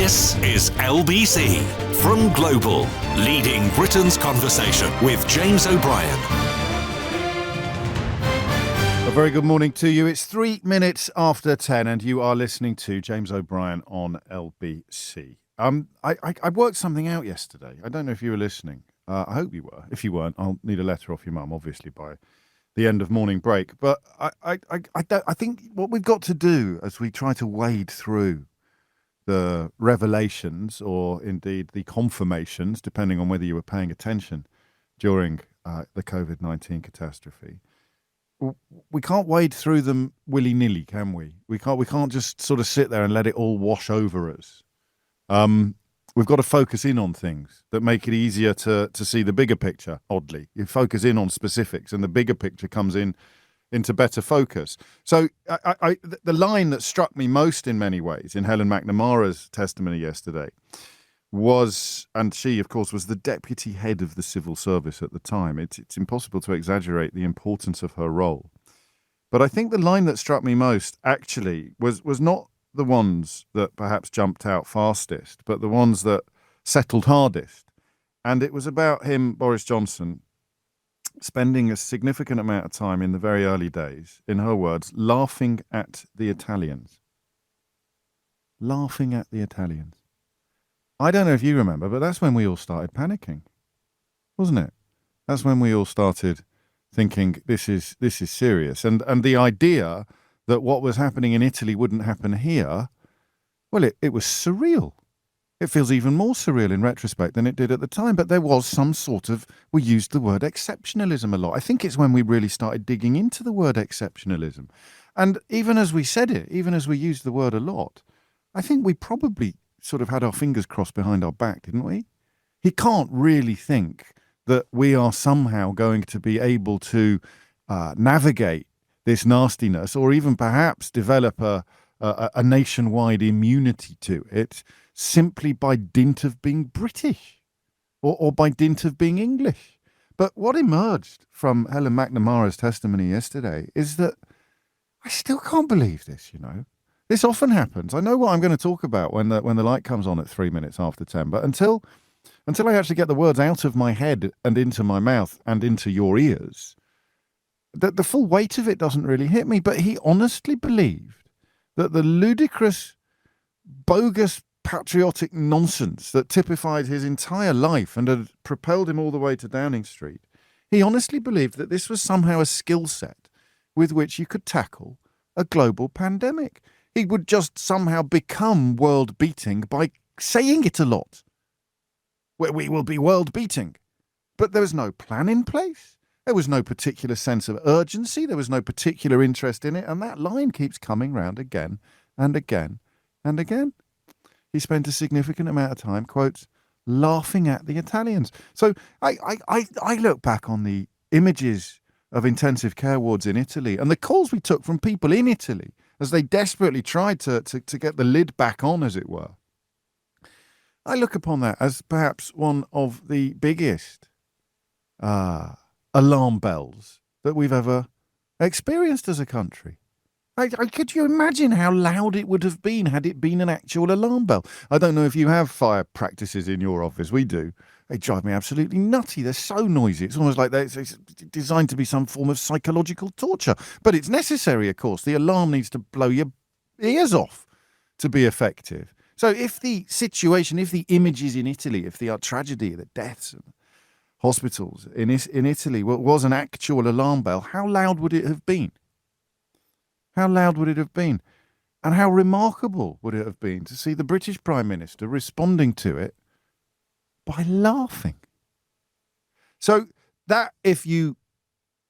This is LBC from Global, leading Britain's conversation with James O'Brien. A very good morning to you. It's 3 minutes after 10 and you are listening to James O'Brien on LBC. I worked something out yesterday. I don't know if you were listening. I hope you were. If you weren't, I'll need a letter off your mum, obviously, by the end of morning break. But I think what we've got to do as we try to wade through the revelations or indeed the confirmations, depending on whether you were paying attention during the COVID-19 catastrophe, we can't wade through them willy-nilly, can we? We can't just sort of sit there and let it all wash over us. We've got to focus in on things that make it easier to see the bigger picture, oddly. You focus in on specifics and the bigger picture comes into better focus. So the line that struck me most in many ways in Helen McNamara's testimony yesterday was, and she, of course, was the deputy head of the civil service at the time. It's impossible to exaggerate the importance of her role. But I think the line that struck me most actually was not the ones that perhaps jumped out fastest, but the ones that settled hardest. And it was about him, Boris Johnson, spending a significant amount of time in the very early days, in her words, laughing at the Italians. Laughing at the Italians. I don't know if you remember, but that's when we all started panicking, wasn't it? That's when we all started thinking this is serious. And the idea that what was happening in Italy wouldn't happen here, well, it was surreal. It feels even more surreal in retrospect than it did at the time. But there was some sort of, we used the word exceptionalism a lot. I think it's when we really started digging into the word exceptionalism. And even as we said it, even as we used the word a lot, I think we probably sort of had our fingers crossed behind our back, didn't we? He can't really think that we are somehow going to be able to navigate this nastiness or even perhaps develop a nationwide immunity to it simply by dint of being British or by dint of being English. But what emerged from Helen McNamara's testimony yesterday is that I still can't believe this, you know. This often happens. I know what I'm going to talk about when the light comes on at 3 minutes after 10, but until I actually get the words out of my head and into my mouth and into your ears, the full weight of it doesn't really hit me. But he honestly believed that the ludicrous, bogus, patriotic nonsense that typified his entire life and had propelled him all the way to Downing Street, he honestly believed that this was somehow a skill set with which you could tackle a global pandemic. He would just somehow become world-beating by saying it a lot. We will be world-beating. But there was no plan in place. There was no particular sense of urgency. There was no particular interest in it. And that line keeps coming round again and again and again. He spent a significant amount of time, quotes, laughing at the Italians. So I look back on the images of intensive care wards in Italy and the calls we took from people in Italy as they desperately tried to get the lid back on, as it were. I look upon that as perhaps one of the biggest alarm bells that we've ever experienced as a country. Could you imagine how loud it would have been had it been an actual alarm bell? I don't know if you have fire practices in your office. We do. They drive me absolutely nutty. They're so noisy. It's almost like it's designed to be some form of psychological torture. But it's necessary, of course. The alarm needs to blow your ears off to be effective. So if the situation, if the images in Italy, if the tragedy, the deaths, and hospitals in Italy was an actual alarm bell, how loud would it have been? How loud would it have been? And how remarkable would it have been to see the British Prime Minister responding to it by laughing? So that, if you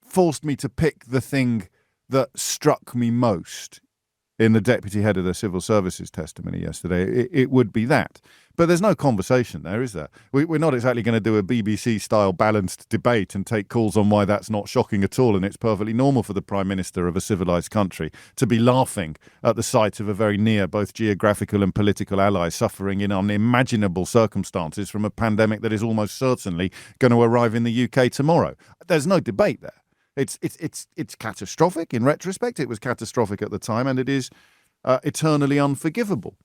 forced me to pick the thing that struck me most in the deputy head of the civil services testimony yesterday, it would be that. But there's no conversation there, is there? We're not exactly going to do a BBC-style balanced debate and take calls on why that's not shocking at all, and it's perfectly normal for the Prime Minister of a civilised country to be laughing at the sight of a very near both geographical and political ally suffering in unimaginable circumstances from a pandemic that is almost certainly going to arrive in the UK tomorrow. There's no debate there. It's catastrophic in retrospect. It was catastrophic at the time, and it is eternally unforgivable.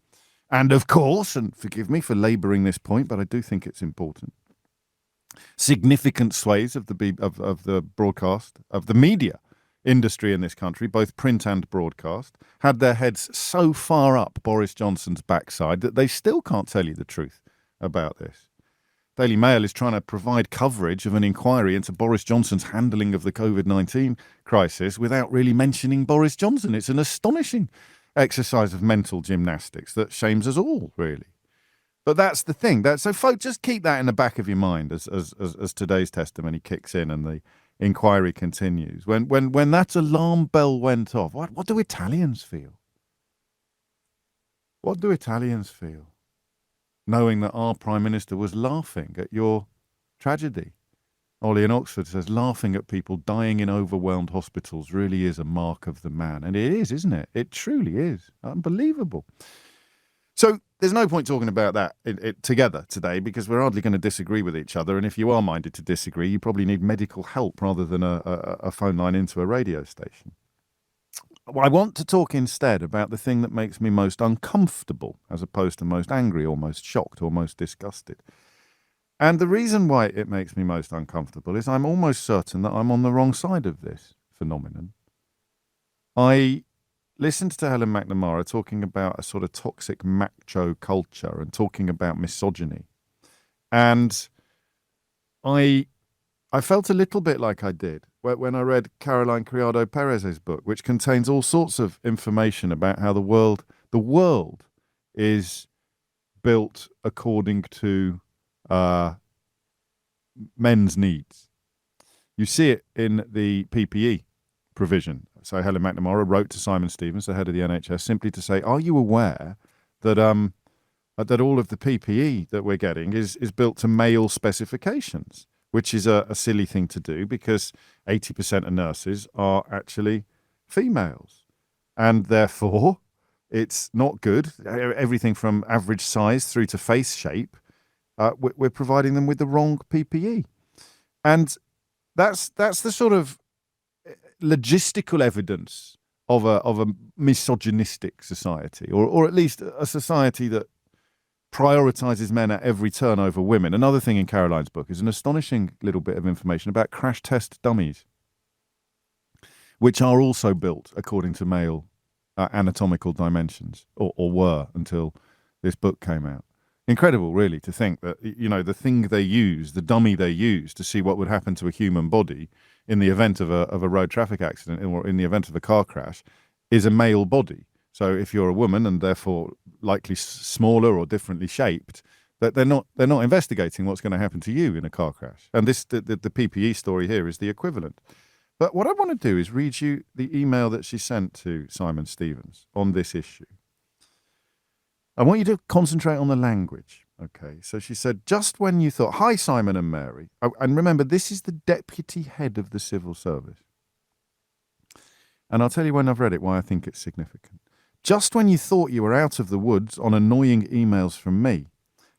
And of course, and forgive me for labouring this point, but I do think it's important, significant swathes of the broadcast, of the media industry in this country, both print and broadcast, had their heads so far up Boris Johnson's backside that they still can't tell you the truth about this. Daily Mail is trying to provide coverage of an inquiry into Boris Johnson's handling of the COVID-19 crisis without really mentioning Boris Johnson. It's an astonishing exercise of mental gymnastics that shames us all, really. But that's the thing. So, folks, just keep that in the back of your mind as today's testimony kicks in and the inquiry continues. When that alarm bell went off, what do Italians feel? What do Italians feel, knowing that our Prime Minister was laughing at your tragedy? Ollie in Oxford says, laughing at people dying in overwhelmed hospitals really is a mark of the man. And it is, isn't it? It truly is. Unbelievable. So there's no point talking about that together today because we're hardly going to disagree with each other. And if you are minded to disagree, you probably need medical help rather than a phone line into a radio station. I want to talk instead about the thing that makes me most uncomfortable as opposed to most angry or most shocked or most disgusted. And the reason why it makes me most uncomfortable is I'm almost certain that I'm on the wrong side of this phenomenon. I listened to Helen McNamara talking about a sort of toxic macho culture and talking about misogyny. And I felt a little bit like I did when I read Caroline Criado Perez's book, which contains all sorts of information about how the world is built according to men's needs. You see it in the PPE provision. So Helen McNamara wrote to Simon Stevens, the head of the NHS, simply to say, are you aware that that all of the PPE that we're getting is built to male specifications, which is a silly thing to do because 80% of nurses are actually females. And therefore, it's not good. Everything from average size through to face shape, we're providing them with the wrong PPE. And that's the sort of logistical evidence of a misogynistic society, or at least a society that prioritizes men at every turn over women. Another thing in Caroline's book is an astonishing little bit of information about crash test dummies, which are also built according to male anatomical dimensions, or were until this book came out. Incredible, really, to think that, the thing they use, the dummy they use to see what would happen to a human body in the event of a road traffic accident or in the event of a car crash is a male body. So if you're a woman and therefore likely smaller or differently shaped, that they're not investigating what's going to happen to you in a car crash. And the PPE story here is the equivalent. But what I want to do is read you the email that she sent to Simon Stevens on this issue. I want you to concentrate on the language. Okay, so she said, just when you thought, hi, Simon and Mary. And remember, this is the deputy head of the civil service. And I'll tell you when I've read it why I think it's significant. Just when you thought you were out of the woods on annoying emails from me,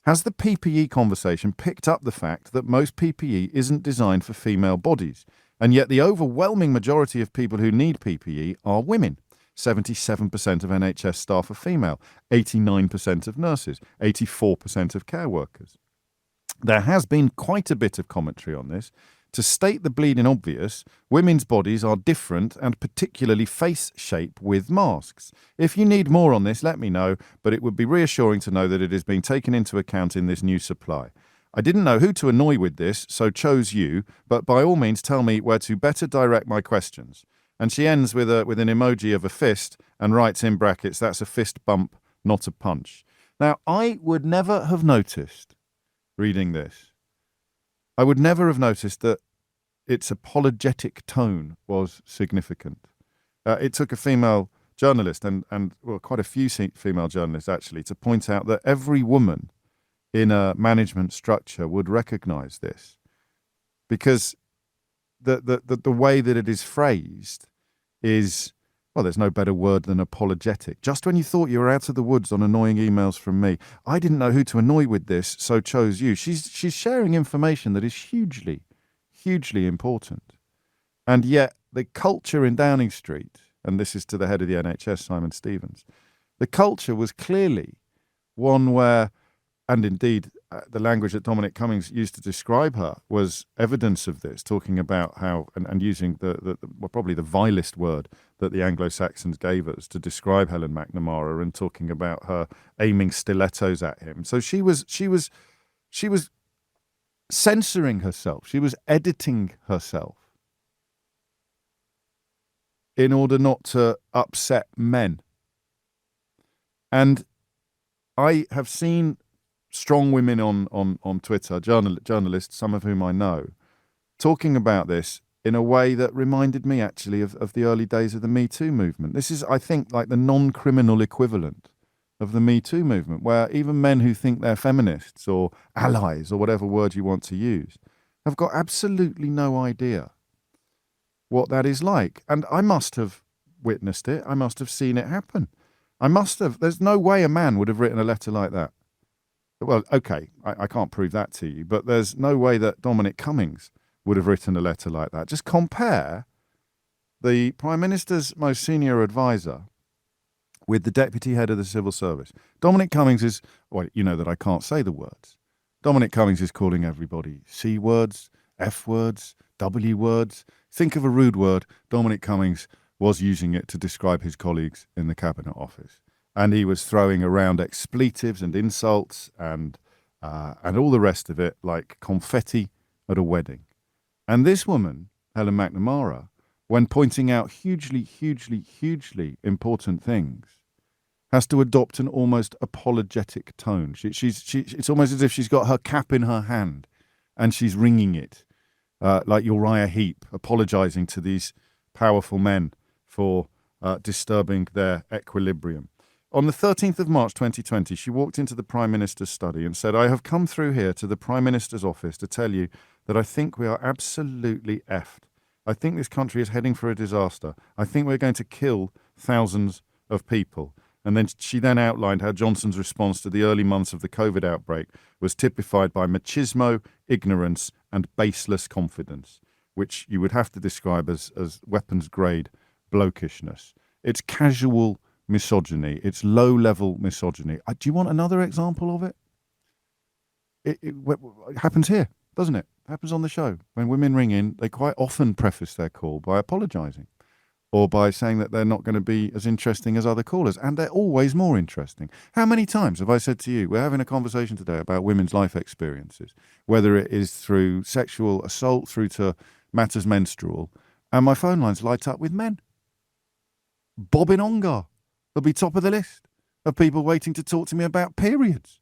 has the PPE conversation picked up the fact that most PPE isn't designed for female bodies, and yet the overwhelming majority of people who need PPE are women? 77% of NHS staff are female, 89% of nurses, 84% of care workers. There has been quite a bit of commentary on this. To state the bleeding obvious, women's bodies are different and particularly face shape with masks. If you need more on this, let me know, but it would be reassuring to know that it is being taken into account in this new supply. I didn't know who to annoy with this, so chose you, but by all means tell me where to better direct my questions. And she ends with an emoji of a fist and writes in brackets, that's a fist bump, not a punch. Now, I would never have noticed, reading this, I would never have noticed that its apologetic tone was significant. It took a female journalist and quite a few female journalists actually to point out that every woman in a management structure would recognize this, because the way that it is phrased is, well, there's no better word than apologetic. Just when you thought you were out of the woods on annoying emails from me, I didn't know who to annoy with this, so chose you. She's sharing information that is hugely, hugely important. And yet the culture in Downing Street, and this is to the head of the NHS, Simon Stevens, the culture was clearly one where, and indeed the language that Dominic Cummings used to describe her was evidence of this, talking about how, and using well, probably the vilest word that the Anglo-Saxons gave us to describe Helen McNamara, and talking about her aiming stilettos at him. So she was censoring herself. She was editing herself in order not to upset men. And I have seen strong women on Twitter, journalists, some of whom I know, talking about this in a way that reminded me actually of the early days of the Me Too movement. This is, I think, like the non-criminal equivalent of the Me Too movement, where even men who think they're feminists or allies or whatever word you want to use have got absolutely no idea what that is like. And I must have witnessed it. I must have seen it happen. I must have. There's no way a man would have written a letter like that. Well, okay, I can't prove that to you, but there's no way that Dominic Cummings would have written a letter like that. Just compare the Prime Minister's most senior advisor with the Deputy Head of the Civil Service. Dominic Cummings is, well, you know that I can't say the words. Dominic Cummings is calling everybody C words, F words, W words. Think of a rude word. Dominic Cummings was using it to describe his colleagues in the Cabinet Office. And he was throwing around expletives and insults and all the rest of it like confetti at a wedding. And this woman, Helen McNamara, when pointing out hugely, hugely, hugely important things, has to adopt an almost apologetic tone. It's almost as if she's got her cap in her hand and she's ringing it, like Uriah Heep, apologising to these powerful men for disturbing their equilibrium. On the 13th of March 2020, she walked into the Prime Minister's study and said, "I have come through here to the Prime Minister's office to tell you that I think we are absolutely effed. I think this country is heading for a disaster. I think we're going to kill thousands of people." And then she outlined how Johnson's response to the early months of the COVID outbreak was typified by machismo, ignorance, and baseless confidence, which you would have to describe as weapons-grade blokishness. It's casual misogyny. It's low-level misogyny. Do you want another example of it? It happens here, doesn't it? It happens on the show. When women ring in, they quite often preface their call by apologising or by saying that they're not going to be as interesting as other callers, and they're always more interesting. How many times have I said to you, we're having a conversation today about women's life experiences, whether it is through sexual assault through to matters menstrual, and my phone lines light up with men. Bobbing Ongar. They'll be top of the list of people waiting to talk to me about periods.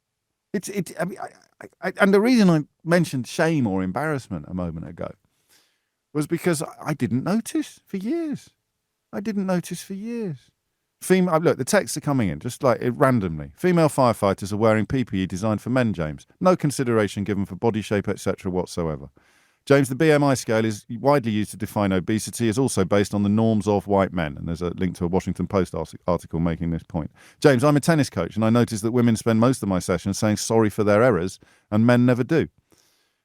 And the reason I mentioned shame or embarrassment a moment ago was because I didn't notice for years. Look, the texts are coming in just like randomly. Female firefighters are wearing PPE designed for men, James. No consideration given for body shape, etc. whatsoever. James, the BMI scale is widely used to define obesity, is also based on the norms of white men. And there's a link to a Washington Post article making this point. James, I'm a tennis coach, and I notice that women spend most of my sessions saying sorry for their errors, and men never do.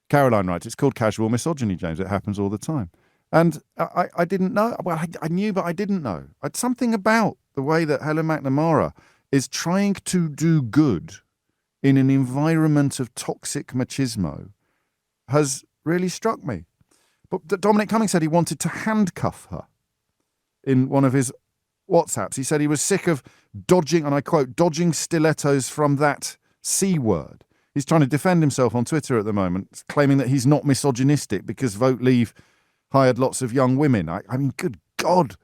Caroline writes, it's called casual misogyny, James. It happens all the time. And I didn't know. Well, I knew, but I didn't know. Something about the way that Helen McNamara is trying to do good in an environment of toxic machismo has really struck me. But Dominic Cummings said he wanted to handcuff her in one of his WhatsApps. He said he was sick of dodging, and I quote, dodging stilettos from that C word. He's trying to defend himself on Twitter at the moment, claiming that he's not misogynistic because Vote Leave hired lots of young women. I mean, good God.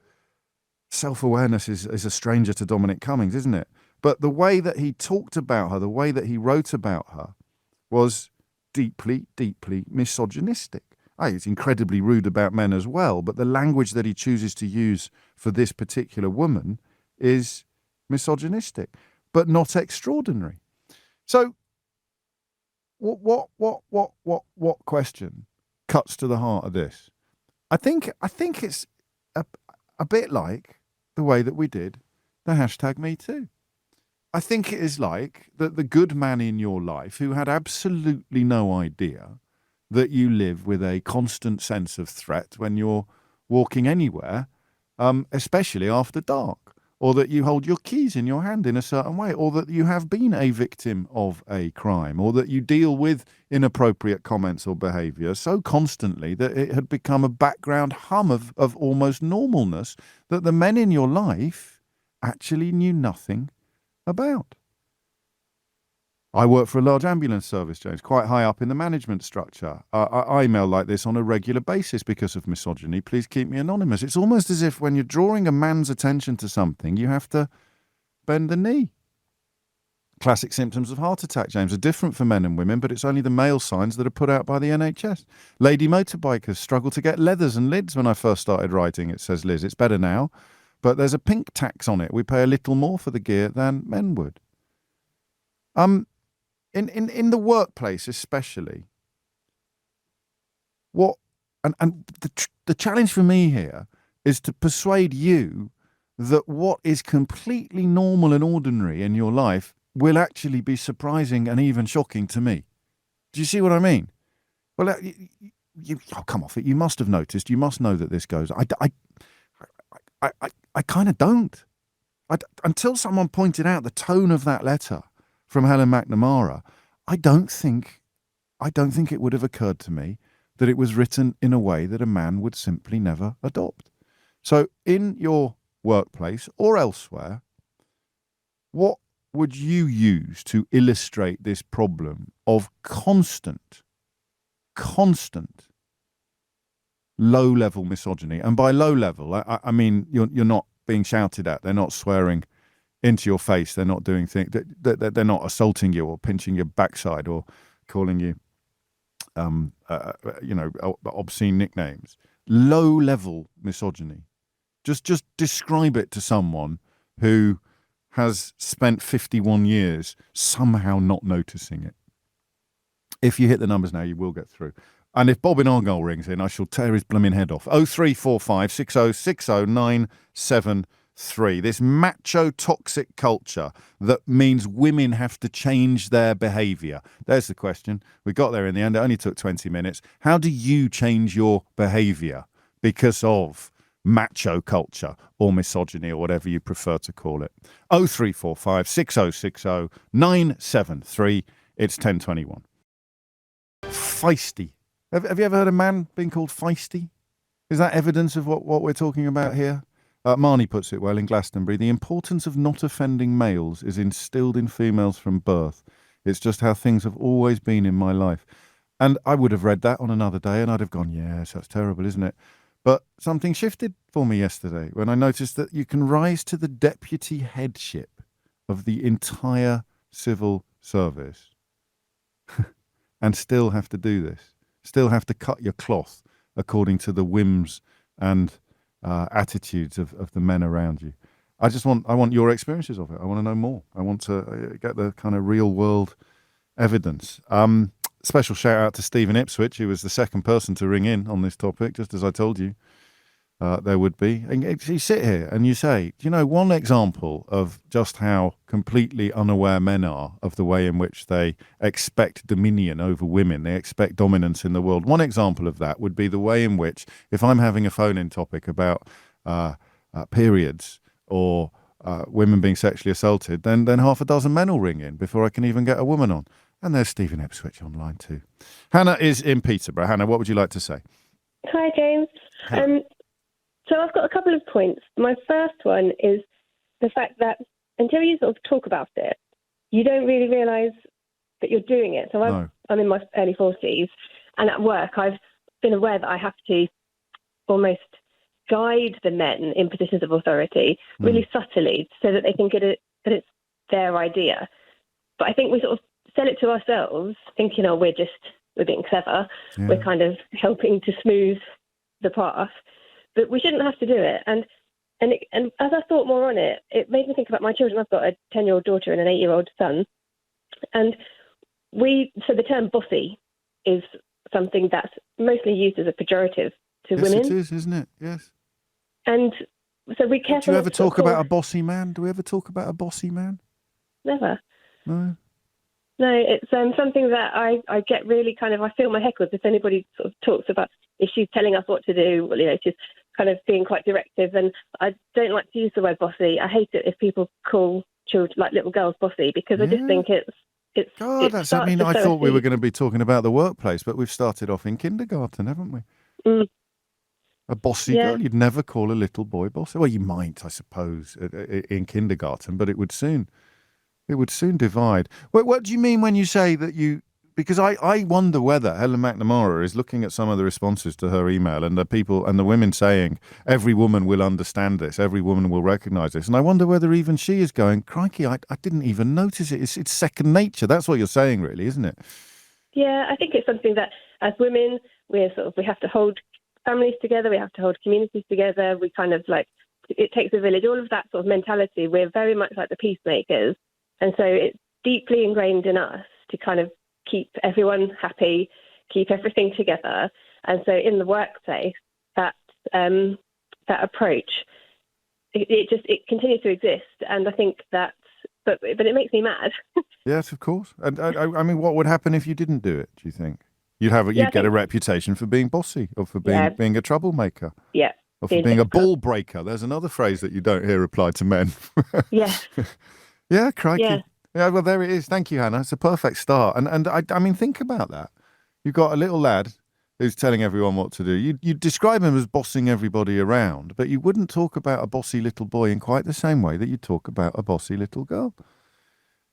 Self-awareness is a stranger to Dominic Cummings, isn't it? But the way that he talked about her, the way that he wrote about her was deeply, deeply misogynistic. He's incredibly rude about men as well, but the language that he chooses to use for this particular woman is misogynistic, but not extraordinary. So what question cuts to the heart of this? I think it's a bit like the way that we did the hashtag #MeToo. I think it is like that the good man in your life who had absolutely no idea that you live with a constant sense of threat when you're walking anywhere, especially after dark, or that you hold your keys in your hand in a certain way, or that you have been a victim of a crime, or that you deal with inappropriate comments or behaviour so constantly that it had become a background hum of almost normalness that the men in your life actually knew nothing about. I work for a large ambulance service, James, quite high up in the management structure. I email like this on a regular basis because of misogyny. Please keep me anonymous. It's almost as if when you're drawing a man's attention to something, you have to bend the knee. Classic symptoms of heart attack, James, are different for men and women, but it's only the male signs that are put out by the NHS. Lady motorbikers struggle to get leathers and lids when I first started writing, it says Liz. It's better now, but there's a pink tax on it. We pay a little more for the gear than men would. In the workplace especially, the challenge for me here is to persuade you that what is completely normal and ordinary in your life will actually be surprising and even shocking to me. Do you see what I mean? Well, come off it. You must have noticed. You must know that this goes. I kind of don't. Until someone pointed out the tone of that letter from Helen McNamara, I don't think it would have occurred to me that it was written in a way that a man would simply never adopt. So in your workplace or elsewhere, what would you use to illustrate this problem of constant low-level misogyny? And by low level, I mean you're not being shouted at. They're not swearing into your face. They're not doing things. They're not assaulting you or pinching your backside or calling you, obscene nicknames. Low-level misogyny. Just describe it to someone who has spent 51 years somehow not noticing it. If you hit the numbers now, you will get through. And if Bob in Argyle rings in, I shall tear his blooming head off. 0345 6060 973. This macho toxic culture that means women have to change their behaviour. There's the question. We got there in the end. It only took 20 minutes. How do you change your behaviour because of macho culture or misogyny or whatever you prefer to call it? 0345 6060 973. It's 10:21. Feisty. Have you ever heard a man being called feisty? Is that evidence of what we're talking about here? Marnie puts it well in Glastonbury. The importance of not offending males is instilled in females from birth. It's just how things have always been in my life. And I would have read that on another day and I'd have gone, yes, that's terrible, isn't it? But something shifted for me yesterday when I noticed that you can rise to the deputy headship of the entire civil service and still have to do this. Still have to cut your cloth according to the whims and attitudes of the men around you. I want your experiences of it. I want to know more. I want to get the kind of real world evidence. Special shout out to Stephen Ipswich, who was the second person to ring in on this topic, just as I told you there would be. And you sit here and you say, do you know, one example of just how completely unaware men are of the way in which they expect dominion over women, they expect dominance in the world. One example of that would be the way in which, if I'm having a phone-in topic about periods or women being sexually assaulted, then half a dozen men will ring in before I can even get a woman on. And there's Stephen Ipswich online too. Hannah is in Peterborough. Hannah, what would you like to say? Hi, James. So I've got a couple of points. My first one is the fact that until you sort of talk about it, you don't really realise that you're doing it. So I'm in my early 40s, and at work I've been aware that I have to almost guide the men in positions of authority really subtly so that they think that it's their idea. But I think we sort of sell it to ourselves thinking, oh, we're being clever. Yeah. We're kind of helping to smooth the path. But we shouldn't have to do it. And as I thought more on it, it made me think about my children. I've got a 10-year-old daughter and an 8-year-old son. And so the term bossy is something that's mostly used as a pejorative to women. Yes, it is, isn't it? Yes. And so we carefully... Do you ever talk about a bossy man? Do we ever talk about a bossy man? Never. No. No, it's something that I get really I feel my heckles if anybody sort of talks about, if she's telling us what to do, she's kind of being quite directive. And I don't like to use the word bossy. I hate it if people call children, like little girls, bossy, because I just think it's. God, I thought we were going to be talking about the workplace, but we've started off in kindergarten, haven't we? Mm. A bossy girl, you'd never call a little boy bossy. Well, you might, I suppose, in kindergarten, but it would soon divide. What do you mean when you say that you? Because I wonder whether Helen McNamara is looking at some of the responses to her email and the people and the women saying every woman will understand this, every woman will recognise this, and I wonder whether even she is going, crikey, I didn't even notice it. It's second nature. That's what you're saying, really, isn't it? Yeah, I think it's something that as women we have to hold families together, we have to hold communities together. We kind of it takes a village. All of that sort of mentality. We're very much like the peacemakers, and so it's deeply ingrained in us to kind of keep everyone happy, keep everything together. And so in the workplace, that approach, it continues to exist. And I think but it makes me mad. Yes, of course. And I mean, what would happen if you didn't do it, do you think? You'd get a reputation for being bossy or for being a troublemaker. Yeah. Or for being a ball breaker. There's another phrase that you don't hear applied to men. Yes. Yeah, crikey. Yeah. Yeah, well, there it is. Thank you, Hannah. It's a perfect start. And I mean, think about that. You've got a little lad who's telling everyone what to do. You describe him as bossing everybody around, but you wouldn't talk about a bossy little boy in quite the same way that you talk about a bossy little girl.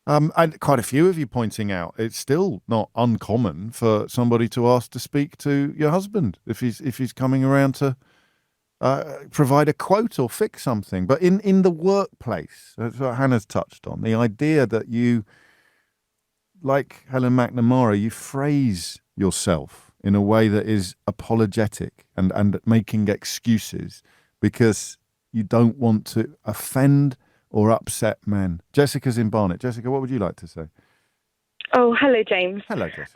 And quite a few of you pointing out it's still not uncommon for somebody to ask to speak to your husband if he's coming around to provide a quote or fix something. But in the workplace, that's what Hannah's touched on, the idea that you, like Helen McNamara, you phrase yourself in a way that is apologetic and making excuses because you don't want to offend or upset men. Jessica's in Barnet. Jessica, what would you like to say? Oh, hello, James. Hello, Jessica.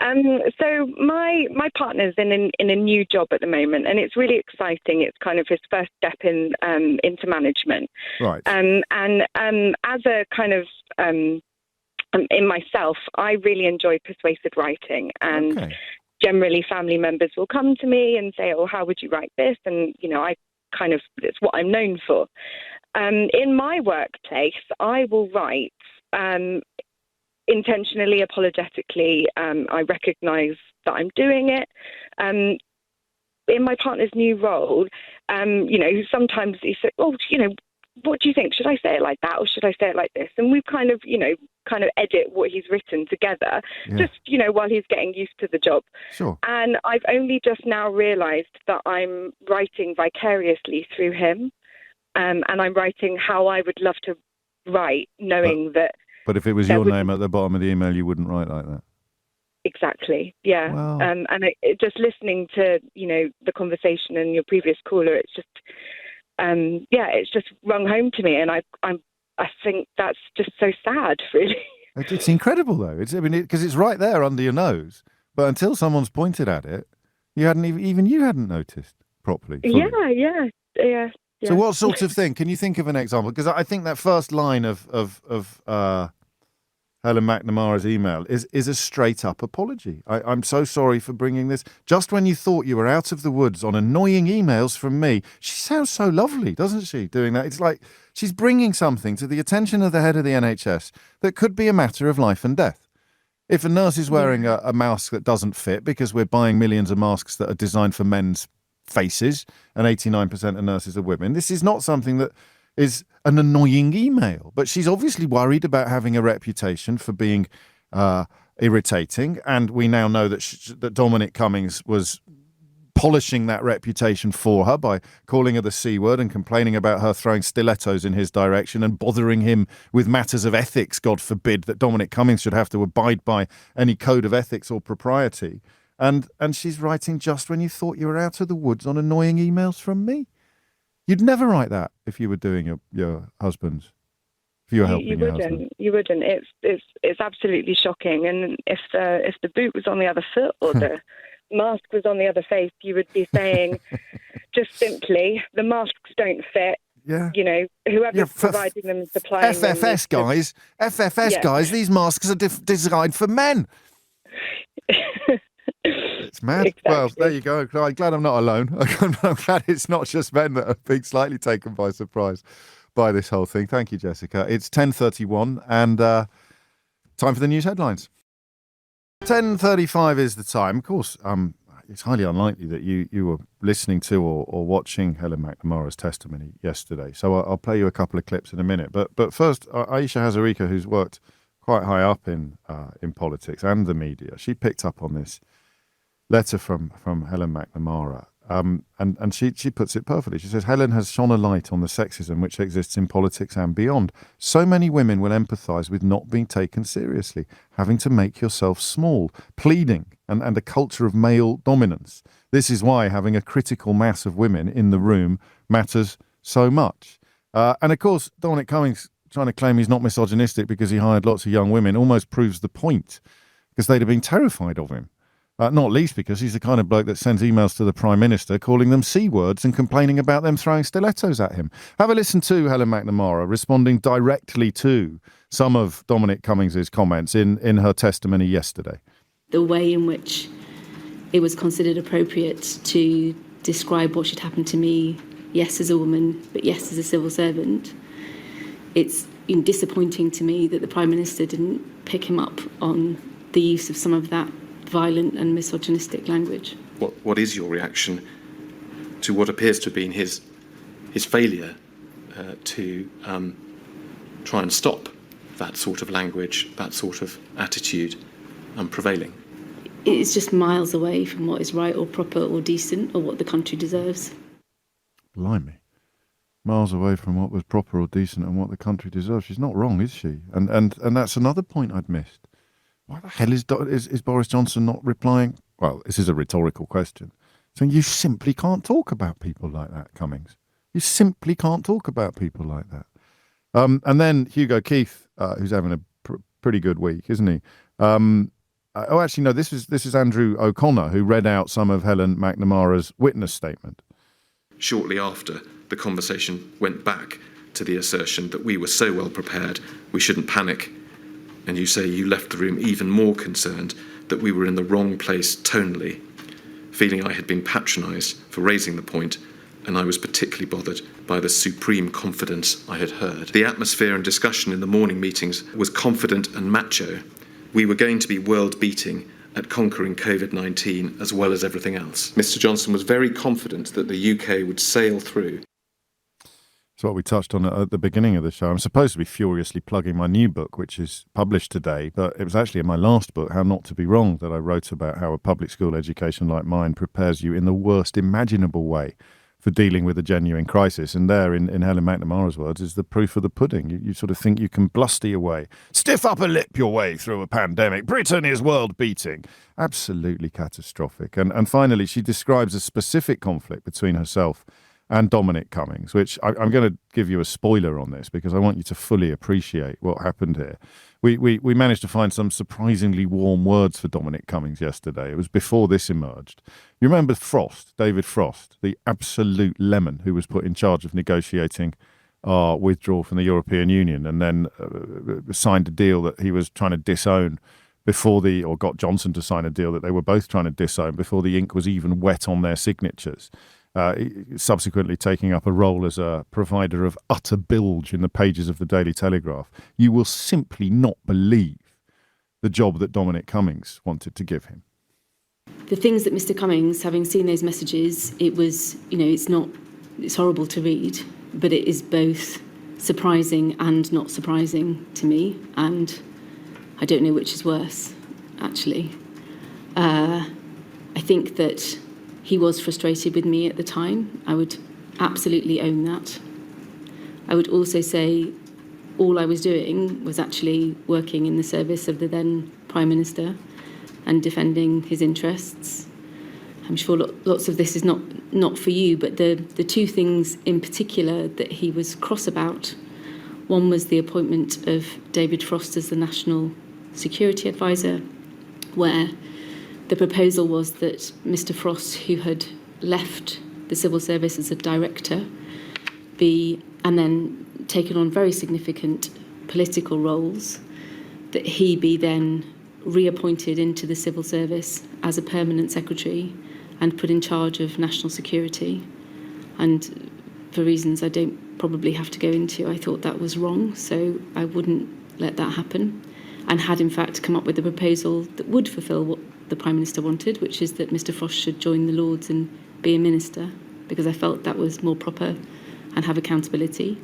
So my partner's in a new job at the moment, and it's really exciting. It's kind of his first step into management. Right. And as a kind of in myself, I really enjoy persuasive writing, and generally family members will come to me and say, "Oh, how would you write this?" And it's what I'm known for. In my workplace, I will write. Intentionally, apologetically, I recognise that I'm doing it. In my partner's new role, sometimes he said, "Oh, what do you think? Should I say it like that or should I say it like this?" And we kind of edit what he's written together, just while he's getting used to the job. Sure. And I've only just now realised that I'm writing vicariously through him, and I'm writing how I would love to write, knowing that. But if it was your name at the bottom of the email, you wouldn't write like that. Exactly. Yeah. Wow. And just listening to the conversation and your previous caller, it's just it's just rung home to me, and I think that's just so sad, really. It's incredible though. Because it's right there under your nose, but until someone's pointed at it, you hadn't even noticed properly. Fully. Yeah. So what sort of thing? Can you think of an example? Because I think that first line of Helen McNamara's email is a straight up apology. I'm so sorry for bringing this. Just when you thought you were out of the woods on annoying emails from me. She sounds so lovely, doesn't she, doing that? It's like she's bringing something to the attention of the head of the NHS that could be a matter of life and death. If a nurse is wearing a mask that doesn't fit because we're buying millions of masks that are designed for men's faces and 89% of nurses are women, this is not something that is an annoying email, but she's obviously worried about having a reputation for being irritating, and we now know that Dominic Cummings was polishing that reputation for her by calling her the C word and complaining about her throwing stilettos in his direction and bothering him with matters of ethics. God forbid that Dominic Cummings should have to abide by any code of ethics or propriety. And she's writing just when you thought you were out of the woods on annoying emails from me. You'd never write that if you were doing your husband's. If you were helping your husband. You wouldn't. It's absolutely shocking. And if the boot was on the other foot or the mask was on the other face, you would be saying just simply, the masks don't fit. Yeah. Whoever's providing them and supplying FFS them. FFS guys, these masks are designed for men. It's mad. Exactly. Well, there you go. I'm glad I'm not alone. I'm glad it's not just men that are being slightly taken by surprise by this whole thing. Thank you, Jessica. It's 10:31 and time for the news headlines. 10:35 is the time. Of course, it's highly unlikely that you were listening to or watching Helen McNamara's testimony yesterday. So I'll play you a couple of clips in a minute. But first, Aisha Hazarika, who's worked quite high up in politics and the media, she picked up on this letter from Helen McNamara. And she puts it perfectly. She says, Helen has shone a light on the sexism which exists in politics and beyond. So many women will empathise with not being taken seriously, having to make yourself small, pleading, and a culture of male dominance. This is why having a critical mass of women in the room matters so much. And of course, Dominic Cummings trying to claim he's not misogynistic because he hired lots of young women almost proves the point, because they'd have been terrified of him. Not least because he's the kind of bloke that sends emails to the Prime Minister calling them C words and complaining about them throwing stilettos at him. Have a listen to Helen McNamara responding directly to some of Dominic Cummings' comments in her testimony yesterday. The way in which it was considered appropriate to describe what should happen to me, yes as a woman, but yes as a civil servant, it's disappointing to me that the Prime Minister didn't pick him up on the use of some of that violent and misogynistic language. What is your reaction to what appears to have been his failure to try and stop that sort of language, that sort of attitude prevailing? It's just miles away from what is right or proper or decent or what the country deserves. Blimey. Miles away from what was proper or decent and what the country deserves. She's not wrong, is she? And that's another point I'd missed. Why the hell is Boris Johnson not replying? Well, this is a rhetorical question. Saying you simply can't talk about people like that, Cummings. You simply can't talk about people like that. And then Hugo Keith, who's having a pretty good week, isn't he? Actually, no, this is Andrew O'Connor, who read out some of Helen McNamara's witness statement. Shortly after, the conversation went back to the assertion that we were so well prepared, we shouldn't panic. And you say you left the room even more concerned that we were in the wrong place tonally, feeling I had been patronised for raising the point, and I was particularly bothered by the supreme confidence I had heard. The atmosphere and discussion in the morning meetings was confident and macho. We were going to be world-beating at conquering COVID-19 as well as everything else. Mr. Johnson was very confident that the UK would sail through. It's what we touched on at the beginning of the show. I'm supposed to be furiously plugging my new book, which is published today, but it was actually in my last book, How Not to Be Wrong, that I wrote about how a public school education like mine prepares you in the worst imaginable way for dealing with a genuine crisis. And there, in Helen McNamara's words, is the proof of the pudding. You sort of think you can bluster your way, stiff upper lip your way through a pandemic. Britain is world-beating. Absolutely catastrophic. And finally, she describes a specific conflict between herself and Dominic Cummings, which I'm going to give you a spoiler on this because I want you to fully appreciate what happened here. We managed to find some surprisingly warm words for Dominic Cummings yesterday. It was before this emerged. You remember David Frost, the absolute lemon who was put in charge of negotiating our withdrawal from the European Union and then signed a deal that he was trying to disown or got Johnson to sign a deal that they were both trying to disown before the ink was even wet on their signatures. Subsequently taking up a role as a provider of utter bilge in the pages of the Daily Telegraph. You will simply not believe the job that Dominic Cummings wanted to give him. The things that Mr. Cummings, having seen those messages, it was, it's horrible to read, but it is both surprising and not surprising to me, and I don't know which is worse, actually. I think that he was frustrated with me at the time. I would absolutely own that. I would also say all I was doing was actually working in the service of the then Prime Minister and defending his interests. I'm sure lots of this is not for you, but the two things in particular that he was cross about, one was the appointment of David Frost as the National Security Advisor, where the proposal was that Mr. Frost, who had left the civil service as a director, and then taken on very significant political roles, that he be then reappointed into the civil service as a permanent secretary and put in charge of national security. And for reasons I don't probably have to go into, I thought that was wrong, so I wouldn't let that happen, and had in fact come up with a proposal that would fulfil what the Prime Minister wanted, which is that Mr Frost should join the Lords and be a minister, because I felt that was more proper and have accountability.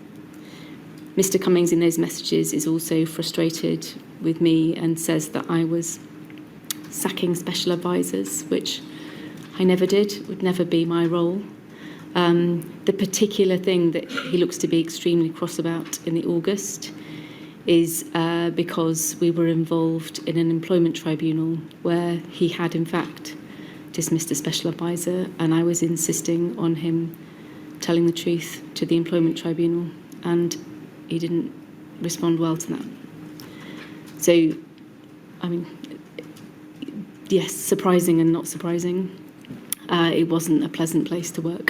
Mr Cummings in those messages is also frustrated with me and says that I was sacking special advisors, which I never did, would never be my role. The particular thing that he looks to be extremely cross about in the August is because we were involved in an employment tribunal where he had in fact dismissed a special advisor, and I was insisting on him telling the truth to the employment tribunal, and he didn't respond well to that. So, I mean, yes, surprising and not surprising. It wasn't a pleasant place to work.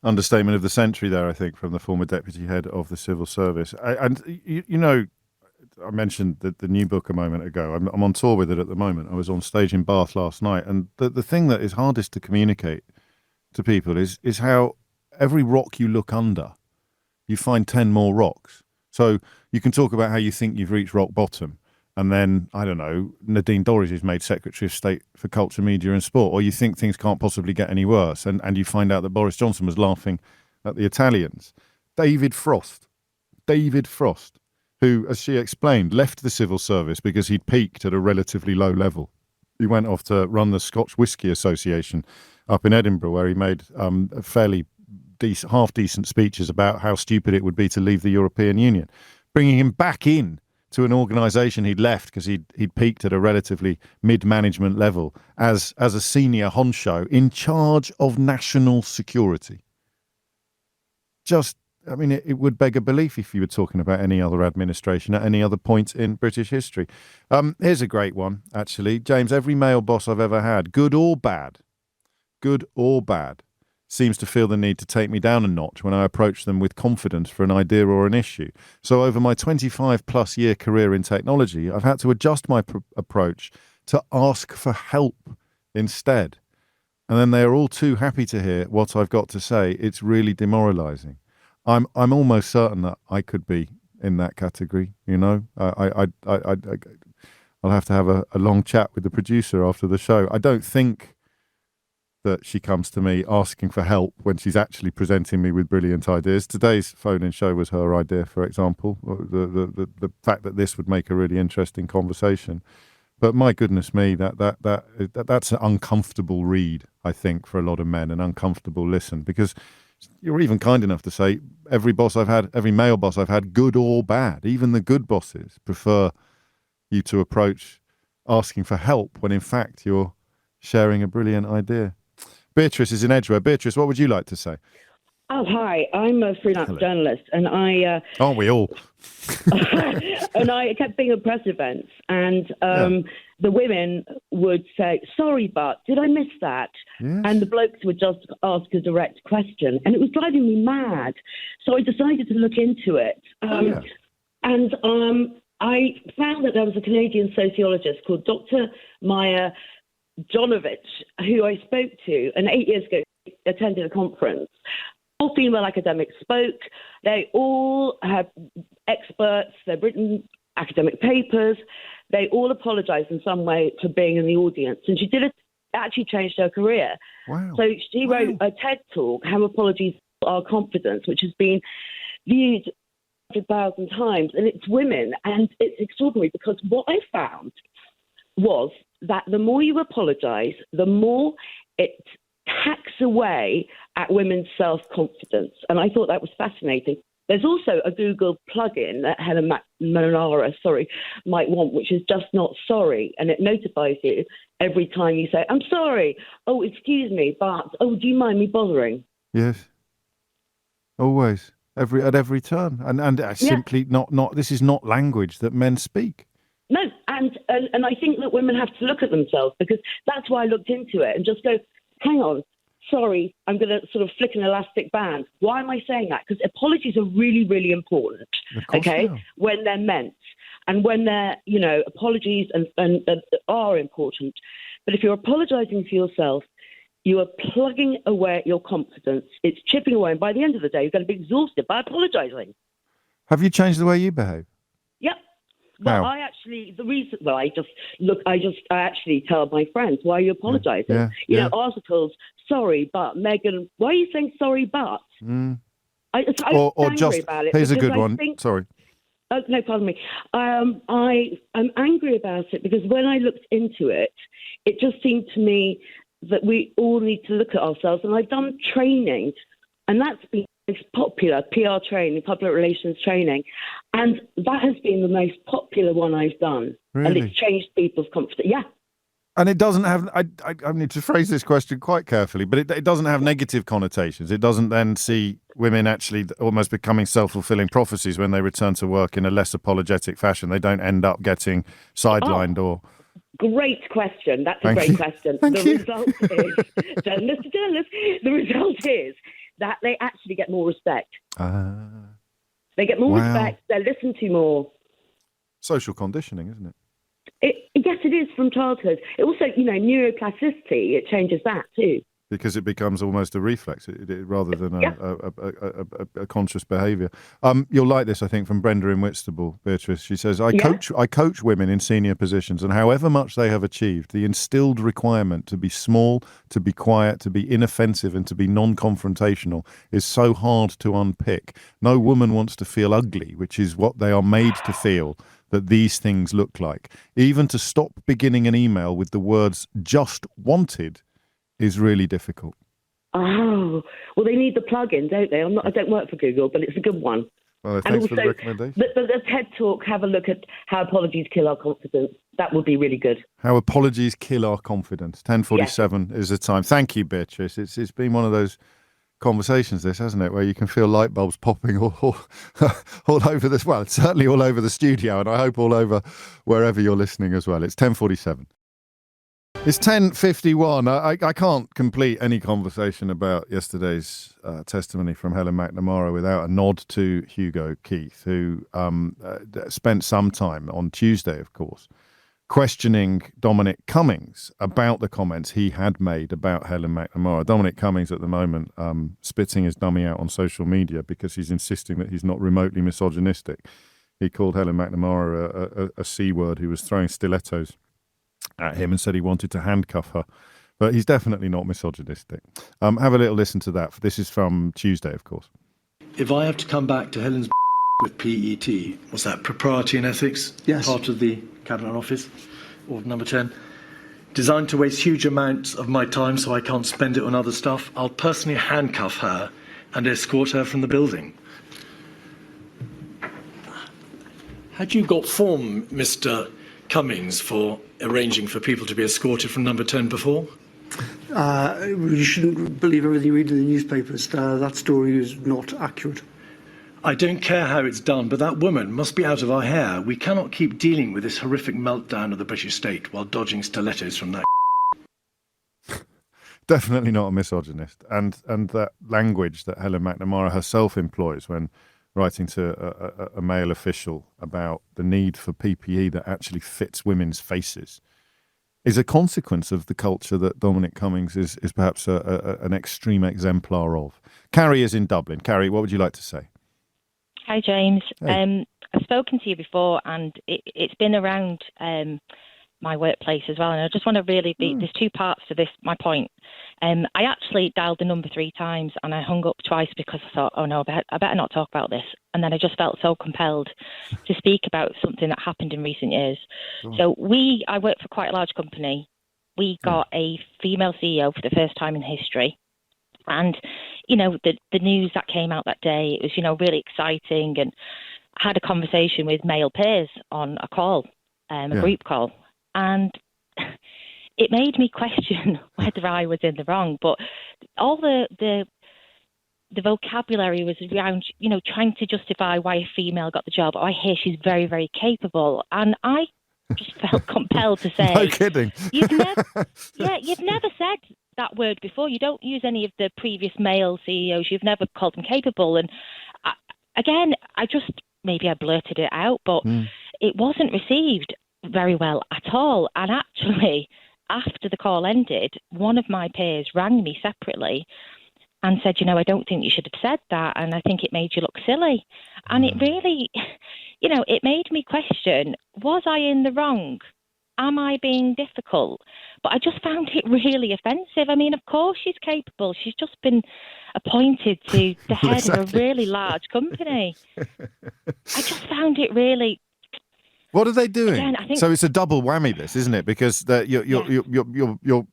Understatement of the century there, I think, from the former deputy head of the civil service. I mentioned the new book a moment ago. I'm on tour with it at the moment. I was on stage in Bath last night, and the thing that is hardest to communicate to people is how every rock you look under, you find 10 more rocks. So you can talk about how you think you've reached rock bottom, and then, I don't know, Nadine Dorries is made Secretary of State for Culture, Media and Sport, or you think things can't possibly get any worse, and you find out that Boris Johnson was laughing at the Italians. David Frost, who, as she explained, left the civil service because he'd peaked at a relatively low level. He went off to run the Scotch Whisky Association up in Edinburgh, where he made fairly half-decent speeches about how stupid it would be to leave the European Union. Bringing him back in to an organisation he'd left because he'd peaked at a relatively mid-management level as a senior honcho in charge of national security. It would beg a belief if you were talking about any other administration at any other point in British history. Here's a great one, actually. James, every male boss I've ever had, good or bad, seems to feel the need to take me down a notch when I approach them with confidence for an idea or an issue. So over my 25-plus year career in technology, I've had to adjust my approach to ask for help instead. And then they are all too happy to hear what I've got to say. It's really demoralising. I'm almost certain that I could be in that category, you know. I'll have to have a long chat with the producer after the show. I don't think that she comes to me asking for help when she's actually presenting me with brilliant ideas. Today's phone-in show was her idea, for example, the fact that this would make a really interesting conversation. But my goodness me, that's an uncomfortable read, I think, for a lot of men, an uncomfortable listen, because you're even kind enough to say every male boss I've had, good or bad, even the good bosses prefer you to approach asking for help when in fact you're sharing a brilliant idea. Beatrice is in Edgware. Beatrice, what would you like to say? Oh, hi. I'm a freelance journalist, and I... Aren't we all? and I kept being at press events, and the women would say, sorry, but did I miss that? Yes. And the blokes would just ask a direct question, and it was driving me mad. So I decided to look into it. And I found that there was a Canadian sociologist called Dr. Maya Jonovich, who I spoke to, and 8 years ago attended a conference. All female academics spoke. They all have experts. They've written academic papers. They all apologized in some way for being in the audience. And she actually changed her career. Wow. So she wrote a TED talk, How Apologies Are Confidence, which has been viewed 100,000 times. And it's women. And it's extraordinary because what I found was that the more you apologize, the more it hacks away at women's self-confidence. And I thought that was fascinating. There's also a Google plugin that Helen McNamara, might want, which is Just Not Sorry. And it notifies you every time you say, I'm sorry. Oh, excuse me, but, do you mind me bothering? Yes. Always. At every turn. And simply not, this is not language that men speak. No, and I think that women have to look at themselves, because that's why I looked into it and just go, hang on, sorry, I'm going to sort of flick an elastic band. Why am I saying that? Because apologies are really, really important, okay, when they're meant. And when they're, apologies and are important. But if you're apologising for yourself, you are plugging away at your confidence. It's chipping away. And by the end of the day, you're going to be exhausted by apologising. Have you changed the way you behave? Yep. Well, How? I actually tell my friends, why are you apologising? Articles, sorry, but Meghan, why are you saying sorry, but? Or just, about it here's a good one. Sorry. Oh, no, pardon me. I'm angry about it because when I looked into it, it just seemed to me that we all need to look at ourselves. And I've done training, and that's been popular, PR training, public relations training. And that has been the most popular one I've done. Really? And it's changed people's confidence. Yeah. And it doesn't have, I need to phrase this question quite carefully, but it doesn't have negative connotations. It doesn't then see women actually almost becoming self-fulfilling prophecies when they return to work in a less apologetic fashion. They don't end up getting sidelined or... Great question. That's a great question. Result is, journalist, the result is that they actually get more respect. They get more respect. They're listened to more. Social conditioning, isn't it? Yes, it is from childhood. It also, neuroplasticity, it changes that too. Because it becomes almost a reflex rather than a conscious behaviour. You'll like this, I think, from Brenda in Whitstable, Beatrice. She says, I coach women in senior positions, and however much they have achieved, the instilled requirement to be small, to be quiet, to be inoffensive and to be non-confrontational is so hard to unpick. No woman wants to feel ugly, which is what they are made to feel that these things look like. Even to stop beginning an email with the words just wanted is really difficult. Oh, well, they need the plug-in, don't they? I don't work for Google, but it's a good one. Well, thanks for the recommendation. The TED Talk, have a look at how apologies kill our confidence. That would be really good. How apologies kill our confidence. 10:47 is the time. Thank you, Beatrice. It's been one of those conversations, this, hasn't it, where you can feel light bulbs popping all over this. Well, certainly all over the studio, and I hope all over wherever you're listening as well. It's 10:47. It's 10:51. I can't complete any conversation about yesterday's testimony from Helen McNamara without a nod to Hugo Keith, who spent some time on Tuesday, of course, questioning Dominic Cummings about the comments he had made about Helen McNamara. Dominic Cummings at the moment spitting his dummy out on social media because he's insisting that he's not remotely misogynistic. He called Helen McNamara a C-word who was throwing stilettos at him and said he wanted to handcuff her. But he's definitely not misogynistic. Have a little listen to that. This is from Tuesday, of course. If I have to come back to Helen's with PET, was that propriety and ethics? Yes. Part of the Cabinet Office, or number 10. Designed to waste huge amounts of my time so I can't spend it on other stuff. I'll personally handcuff her and escort her from the building. Had you got form, Mr. Cummings, for arranging for people to be escorted from number 10 before? You shouldn't believe everything you read in the newspapers. That story is not accurate. I don't care how it's done, but that woman must be out of our hair. We cannot keep dealing with this horrific meltdown of the British state while dodging stilettos from that. Definitely not a misogynist. And that language that Helen McNamara herself employs when writing to a male official about the need for PPE that actually fits women's faces is a consequence of the culture that Dominic Cummings is perhaps an extreme exemplar of. Carrie is in Dublin. Carrie, what would you like to say? Hi, James. Hey. I've spoken to you before, and it's been around my workplace as well. And I just want to really there's two parts to this, my point. I actually dialed the number 3 times, and I hung up twice because I thought, oh no, I better not talk about this. And then I just felt so compelled to speak about something that happened in recent years. So I work for quite a large company. We got a female CEO for the first time in history. And, the news that came out that day, it was, really exciting. And I had a conversation with male peers on a call, a group call. And it made me question whether I was in the wrong. But all the vocabulary was around, trying to justify why a female got the job. I hear she's very, very capable. And I just felt compelled to say... No kidding. You've never said that word before. You don't use any of the previous male CEOs. You've never called them capable. And maybe I blurted it out, but it wasn't received very well at all. And actually, after the call ended, one of my peers rang me separately and said, I don't think you should have said that, and I think it made you look silly. And it really, it made me question, was I in the wrong? Am I being difficult? But I just found it really offensive. I mean, of course she's capable. She's just been appointed to the head of a really large company. I just found it really... What are they doing? Again, I think... So it's a double whammy, this, isn't it? Because you're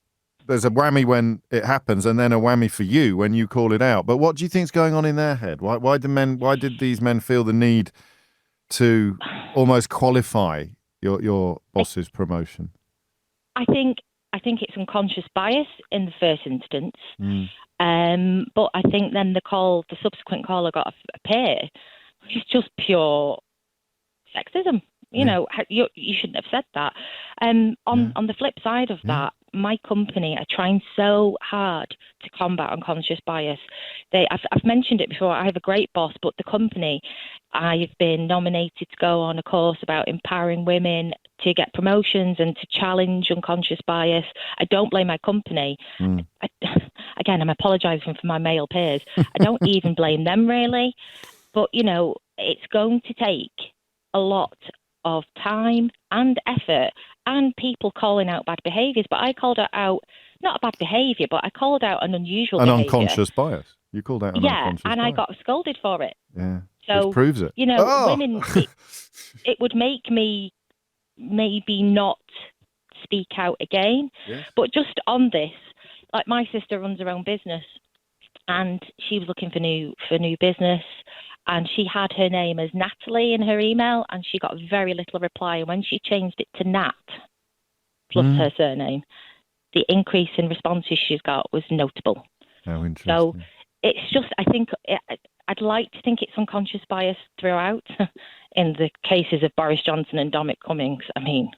there's a whammy when it happens, and then a whammy for you when you call it out. But what do you think's going on in their head? Why did these men feel the need to almost qualify your boss's promotion? I think it's unconscious bias in the first instance. But I think then the subsequent call I got a peer, is just pure sexism. You shouldn't have said that. On the flip side of that, my company are trying so hard to combat unconscious bias. I've mentioned it before. I have a great boss, but the company, I've been nominated to go on a course about empowering women to get promotions and to challenge unconscious bias. I don't blame my company. Again, I'm apologising for my male peers. I don't even blame them really. But, it's going to take a lot of time and effort and people calling out bad behaviours. But I called out not a bad behaviour, but I called out an unusual behaviour. An unconscious bias. You called out an unconscious bias. Yeah, and I got scolded for it. Yeah, so, which proves it. Women, it would make me maybe not speak out again. Yes. But just on this, like my sister runs her own business and she was looking for new business. And she had her name as Natalie in her email, and she got very little reply. And when she changed it to Nat, plus her surname, the increase in responses she's got was notable. Oh, interesting. So it's just, I think, I'd like to think it's unconscious bias throughout. In the cases of Boris Johnson and Dominic Cummings, I mean,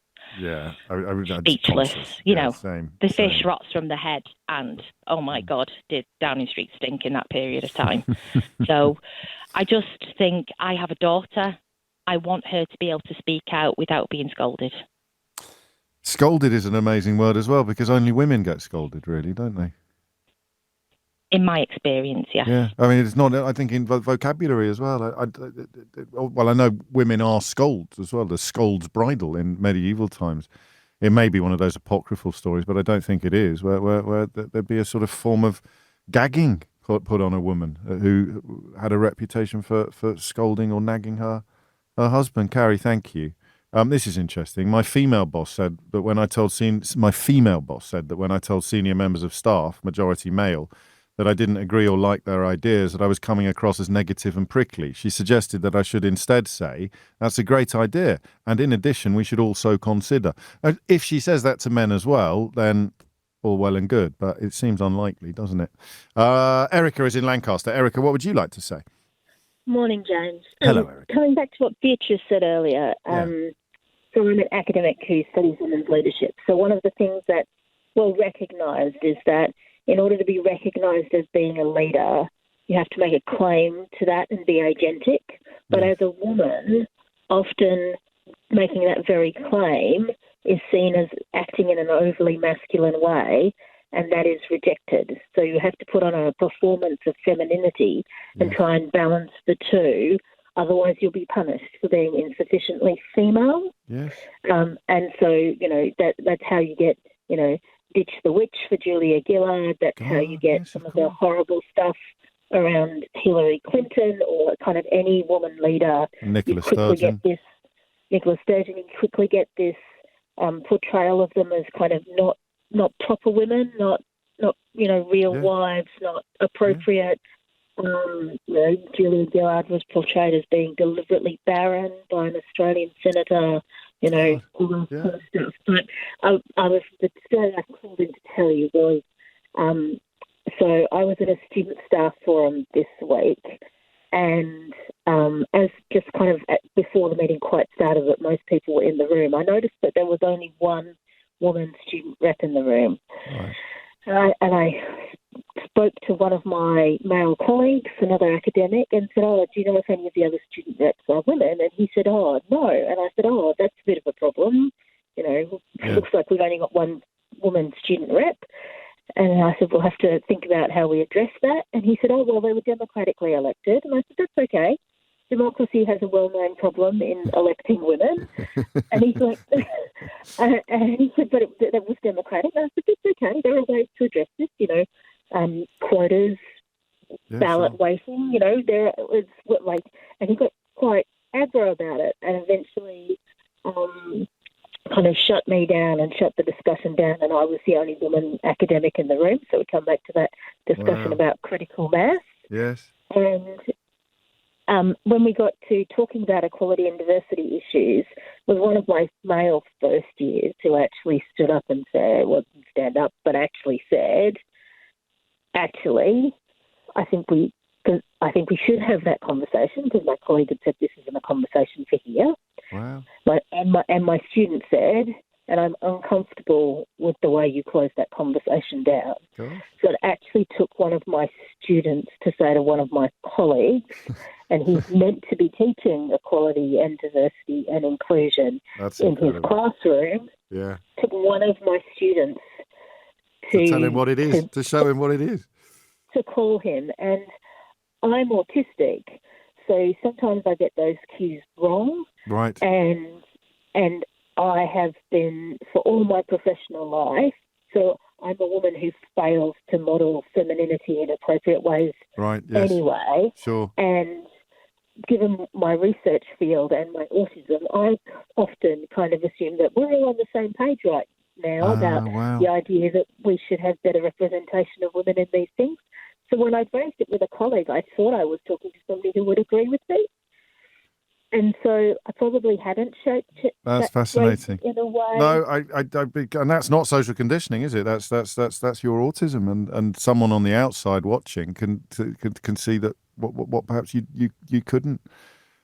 speechless. The fish rots from the head, and oh my God, did Downing Street stink in that period of time. So I just think I have a daughter. I want her to be able to speak out without being scolded. Scolded is an amazing word as well, because only women get scolded, really, don't they? In my experience, yes. Yeah, I mean, it's not, I think, in vocabulary as well. I know women are scolds as well. There's scold's bridle in medieval times. It may be one of those apocryphal stories, but I don't think it is, where there'd be a sort of form of gagging put on a woman who had a reputation for scolding or nagging her husband. Carrie, thank you. This is interesting. My female boss said that when I told senior members of staff, majority male, that I didn't agree or like their ideas, that I was coming across as negative and prickly. She suggested that I should instead say, that's a great idea, and in addition, we should also consider. If she says that to men as well, then all well and good, but it seems unlikely, doesn't it? Erica is in Lancaster. Erica, what would you like to say? Morning, James. Hello, Erica. Coming back to what Beatrice said earlier, so I'm an academic who studies women's leadership. So one of the things that's well recognised is that in order to be recognised as being a leader, you have to make a claim to that and be agentic. But as a woman, often making that very claim is seen as acting in an overly masculine way, and that is rejected. So you have to put on a performance of femininity and try and balance the two. Otherwise, you'll be punished for being insufficiently female. Yes. And so, that's how you get, Ditch the Witch for Julia Gillard. That's how you get some of the horrible stuff around Hillary Clinton or kind of any woman leader. Nicola Sturgeon. You quickly get this portrayal of them as kind of not proper women, not real wives, not appropriate. Julia Gillard was portrayed as being deliberately barren by an Australian senator. All that kind of stuff. But the story I called in to tell you was, so I was at a student staff forum this week, and as just kind of before the meeting quite started, that most people were in the room, I noticed that there was only one woman student rep in the room. Right. And I spoke to one of my male colleagues, another academic, and said, "Oh, do you know if any of the other student reps are women?" And he said, "Oh, no." And I said, "Oh, that's a bit of a problem. You know, it looks like we've only got one woman student rep." And I said, "We'll have to think about how we address that." And he said, "Oh, well, they were democratically elected." And I said, "That's okay. Democracy has a well-known problem in electing women." And he's like, and he said, "But that was democratic." And I said, "It's okay. There are ways to address this, you know, quotas, ballot weighting, you know, and he got quite aggro about it and eventually kind of shut me down and shut the discussion down, and I was the only woman academic in the room. So we come back to that discussion about critical mass. Yes. And when we got to talking about equality and diversity issues, was one of my male first years who actually stood up and said, well, didn't stand up, but actually said, actually, I think we should have that conversation, because my colleague had said this isn't a conversation for here. Wow. And my student said, and I'm uncomfortable with the way you closed that conversation down. Gosh. So it actually took one of my students to say to one of my colleagues, and he's meant to be teaching equality and diversity and inclusion in his classroom. Yeah. Took one of my students to tell him what it is, to show him what it is. To call him. And I'm autistic, so sometimes I get those cues wrong. Right. And I have been, for all my professional life, so I'm a woman who fails to model femininity in appropriate ways anyway. Sure. And given my research field and my autism, I often kind of assume that we're all on the same page right now about the idea that we should have better representation of women in these things. So when I raised it with a colleague, I thought I was talking to somebody who would agree with me. And so I probably hadn't shaped it. That's fascinating. In a way. No, and that's not social conditioning, is it? That's your autism, and someone on the outside watching can see that what perhaps you couldn't.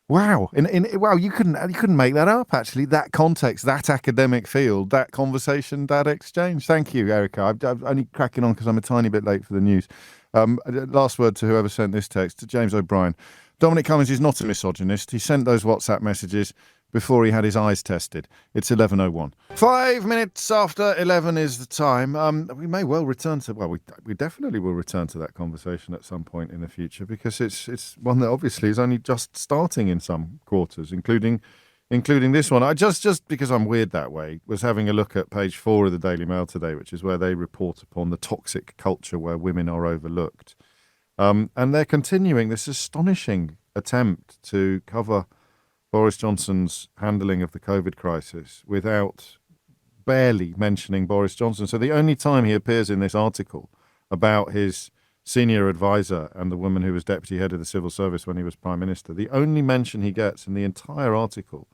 Wow, you couldn't make that up. Actually, that context, that academic field, that conversation, that exchange. Thank you, Erica. I'm only cracking on because I'm a tiny bit late for the news. Last word to whoever sent this text, to James O'Brien. Dominic Cummings is not a misogynist. He sent those WhatsApp messages before he had his eyes tested. It's 11:01. 5 minutes after 11 is the time. We may well return to, we definitely will return to that conversation at some point in the future, because it's one that obviously is only just starting in some quarters, including this one. I just because I'm weird that way, was having a look at page 4 of the Daily Mail today, which is where they report upon the toxic culture where women are overlooked. And they're continuing this astonishing attempt to cover Boris Johnson's handling of the COVID crisis without barely mentioning Boris Johnson. So the only time he appears in this article about his senior advisor and the woman who was deputy head of the civil service when he was prime minister, the only mention he gets in the entire article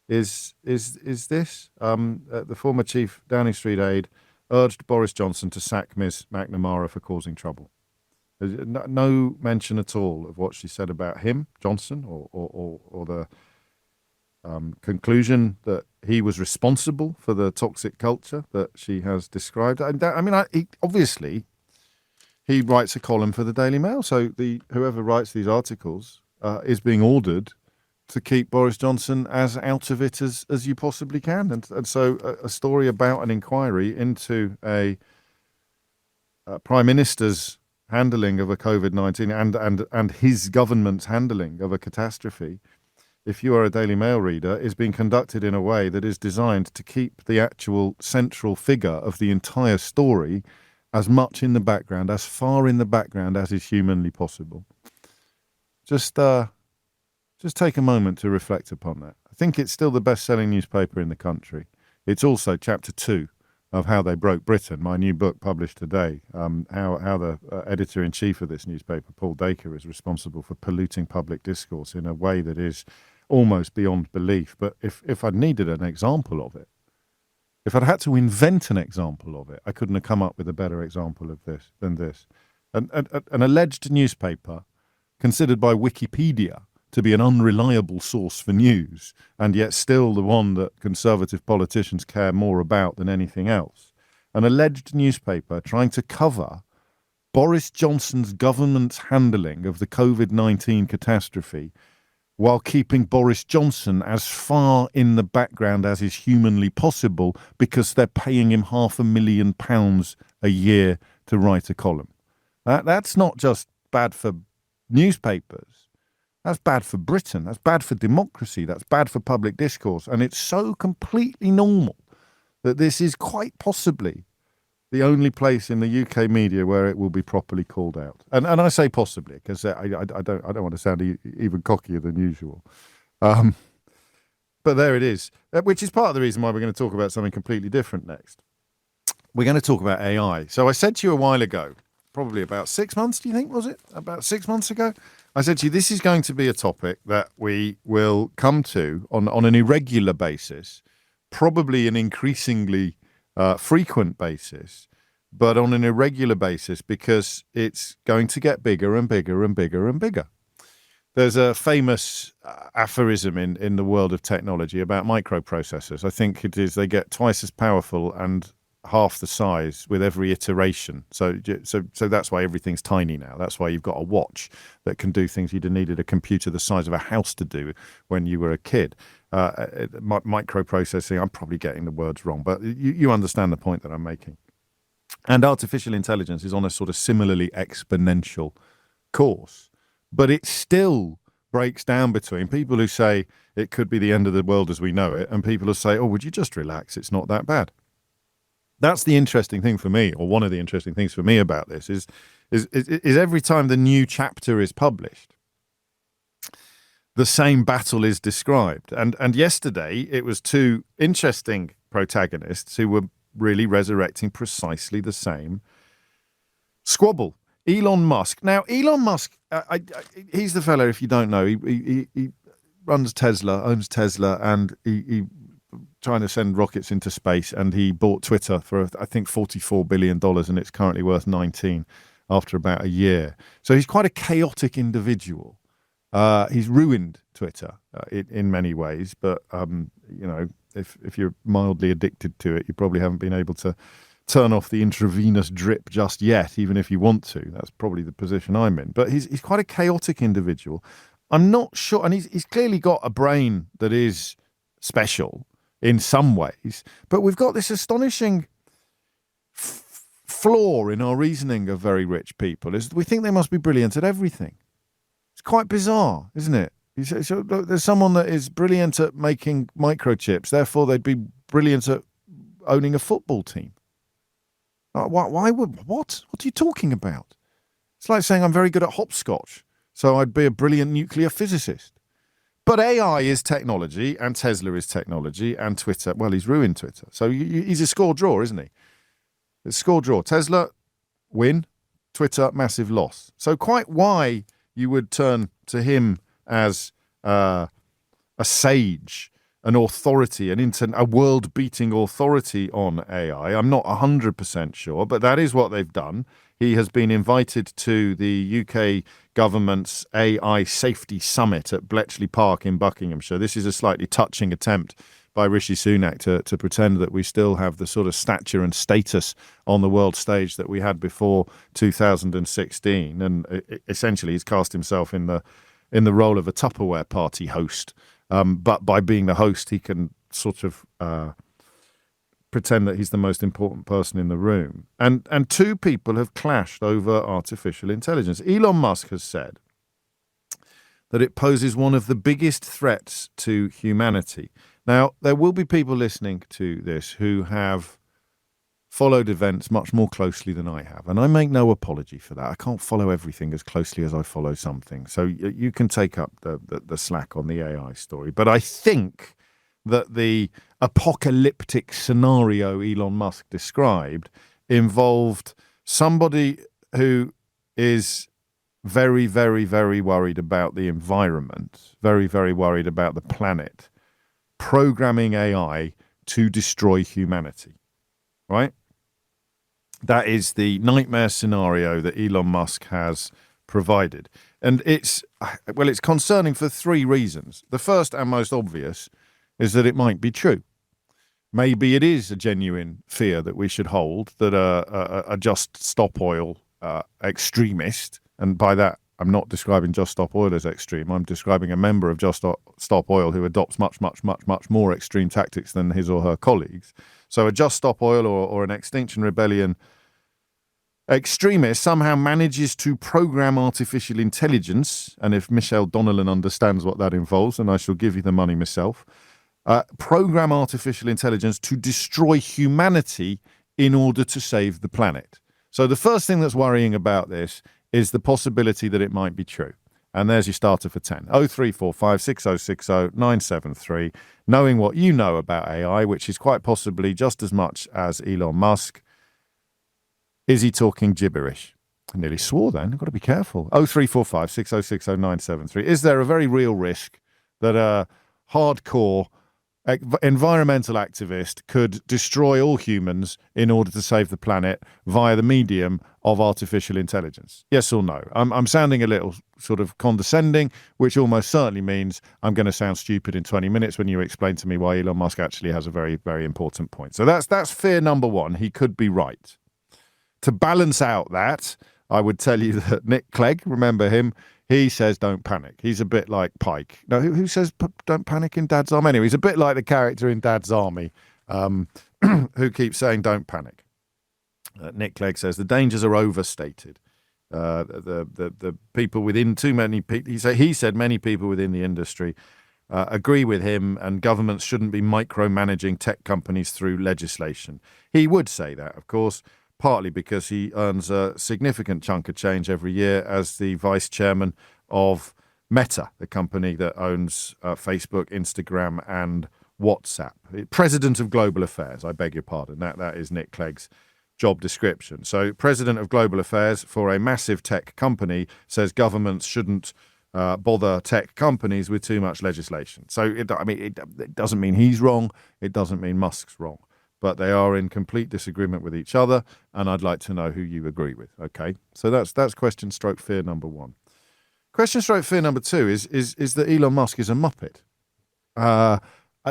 is this. The former chief Downing Street aide urged Boris Johnson to sack Ms. McNamara for causing trouble. There's no mention at all of what she said about him, Johnson, or the conclusion that he was responsible for the toxic culture that she has described. Obviously, he writes a column for the Daily Mail, so whoever writes these articles is being ordered to keep Boris Johnson as out of it as you possibly can. And so a story about an inquiry into a Prime Minister's handling of a COVID-19 and his government's handling of a catastrophe, if you are a Daily Mail reader, is being conducted in a way that is designed to keep the actual central figure of the entire story as much in the background, as far in the background as is humanly possible. Just take a moment to reflect upon that. I think it's still the best-selling newspaper in the country. It's also chapter 2 of How They Broke Britain, my new book published today, how the editor-in-chief of this newspaper, Paul Dacre, is responsible for polluting public discourse in a way that is almost beyond belief. But if I'd needed an example of it, if I'd had to invent an example of it, I couldn't have come up with a better example of this than this. An alleged newspaper considered by Wikipedia to be an unreliable source for news, and yet still the one that conservative politicians care more about than anything else. An alleged newspaper trying to cover Boris Johnson's government's handling of the COVID-19 catastrophe while keeping Boris Johnson as far in the background as is humanly possible because they're paying him £500,000 a year to write a column. That's not just bad for newspapers. That's bad for Britain. That's bad for democracy. That's bad for public discourse. And it's so completely normal that this is quite possibly the only place in the UK media where it will be properly called out. And I say possibly because I don't want to sound even cockier than usual. But there it is, which is part of the reason why we're going to talk about something completely different next. We're going to talk about AI. So I said to you a while ago, probably about 6 months, do you think, was it? About 6 months ago? I said to you, this is going to be a topic that we will come to on an irregular basis, probably an increasingly frequent basis, but on an irregular basis because it's going to get bigger and bigger and bigger and bigger. There's a famous aphorism in the world of technology about microprocessors. I think it is they get twice as powerful and half the size with every iteration. So that's why everything's tiny now. That's why you've got a watch that can do things you'd have needed a computer the size of a house to do when you were a kid. Microprocessing, I'm probably getting the words wrong, but you understand the point that I'm making. And artificial intelligence is on a sort of similarly exponential course, but it still breaks down between people who say it could be the end of the world as we know it and people who say, oh, would you just relax? It's not that bad. That's the interesting thing for me, or one of the interesting things for me about this is every time the new chapter is published, the same battle is described. And yesterday it was two interesting protagonists who were really resurrecting precisely the same squabble. Elon Musk. Now, Elon Musk, he's the fellow, if you don't know, he runs Tesla, owns Tesla, and he trying to send rockets into space, and he bought Twitter for, I think, $44 billion, and it's currently worth 19 after about a year. So he's quite a chaotic individual. He's ruined Twitter in many ways, but if you're mildly addicted to it, you probably haven't been able to turn off the intravenous drip just yet, even if you want to. That's probably the position I'm in. But he's quite a chaotic individual. I'm not sure, and he's clearly got a brain that is special in some ways, but we've got this astonishing flaw in our reasoning of very rich people, is we think they must be brilliant at everything. It's quite bizarre, isn't it? So there's someone that is brilliant at making microchips, therefore they'd be brilliant at owning a football team. Why would, what are you talking about? It's like saying I'm very good at hopscotch, so I'd be a brilliant nuclear physicist. But AI is technology, and Tesla is technology, and Twitter, well, he's ruined Twitter. So he's a score draw, isn't he? It's a score draw. Tesla, win. Twitter, massive loss. So quite why you would turn to him as a sage, an authority, a world-beating authority on AI. I'm not 100% sure, but that is what they've done. He has been invited to the UK government's AI Safety Summit at Bletchley Park in Buckinghamshire. This is a slightly touching attempt by Rishi Sunak to pretend that we still have the sort of stature and status on the world stage that we had before 2016. And essentially he's cast himself in the role of a Tupperware party host. But by being the host, he can sort of pretend that he's the most important person in the room. And two people have clashed over artificial intelligence. Elon Musk has said that it poses one of the biggest threats to humanity. Now, there will be people listening to this who have followed events much more closely than I have. And I make no apology for that. I can't follow everything as closely as I follow something. So you can take up the slack on the AI story. But I think that the apocalyptic scenario Elon Musk described involved somebody who is very, very, very worried about the environment, very, very worried about the planet, programming AI to destroy humanity, right? That is the nightmare scenario that Elon Musk has provided. And it's concerning for three reasons. The first and most obvious is that it might be true. Maybe it is a genuine fear that we should hold, that a just stop oil extremist, and by that I'm not describing Just Stop Oil as extreme. I'm describing a member of Just Stop Oil who adopts much more extreme tactics than his or her colleagues. So a Just Stop Oil or an Extinction Rebellion extremist somehow manages to program artificial intelligence, and if Michelle Donnellan understands what that involves, and I shall give you the money myself, program artificial intelligence to destroy humanity in order to save the planet. So the first thing that's worrying about this is the possibility that it might be true. And there's your starter for 10. 0345 6060 973. Knowing what you know about AI, which is quite possibly just as much as Elon Musk. Is he talking gibberish? I nearly swore then. I've got to be careful. 0345 6060 973. Is there a very real risk that a hardcore environmental activist could destroy all humans in order to save the planet via the medium of artificial intelligence? Yes or no? I'm sounding a little sort of condescending, which almost certainly means I'm going to sound stupid in 20 minutes when you explain to me why Elon Musk actually has a very, very important point. So that's fear number one. He could be right. To balance out that, I would tell you that Nick Clegg, remember him, he says don't panic. He's a bit like Pike. No, who says don't panic in Dad's Army? Anyway, he's a bit like the character in Dad's Army who keeps saying don't panic. Nick Clegg says the dangers are overstated. The people within too many people, he said many people within the industry agree with him, and governments shouldn't be micromanaging tech companies through legislation. He would say that, of course, partly because he earns a significant chunk of change every year as the vice chairman of Meta, the company that owns Facebook, Instagram, and WhatsApp. President of Global Affairs, I beg your pardon. That is Nick Clegg's job description. So President of Global Affairs for a massive tech company says governments shouldn't bother tech companies with too much legislation. So, it doesn't mean he's wrong. It doesn't mean Musk's wrong. But they are in complete disagreement with each other, and I'd like to know who you agree with. Okay, so that's question stroke fear number one. Question stroke fear number two is that Elon Musk is a muppet,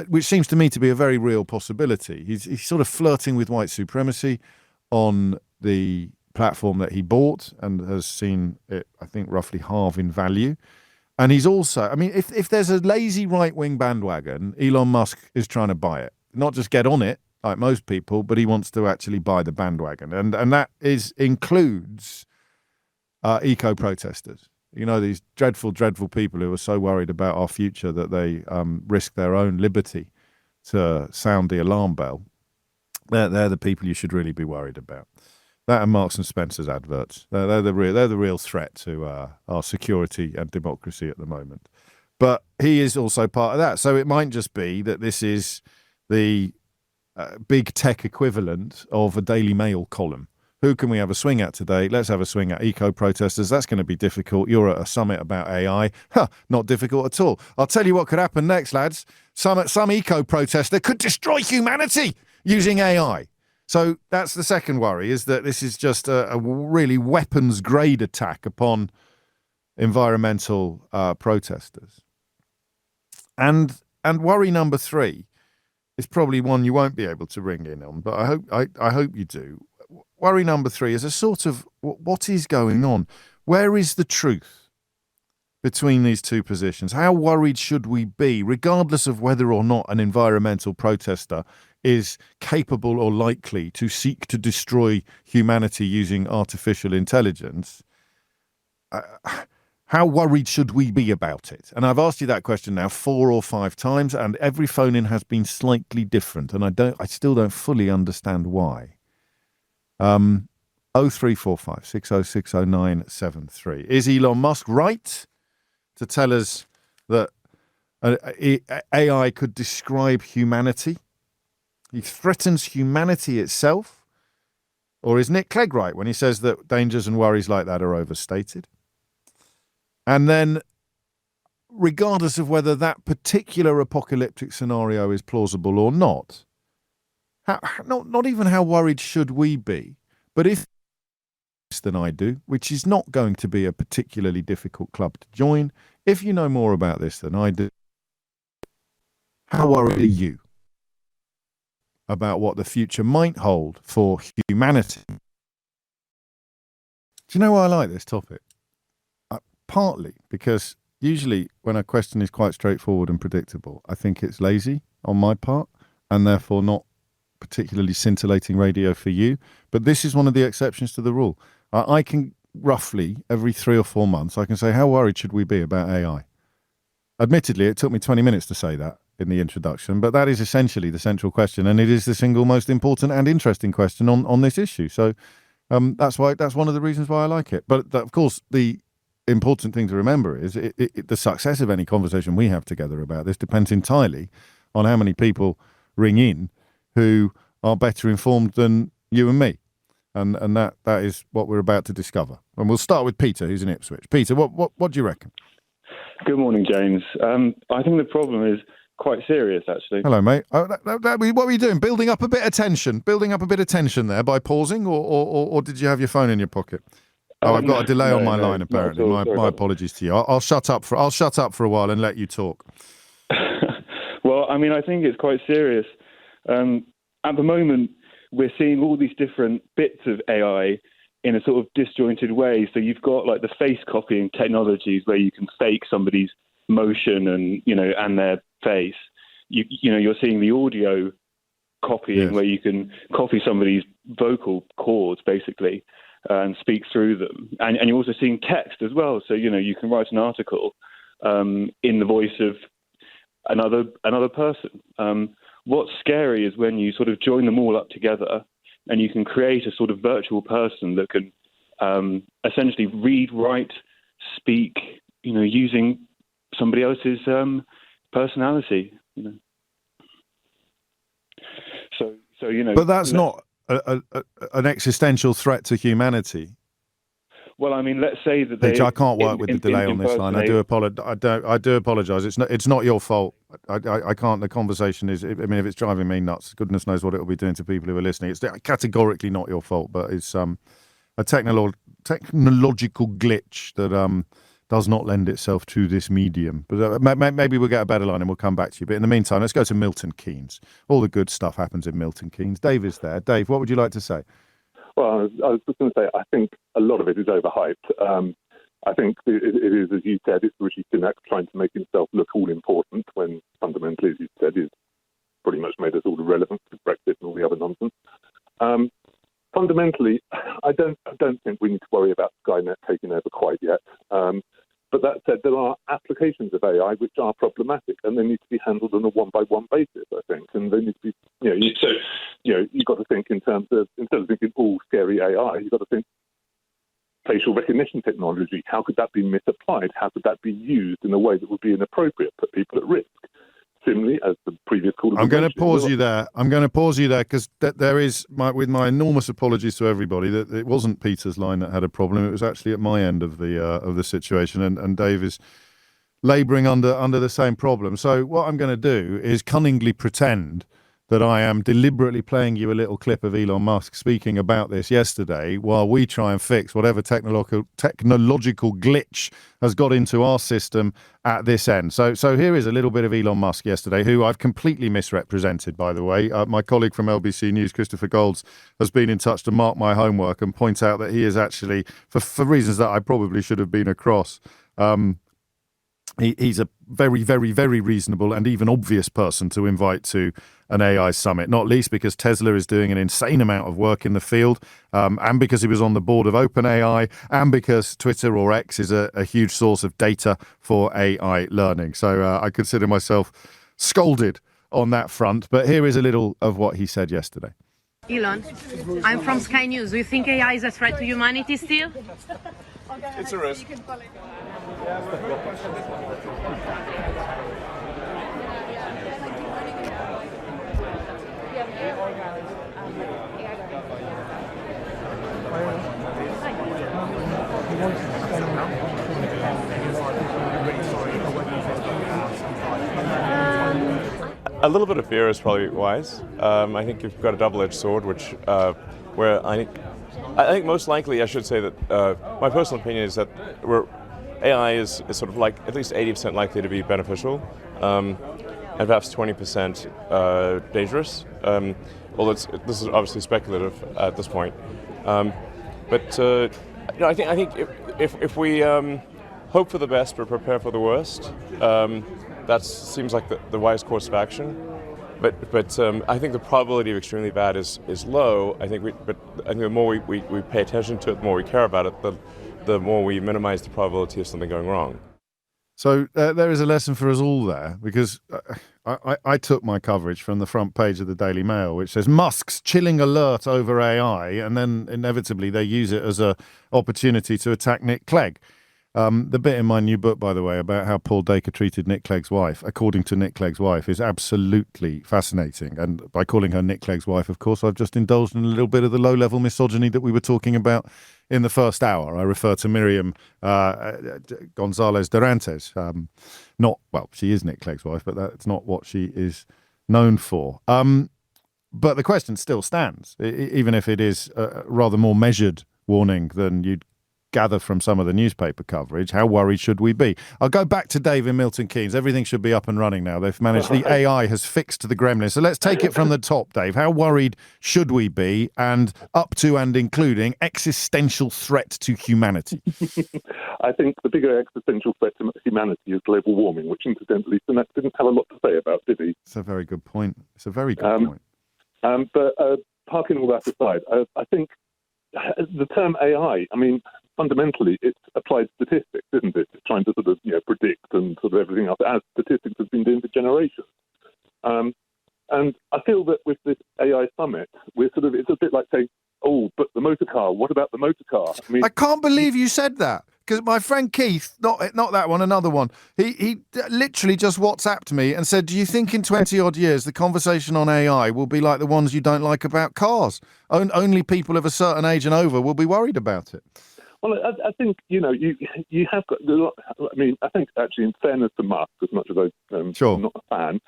which seems to me to be a very real possibility. He's sort of flirting with white supremacy on the platform that he bought and has seen it, I think, roughly halve in value. And he's also, if there's a lazy right-wing bandwagon, Elon Musk is trying to buy it, not just get on it like most people, but he wants to actually buy the bandwagon. And that includes eco-protesters. You know, these dreadful, dreadful people who are so worried about our future that they risk their own liberty to sound the alarm bell. They're the people you should really be worried about. That and Marks and Spencer's adverts. They're the real threat to our security and democracy at the moment. But he is also part of that. So it might just be that this is the big tech equivalent of a Daily Mail column. Who can we have a swing at today? Let's have a swing at eco-protesters. That's going to be difficult. You're at a summit about AI. Not difficult at all. I'll tell you what could happen next, lads. Some eco-protester could destroy humanity using AI. So that's the second worry, is that this is just a really weapons-grade attack upon environmental protesters. And worry number three is probably one you won't be able to ring in on, but I hope you do. Worry number three is a sort of what is going on? Where is the truth between these two positions? How worried should we be, regardless of whether or not an environmental protester is capable or likely to seek to destroy humanity using artificial intelligence? How worried should we be about it? And I've asked you that question now 4 or 5 times, and every phone-in has been slightly different, and I still don't fully understand why. 0345 6060 973. Is Elon Musk right to tell us that AI could describe humanity? He threatens humanity itself? Or is Nick Clegg right when he says that dangers and worries like that are overstated? And then, regardless of whether that particular apocalyptic scenario is plausible or not, not even how worried should we be, but if than I do, which is not going to be a particularly difficult club to join, if you know more about this than I do, how worried are you about what the future might hold for humanity? Do you know why I like this topic? Partly because usually when a question is quite straightforward and predictable, I think it's lazy on my part and therefore not particularly scintillating radio for you. But this is one of the exceptions to the rule. I can roughly, every 3 or 4 months, I can say, how worried should we be about AI? Admittedly, it took me 20 minutes to say that in the introduction, but that is essentially the central question, and it is the single most important and interesting question on this issue. So that's one of the reasons why I like it. But of course, the important thing to remember is the success of any conversation we have together about this depends entirely on how many people ring in who are better informed than you and me. And that is what we're about to discover. And we'll start with Peter, who's in Ipswich. Peter, what do you reckon? Good morning, James. I think the problem is quite serious, actually. Hello, mate. What were you doing? Building up a bit of tension there by pausing, or did you have your phone in your pocket? I've got a delay on my line, apparently. My apologies to you. I'll shut up for a while and let you talk. Well, I mean, I think it's quite serious. At the moment, we're seeing all these different bits of AI in a sort of disjointed way. So you've got like the face copying technologies where you can fake somebody's motion and their face. You're seeing the audio copying where you can copy somebody's vocal cords basically and speak through them. And you're also seeing text as well. So, you can write an article in the voice of another person. What's scary is when you sort of join them all up together and you can create a sort of virtual person that can essentially read, write, speak, using somebody else's personality. So But that's not an existential threat to humanity. Well, I mean, let's say that I can't work with the delay on this line. I do apologise. It's not your fault. I can't. The conversation is. I mean, if it's driving me nuts, goodness knows what it will be doing to people who are listening. It's categorically not your fault, but it's a technological glitch that does not lend itself to this medium. But maybe we'll get a better line and we'll come back to you. But in the meantime, let's go to Milton Keynes. All the good stuff happens in Milton Keynes. Dave is there. Dave, what would you like to say? Well, I was just going to say, I think a lot of it is overhyped. I think it is, as you said, it's Rishi Sunak trying to make himself look all important when fundamentally, as you said, he's pretty much made us all irrelevant to Brexit and all the other nonsense. Fundamentally, I don't think we need to worry about Skynet taking over quite yet. But that said, there are applications of AI which are problematic, and they need to be handled on a one-by-one basis, I think. And they need to be, you've got to think in terms of, instead of thinking all scary AI, you've got to think facial recognition technology. How could that be misapplied? How could that be used in a way that would be inappropriate, put people at risk? Similarly, as the previous caller, I'm going to pause you there. Because there is, with my enormous apologies to everybody, that it wasn't Peter's line that had a problem. It was actually at my end of the situation, and Dave is labouring under the same problem. So what I'm going to do is cunningly pretend that I am deliberately playing you a little clip of Elon Musk speaking about this yesterday while we try and fix whatever technological glitch has got into our system at this end. So here is a little bit of Elon Musk yesterday, who I've completely misrepresented, by the way. My colleague from LBC News, Christopher Golds, has been in touch to mark my homework and point out that he is actually, for reasons that I probably should have been across, he's a very, very, very reasonable and even obvious person to invite to an AI summit, not least because Tesla is doing an insane amount of work in the field, and because he was on the board of OpenAI, and because Twitter or X is a huge source of data for AI learning. So I consider myself scolded on that front. But here is a little of what he said yesterday. Elon, I'm from Sky News. Do you think AI is a threat to humanity still? It's a risk. A little bit of fear is probably wise. I think you've got a double-edged sword, which where I think most likely I should say that my personal opinion is that AI is sort of like at least 80% likely to be beneficial, and perhaps 20% dangerous. Although this is obviously speculative at this point. But I think if we hope for the best but prepare for the worst, that seems like the wise course of action. But I think the probability of extremely bad is low. I think the more we pay attention to it, the more we care about it, the more we minimize the probability of something going wrong. So there is a lesson for us all there, because I took my coverage from the front page of the Daily Mail, which says Musk's chilling alert over AI, and then inevitably they use it as an opportunity to attack Nick Clegg. The bit in my new book, by the way, about how Paul Dacre treated Nick Clegg's wife, according to Nick Clegg's wife, is absolutely fascinating. And by calling her Nick Clegg's wife, of course, I've just indulged in a little bit of the low-level misogyny that we were talking about in the first hour. I refer to Miriam Gonzalez Durantes. She is Nick Clegg's wife, but that's not what she is known for. But the question still stands, even if it is a rather more measured warning than you'd gather from some of the newspaper coverage. How worried should we be? I'll go back to Dave in Milton Keynes. Everything should be up and running now. They've managed, the AI has fixed the gremlin. So let's take it from the top, Dave. How worried should we be, and up to and including existential threat to humanity? I think the bigger existential threat to humanity is global warming, which incidentally Sunak didn't have a lot to say about, did he? It's a very good point. But parking all that aside, I think the term AI, fundamentally, it's applied statistics, isn't it? It's trying to sort of, predict and sort of everything else, as statistics have been doing for generations. And I feel that with this AI summit, it's a bit like saying, oh, but the motor car, what about the motor car? I can't believe you said that, because my friend Keith, not that one, another one, he literally just WhatsApped me and said, do you think in 20 odd years the conversation on AI will be like the ones you don't like about cars? Only people of a certain age and over will be worried about it. Well, I think, you have got a lot. I think actually, in fairness to Musk, as much as I'm not a fan,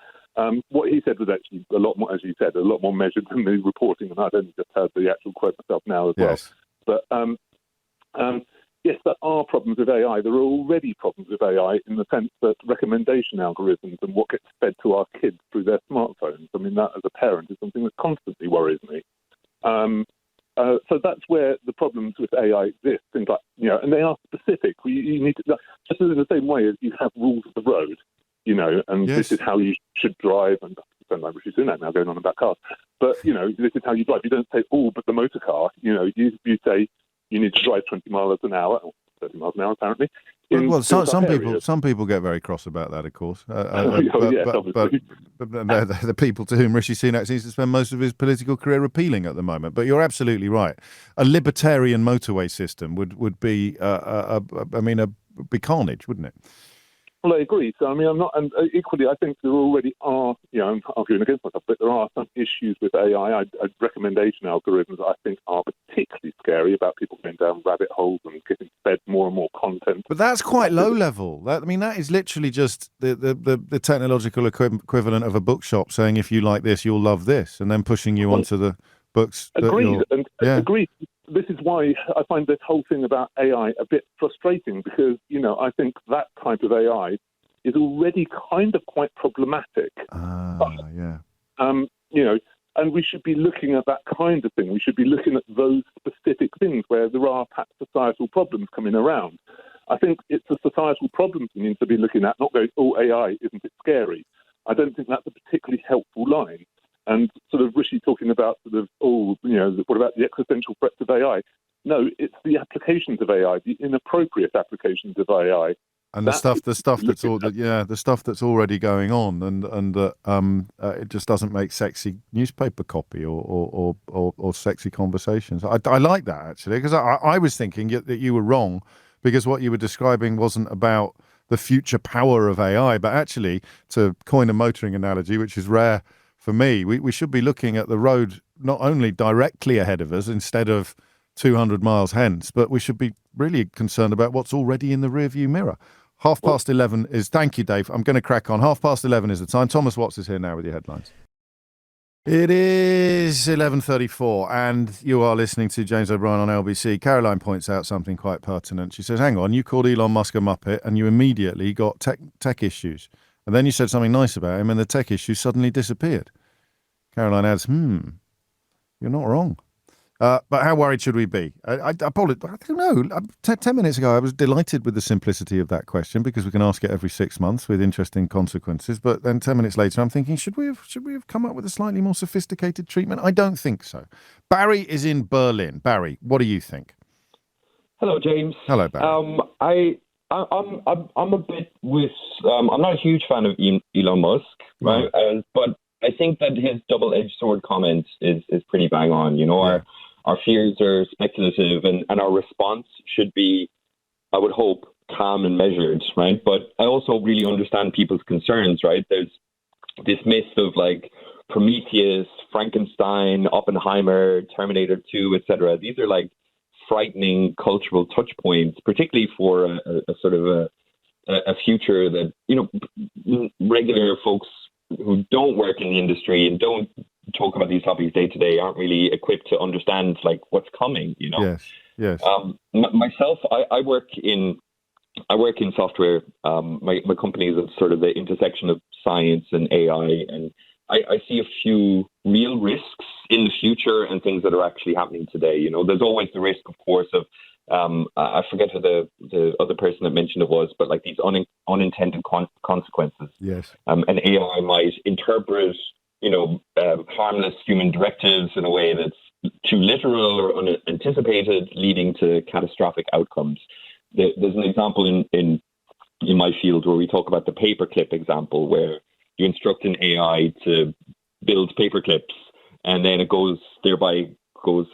what he said was actually a lot more, as you said, a lot more measured than the reporting, and I'd only just heard the actual quote myself now as well. But yes, there are problems with AI. There are already problems with AI in the sense that recommendation algorithms and what gets fed to our kids through their smartphones, that as a parent is something that constantly worries me. So that's where the problems with AI exist. Things like, and they are specific. You need to, just in the same way as you have rules of the road, and this is how you should drive. And I don't like Rishi Sunak now going on about cars, but this is how you drive. You don't say, oh, but the motor car. You say you need to drive 20 miles an hour, or 30 miles an hour apparently. Well, some people get very cross about that, of course. But they're the people to whom Rishi Sunak seems to spend most of his political career appealing at the moment. But you're absolutely right. A libertarian motorway system would be, be carnage, wouldn't it? Well, I agree. So, I'm not, and equally, I think there already are, I'm arguing against myself, but there are some issues with AI. Recommendation algorithms, I think, are particularly scary about people going down rabbit holes and getting fed more and more content. But that's quite low level. That is literally just the technological equivalent of a bookshop saying, if you like this, you'll love this, and then pushing you onto the books. Agreed. Agreed. This is why I find this whole thing about AI a bit frustrating, because, I think that type of AI is already kind of quite problematic. And we should be looking at that kind of thing. We should be looking at those specific things where there are perhaps societal problems coming around. I think it's the societal problems we need to be looking at, not going, oh, AI, isn't it scary? I don't think that's a particularly helpful line. And sort of Rishi talking about what about the existential threats of AI? No, it's the applications of AI, the inappropriate applications of AI. And the stuff that's already going on, and that it just doesn't make sexy newspaper copy or sexy conversations. I like that, actually, because I was thinking that you were wrong, because what you were describing wasn't about the future power of AI, but actually, to coin a motoring analogy, which is rare for me, we should be looking at the road not only directly ahead of us instead of 200 miles hence, but we should be really concerned about what's already in the rearview mirror. 11:30 is... Thank you, Dave. I'm going to crack on. 11:30 is the time. Thomas Watts is here now with your headlines. It is 11:34, and you are listening to James O'Brien on LBC. Caroline points out something quite pertinent. She says, hang on, you called Elon Musk a muppet, and you immediately got tech issues. And then you said something nice about him, and the tech issues suddenly disappeared. Caroline adds, you're not wrong. But how worried should we be? I apologize. I don't know. 10 minutes ago, I was delighted with the simplicity of that question because we can ask it every 6 months with interesting consequences. But then 10 minutes later, I'm thinking, should we have come up with a slightly more sophisticated treatment? I don't think so. Barry is in Berlin. Barry, what do you think? Hello, James. Hello, Barry. I'm a bit with. I'm not a huge fan of Elon Musk, right? But I think that his double-edged sword comment is pretty bang on. You know, our fears are speculative, and our response should be, I would hope, calm and measured, right? But I also really understand people's concerns, right? There's this myth of like Prometheus, Frankenstein, Oppenheimer, Terminator 2, etc. These are like frightening cultural touch points, particularly for a sort of a future that, you know, regular folks who don't work in the industry and don't talk about these topics day to day aren't really equipped to understand like what's coming, you know. Yes. Myself, I work in software. My company is at sort of the intersection of science and AI, and I see a few real risks in the future and things that are actually happening today. You know, there's always the risk, of course, of I forget who the other person that mentioned it was, but like these unintended consequences. Yes. And AI might interpret, you know, harmless human directives in a way that's too literal or unanticipated, leading to catastrophic outcomes. There's an example in my field where we talk about the paperclip example, where you instruct an AI to build paperclips, and then it goes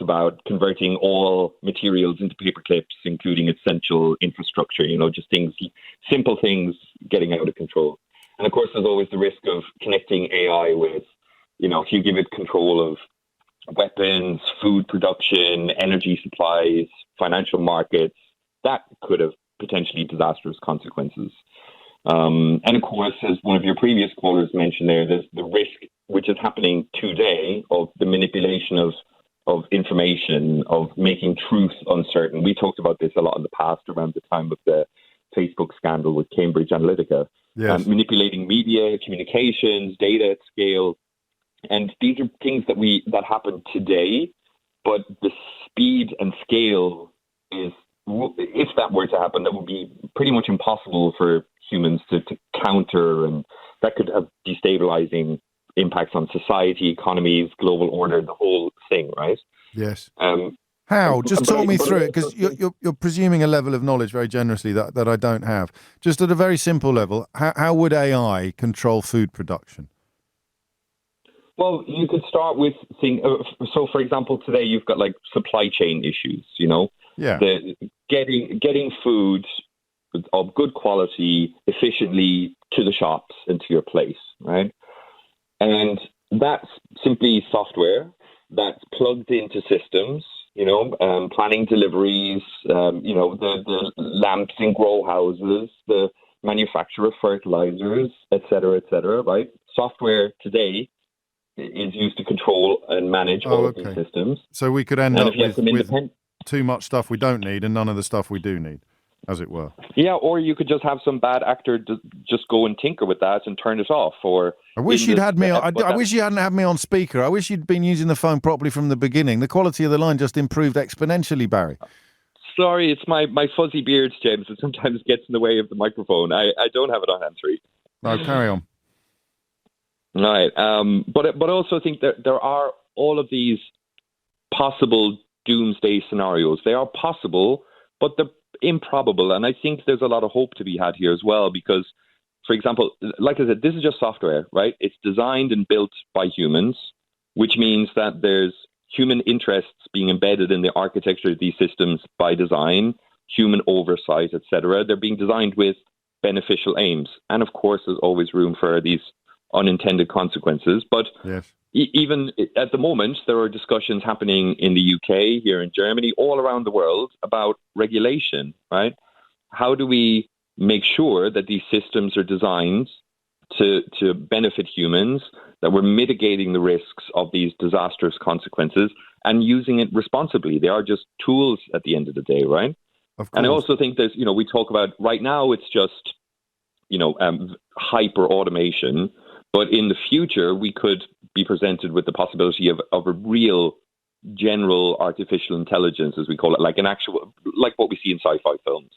about converting all materials into paperclips, including essential infrastructure, you know, just things, simple things getting out of control. And of course, there's always the risk of connecting AI with, you know, if you give it control of weapons, food production, energy supplies, financial markets, that could have potentially disastrous consequences. And of course, as one of your previous callers mentioned there's the risk, which is happening today, of the manipulation of information, of making truth uncertain. We talked about this a lot in the past around the time of the Facebook scandal with Cambridge Analytica. Yes. Manipulating media, communications, data at scale. And these are things that happen today, but the speed and scale is, if that were to happen, that would be pretty much impossible for humans to counter, and that could have destabilizing impacts on society, economies, global order, the whole thing, right? Yes. How? Just talk me through it, because you're presuming a level of knowledge very generously that I don't have. Just at a very simple level, how would AI control food production? Well, you could start with so for example, today you've got like supply chain issues, you know? Yeah. Getting food of good quality efficiently to the shops and to your place, right? And that's simply software that's plugged into systems, you know, planning deliveries, you know, the lamps in grow houses, the manufacture of fertilizers, et cetera, right? Software today is used to control and manage all of these systems. So we could end up with too much stuff we don't need and none of the stuff we do need, as it were. Yeah, or you could just have some bad actor just go and tinker with that and turn it off. Or I wish you'd had me on. I wish you hadn't had me on speaker. I wish you'd been using the phone properly from the beginning. The quality of the line just improved exponentially, Barry. Sorry, it's my fuzzy beard, James. It sometimes gets in the way of the microphone. I don't have it on hands-free. No, carry on. Right. But I also think that there are all of these possible doomsday scenarios. They are possible, but they're improbable. And I think there's a lot of hope to be had here as well, because, for example, like I said, this is just software, right? It's designed and built by humans, which means that there's human interests being embedded in the architecture of these systems by design, human oversight, etc. They're being designed with beneficial aims. And of course, there's always room for these unintended consequences. But yes. Even at the moment, there are discussions happening in the UK, here in Germany, all around the world about regulation, right? How do we make sure that these systems are designed to benefit humans, that we're mitigating the risks of these disastrous consequences and using it responsibly? They are just tools at the end of the day, right? Of course. And I also think there's, you know, we talk about right now, it's just, you know, hyper automation. But in the future, we could be presented with the possibility of a real general artificial intelligence, as we call it, like what we see in sci-fi films.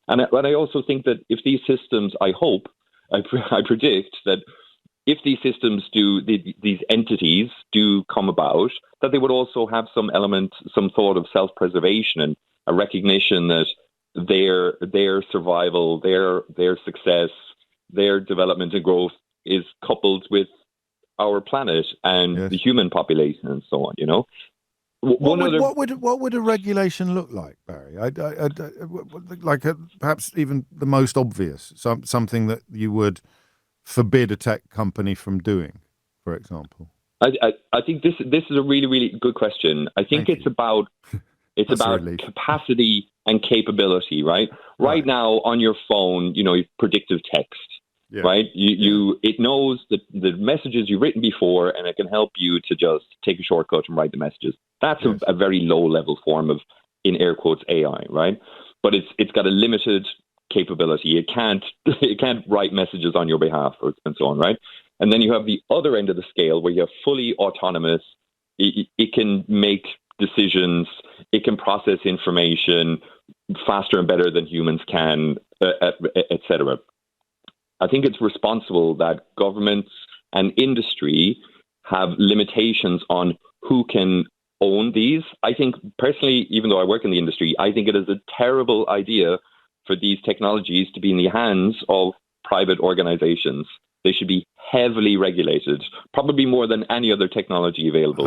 And I also think that if these systems, I predict that if these systems these entities do come about, that they would also have some thought of self-preservation and a recognition that their survival, their success, their development and growth is coupled with our planet and the human population and so on, What would a regulation look like, Barry? Perhaps even the most obvious, something that you would forbid a tech company from doing, for example. I think this is a really, really good question. I think it's about capacity and capability, right? Right now on your phone, predictive text, right? It knows the messages you've written before, and it can help you to just take a shortcut and write the messages. That's a very low level form of, in air quotes, AI, right? But it's got a limited capability. It can't write messages on your behalf and so on, right? And then you have the other end of the scale where you have fully autonomous. It can make decisions. It can process information faster and better than humans can, etc. I think it's responsible that governments and industry have limitations on who can own these. I think personally, even though I work in the industry, I think it is a terrible idea for these technologies to be in the hands of private organizations. They should be heavily regulated, probably more than any other technology available.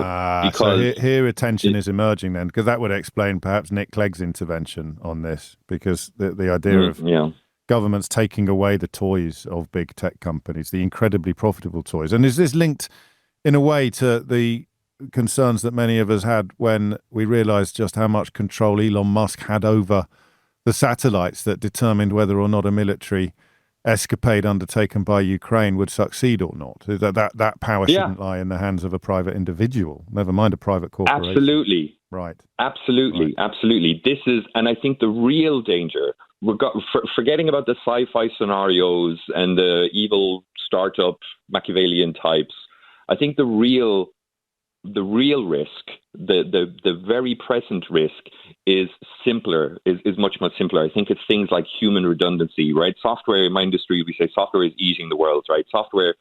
So here attention is emerging then, because that would explain perhaps Nick Clegg's intervention on this, because the idea of governments taking away the toys of big tech companies, the incredibly profitable toys. And is this linked in a way to the concerns that many of us had when we realized just how much control Elon Musk had over the satellites that determined whether or not a military escapade undertaken by Ukraine would succeed or not? That power shouldn't lie in the hands of a private individual, never mind a private corporation. Absolutely. Right. Absolutely. This is, and I think the real danger, forgetting about the sci-fi scenarios and the evil startup Machiavellian types, I think the real risk, the very present risk is much, much simpler. I think it's things like human redundancy, right? Software, in my industry, we say software is eating the world, right? Software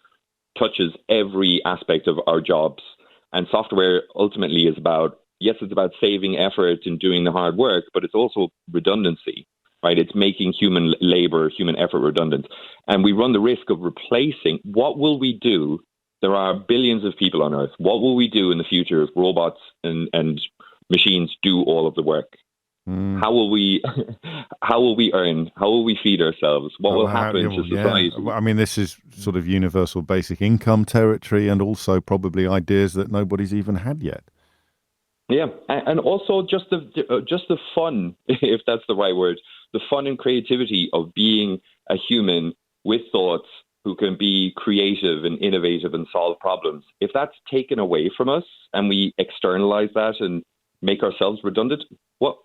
touches every aspect of our jobs. And software ultimately is about, it's about saving effort and doing the hard work, but it's also redundancy, right? It's making human labor, human effort redundant. And we run the risk of replacing. What will we do? There are billions of people on Earth. What will we do in the future if robots and machines do all of the work? How will we earn? How will we feed ourselves? What will happen to society? I mean, this is sort of universal basic income territory, and also probably ideas that nobody's even had yet. Yeah, and also just the fun, if that's the right word, the fun and creativity of being a human with thoughts, who can be creative and innovative and solve problems. If that's taken away from us and we externalize that and make ourselves redundant, what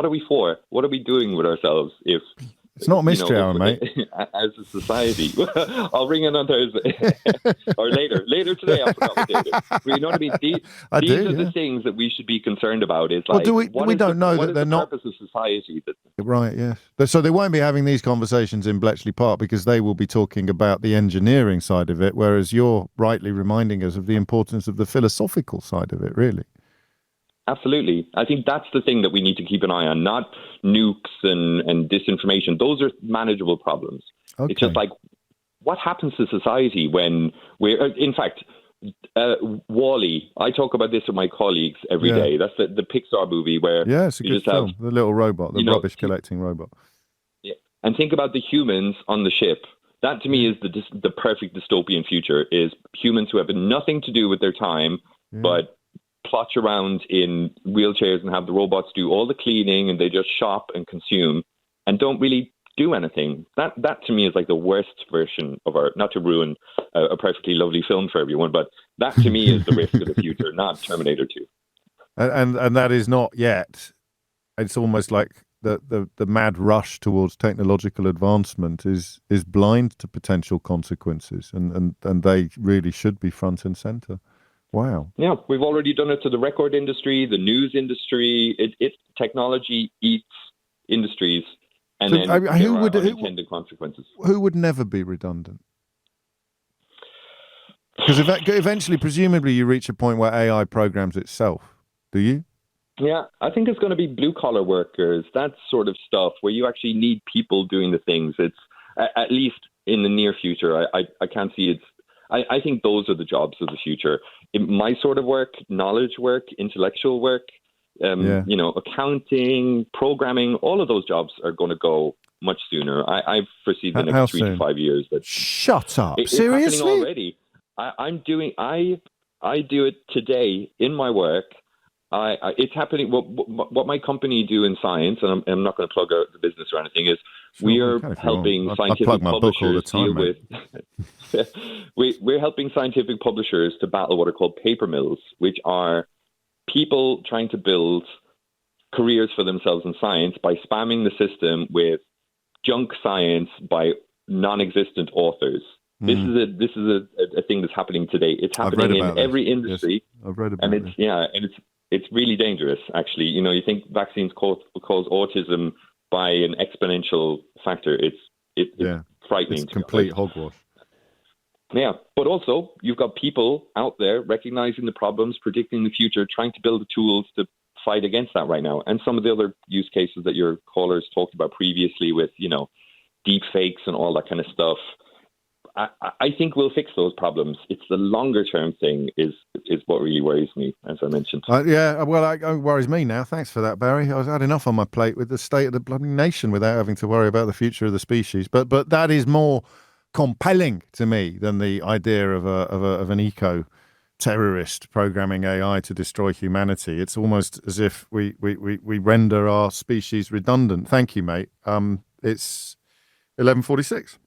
are we for? What are we doing with ourselves if... It's not mystery hour, mate. As a society. I'll ring in on Thursday. Or later today, I forgot what day it is. But you know what I mean? These are the things that we should be concerned about. Is like, we don't know that they're not... What is the purpose of society? Right, yes. So they won't be having these conversations in Bletchley Park because they will be talking about the engineering side of it, whereas you're rightly reminding us of the importance of the philosophical side of it, really. Absolutely. I think that's the thing that we need to keep an eye on, not nukes and disinformation. Those are manageable problems. Okay. It's just like, what happens to society when we're, in fact, WALL-E, I talk about this with my colleagues every day. That's the Pixar movie where it's a good film. The little robot, the rubbish collecting robot. Yeah. And think about the humans on the ship. That to me is the perfect dystopian future, is humans who have nothing to do with their time, but plotch around in wheelchairs and have the robots do all the cleaning, and they just shop and consume and don't really do anything. That to me is like the worst version of our, not to ruin a perfectly lovely film for everyone, but that to me is the risk of the future, not Terminator 2. And that is not yet. It's almost like the mad rush towards technological advancement is blind to potential consequences, and they really should be front and center. Wow. Yeah, we've already done it to the record industry, the news industry. Technology eats industries, and So, then who there would- are who- unintended consequences. Who would never be redundant? Because eventually, presumably, you reach a point where AI programs itself. Do you? Yeah, I think it's going to be blue-collar workers, that sort of stuff, where you actually need people doing the things. It's at least in the near future. I can't see it's. I think those are the jobs of the future. My sort of work, knowledge work, intellectual work, accounting, programming, all of those jobs are going to go much sooner. I foresee the next 3 to 5 years. Shut up! It's Seriously? happening already. I do it today in my work. It's happening. What my company do in science, and I'm not going to plug out the business or anything, is we are helping scientific publishers deal with. We're helping scientific publishers to battle what are called paper mills, which are people trying to build careers for themselves in science by spamming the system with junk science by non-existent authors. This is a thing that's happening today. It's happening in every industry. Yes, I've read about it. And it's really dangerous, actually. You think vaccines cause autism by an exponential factor. It's frightening. It's complete hogwash. Yeah, but also you've got people out there recognizing the problems, predicting the future, trying to build the tools to fight against that right now. And some of the other use cases that your callers talked about previously with, deep fakes and all that kind of stuff. I think we'll fix those problems. It's the longer term thing is what really worries me, as I mentioned. It worries me now. Thanks for that, Barry. I've had enough on my plate with the state of the bloody nation without having to worry about the future of the species. But that is more compelling to me than the idea of an eco-terrorist programming AI to destroy humanity. It's almost as if we render our species redundant. Thank you, mate. It's 11:46.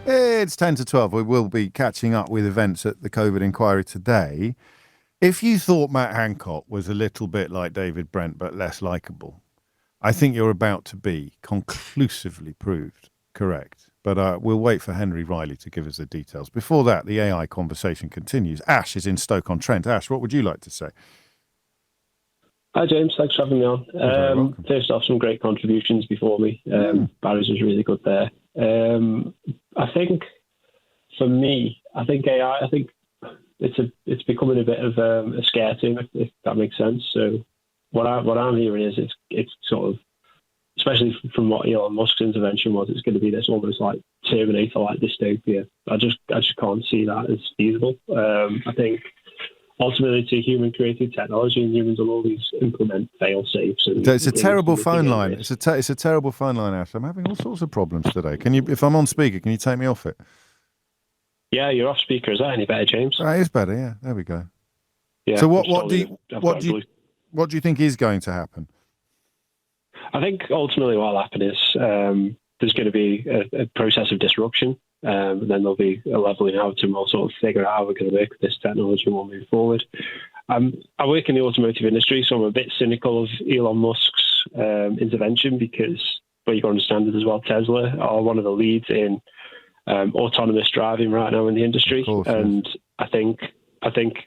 It's 10 to 12. We will be catching up with events at the COVID inquiry today. If you thought Matt Hancock was a little bit like David Brent but less likeable, I think you're about to be conclusively proved correct. But we'll wait for Henry Riley to give us the details. Before that, the AI conversation continues. Ash is in Stoke-on-Trent. Ash, what would you like to say? Hi, James. Thanks for having me on. First off, some great contributions before me. Barry's was really good there. I think, for me, AI, it's becoming a bit of a scare team, if that makes sense. So what I'm hearing is it's sort of, especially from what Elon Musk's intervention was, it's going to be this almost like Terminator-like dystopia. I just can't see that as feasible. I think ultimately it's a human-created technology, and humans will always implement fail-safes. It's a terrible phone line. It's a terrible phone line, Ash. I'm having all sorts of problems today. Can you, if I'm on speaker, can you take me off it? Yeah, you're off speaker. Is that any better, James? It is better. Yeah, there we go. Yeah. So what do you think is going to happen? I think ultimately what will happen is there's going to be a process of disruption. And then there'll be a leveling out, and we'll sort of figure out how we're going to work with this technology and we'll move forward. I work in the automotive industry, so I'm a bit cynical of Elon Musk's intervention because, but you can understand it as well, Tesla are one of the leads in autonomous driving right now in the industry. And I think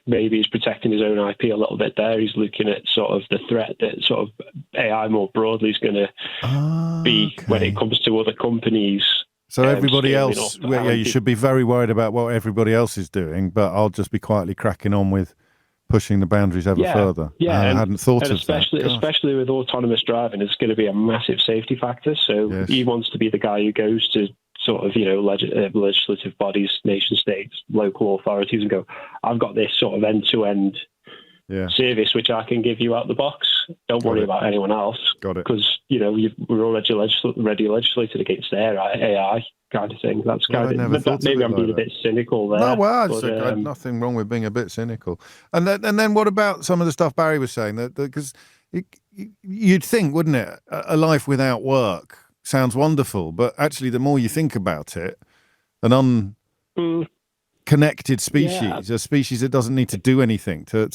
maybe he's protecting his own IP a little bit there. He's looking at sort of the threat that sort of AI more broadly is going to be when it comes to other companies. So everybody else, you should be very worried about what everybody else is doing, but I'll just be quietly cracking on with pushing the boundaries ever further. Yeah, I hadn't thought of that. Especially with autonomous driving, it's going to be a massive safety factor. So he wants to be the guy who goes to sort of, legislative bodies, nation states, local authorities and go, I've got this sort of end-to-end service which I can give you out the box. Don't worry about anyone else. Got it. Because, we're already legislated against their AI kind of thing. That's kind of, maybe I'm being a bit cynical there. No, well, nothing wrong with being a bit cynical. And then what about some of the stuff Barry was saying? Because you'd think, wouldn't it, a life without work sounds wonderful, but actually the more you think about it, an unconnected species, a species that doesn't need to do anything to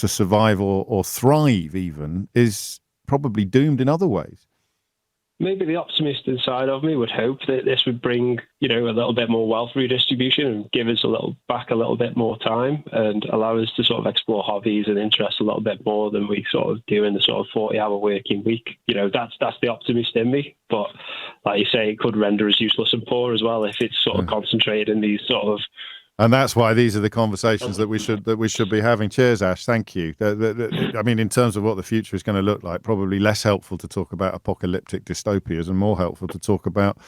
survive or thrive even, is probably doomed in other ways. Maybe the optimist inside of me would hope that this would bring, a little bit more wealth redistribution and give us a little bit more time and allow us to sort of explore hobbies and interests a little bit more than we sort of do in the sort of 40-hour working week. That's the optimist in me. But like you say, it could render us useless and poor as well if it's sort of concentrated in these sort of. And that's why these are the conversations that we should be having. Cheers, Ash. Thank you. I mean, in terms of what the future is going to look like, probably less helpful to talk about apocalyptic dystopias and more helpful to talk about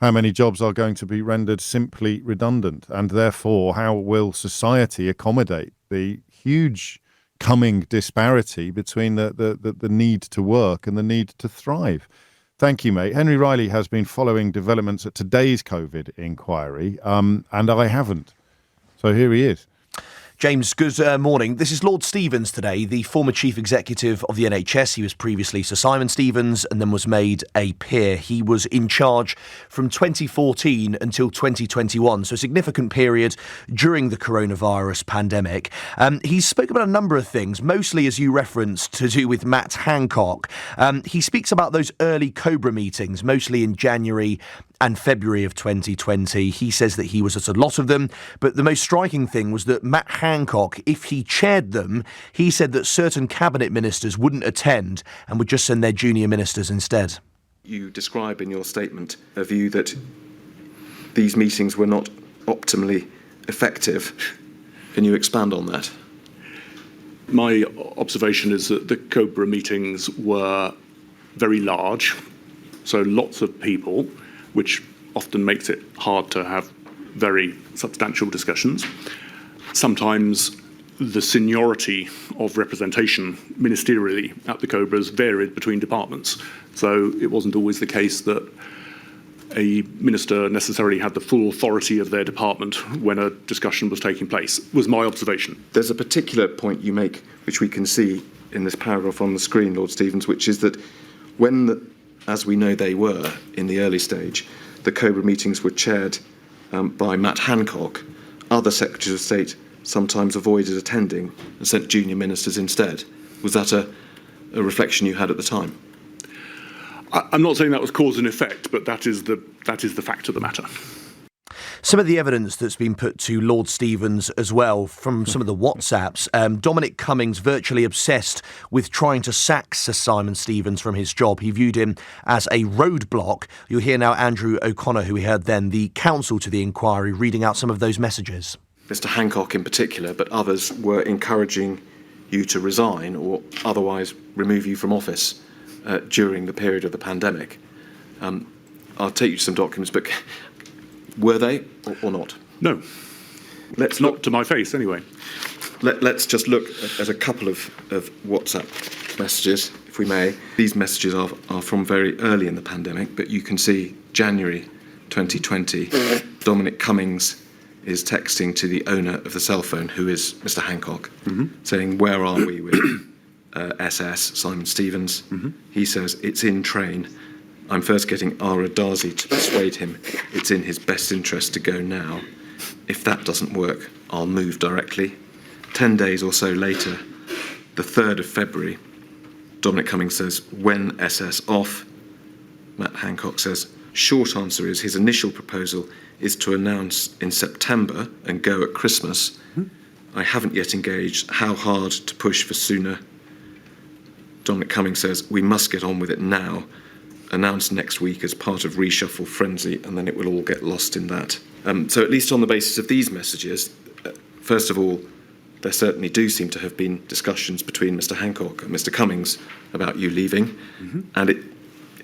how many jobs are going to be rendered simply redundant, and therefore how will society accommodate the huge coming disparity between the need to work and the need to thrive. Thank you, mate. Henry Riley has been following developments at today's COVID inquiry, and I haven't. So here he is. James, good morning. This is Lord Stevens today, the former chief executive of the NHS. He was previously Sir Simon Stevens and then was made a peer. He was in charge from 2014 until 2021, so a significant period during the coronavirus pandemic. He spoke about a number of things, mostly, as you referenced, to do with Matt Hancock. He speaks about those early COBRA meetings, mostly in January and February of 2020. He says that he was at a lot of them, but the most striking thing was that Matt Hancock, if he chaired them, he said that certain cabinet ministers wouldn't attend and would just send their junior ministers instead. You describe in your statement a view that these meetings were not optimally effective. Can you expand on that? My observation is that the COBRA meetings were very large, so lots of people, which often makes it hard to have very substantial discussions. Sometimes the seniority of representation ministerially at the COBRAs varied between departments. So it wasn't always the case that a minister necessarily had the full authority of their department when a discussion was taking place, was my observation. There's a particular point you make, which we can see in this paragraph on the screen, Lord Stevens, which is that as we know they were in the early stage, the COBRA meetings were chaired by Matt Hancock. Other secretaries of state sometimes avoided attending and sent junior ministers instead. Was that a reflection you had at the time? I'm not saying that was cause and effect, but that is the fact of the matter. Some of the evidence that's been put to Lord Stevens as well from some of the WhatsApps, Dominic Cummings virtually obsessed with trying to sack Sir Simon Stevens from his job. He viewed him as a roadblock. You'll hear now Andrew O'Connor, who we heard then, the counsel to the inquiry, reading out some of those messages. Mr. Hancock in particular, but others were encouraging you to resign or otherwise remove you from office during the period of the pandemic. I'll take you to some documents, but were they or not? No. Not to my face, anyway. Let's just look at a couple of WhatsApp messages, if we may. These messages are from very early in the pandemic, but you can see January 2020, Dominic Cummings is texting to the owner of the cell phone, who is Mr. Hancock, saying, "Where are we with SS, Simon Stevens?" He says, "It's in train. I'm first getting Ara Darzi to persuade him it's in his best interest to go now. If that doesn't work, I'll move directly." 10 days or so later, the 3rd of February, Dominic Cummings says, "When SS off?" Matt Hancock says, "Short answer is his initial proposal is to announce in September and go at Christmas. I haven't yet engaged. How hard to push for sooner?" Dominic Cummings says, "We must get on with it now. Announced next week as part of reshuffle frenzy, and then it will all get lost in that." So at least on the basis of these messages, first of all, there certainly do seem to have been discussions between Mr. Hancock and Mr. Cummings about you leaving, and it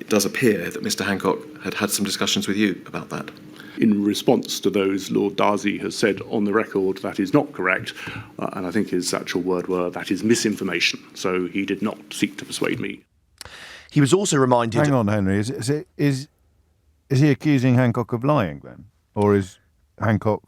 does appear that Mr. Hancock had some discussions with you about that. In response to those, Lord Darzi has said on the record that is not correct, and I think his actual word were that is misinformation. So he did not seek to persuade me. He was also reminded... Hang on, Henry. Is he accusing Hancock of lying then? Or is Hancock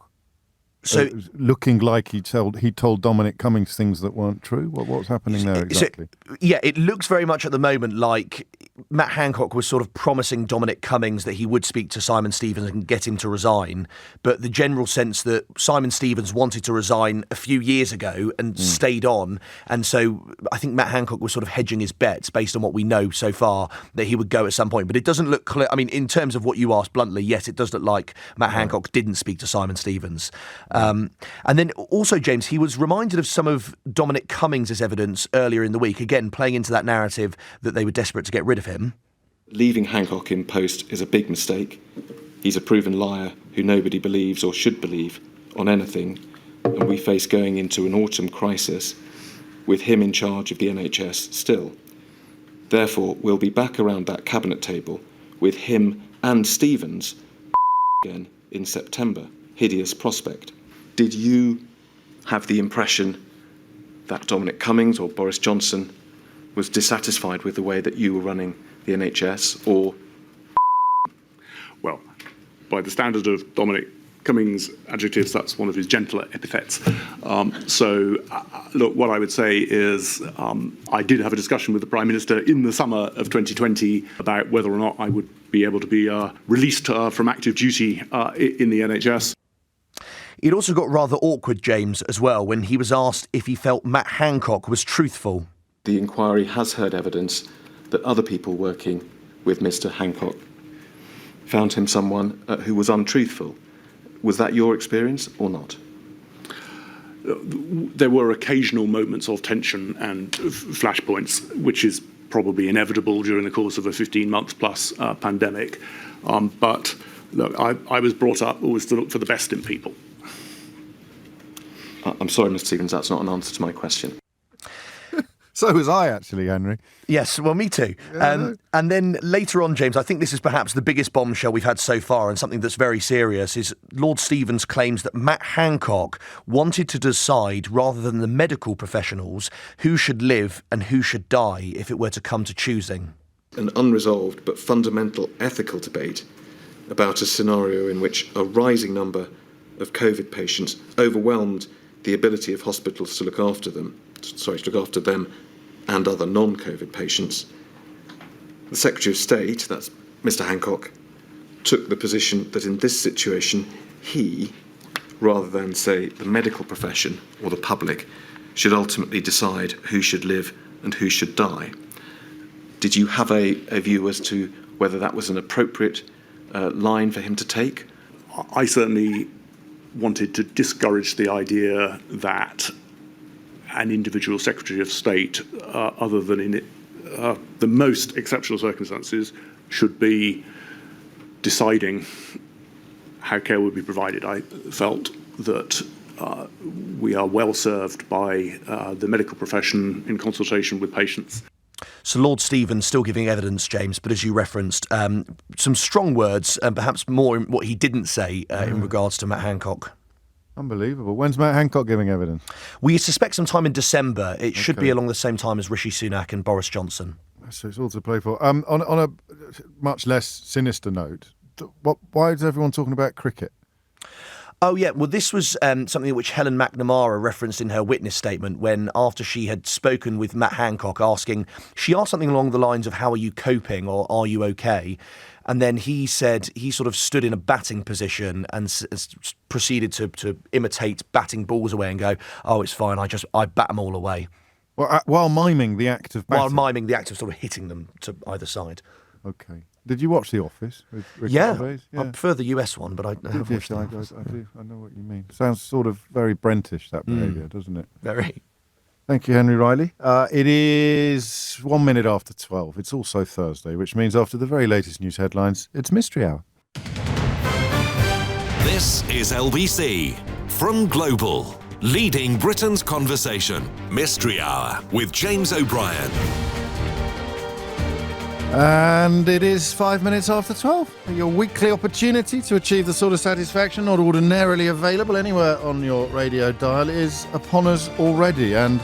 So looking like he told Dominic Cummings things that weren't true? What's happening there exactly? It looks very much at the moment like Matt Hancock was sort of promising Dominic Cummings that he would speak to Simon Stevens and get him to resign, but the general sense that Simon Stevens wanted to resign a few years ago and stayed on, and so I think Matt Hancock was sort of hedging his bets based on what we know so far that he would go at some point. But it doesn't look clear. I mean, in terms of what you asked bluntly, yes, it does look like Matt Hancock didn't speak to Simon Stevens. And then also, James, he was reminded of some of Dominic Cummings' evidence earlier in the week, again playing into that narrative that they were desperate to get rid of him. Leaving Hancock in post is a big mistake. He's a proven liar who nobody believes or should believe on anything, and we face going into an autumn crisis with him in charge of the NHS still. Therefore, we'll be back around that cabinet table with him and Stevens again in September. Hideous prospect. Did you have the impression that Dominic Cummings or Boris Johnson was dissatisfied with the way that you were running the NHS, or? Well, by the standard of Dominic Cummings' adjectives, that's one of his gentler epithets. Look, what I would say is I did have a discussion with the Prime Minister in the summer of 2020 about whether or not I would be able to be released from active duty in the NHS. It also got rather awkward, James, as well, when he was asked if he felt Matt Hancock was truthful. The inquiry has heard evidence that other people working with Mr. Hancock found him someone who was untruthful. Was that your experience or not? There were occasional moments of tension and flashpoints, which is probably inevitable during the course of a 15-month plus pandemic. But look, I was brought up always to look for the best in people. I'm sorry, Mr. Stevens, that's not an answer to my question. So was I, actually, Henry. Yes, well, me too. And then later on, James, I think this is perhaps the biggest bombshell we've had so far, and something that's very serious, is Lord Stevens claims that Matt Hancock wanted to decide, rather than the medical professionals, who should live and who should die if it were to come to choosing. An unresolved but fundamental ethical debate about a scenario in which a rising number of COVID patients overwhelmed the ability of hospitals to look after them and other non-COVID patients. The Secretary of State, that's Mr. Hancock, took the position that in this situation, he, rather than, say, the medical profession or the public, should ultimately decide who should live and who should die. Did you have a view as to whether that was an appropriate line for him to take? I certainly wanted to discourage the idea that an individual Secretary of State, other than in the most exceptional circumstances, should be deciding how care would be provided. I felt that we are well served by the medical profession in consultation with patients. So Lord Stevens still giving evidence, James, but as you referenced, some strong words and perhaps more in what he didn't say in regards to Matt Hancock. Unbelievable. When's Matt Hancock giving evidence? We suspect sometime in December. It should be along the same time as Rishi Sunak and Boris Johnson. So it's all to play for. On a much less sinister note, why is everyone talking about cricket? Oh, yeah. Well, this was something which Helen McNamara referenced in her witness statement when, after she had spoken with Matt Hancock, she asked something along the lines of, how are you coping, or are you okay? And then he said he sort of stood in a batting position and proceeded to imitate batting balls away and go, oh, it's fine, I bat them all away. Well, while miming the act of batting? While miming the act of sort of hitting them to either side. Okay. Did you watch The Office? With Rick Gervais? I prefer the US one, but I have watched I do. I know what you mean. Sounds sort of very Brentish, that behaviour, doesn't it? Very. Thank you, Henry Riley. It is 1 minute after 12. It's also Thursday, which means after the very latest news headlines, it's Mystery Hour. This is LBC from Global, leading Britain's conversation. Mystery Hour with James O'Brien. And it is 5 minutes after 12. Your weekly opportunity to achieve the sort of satisfaction not ordinarily available anywhere on your radio dial is upon us already. And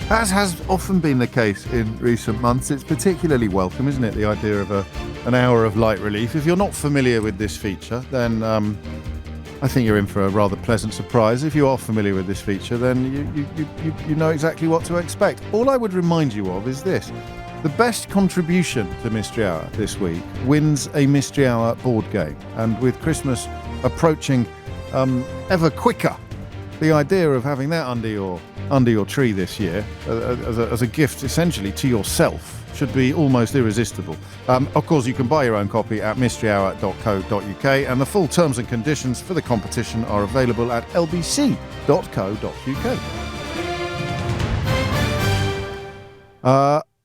as has often been the case in recent months, it's particularly welcome, isn't it? The idea of an hour of light relief. If you're not familiar with this feature, then I think you're in for a rather pleasant surprise. If you are familiar with this feature, then you know exactly what to expect. All I would remind you of is this. The best contribution to Mystery Hour this week wins a Mystery Hour board game. And with Christmas approaching ever quicker, the idea of having that under your tree this year as a gift essentially to yourself should be almost irresistible. Of course, you can buy your own copy at mysteryhour.co.uk, and the full terms and conditions for the competition are available at lbc.co.uk.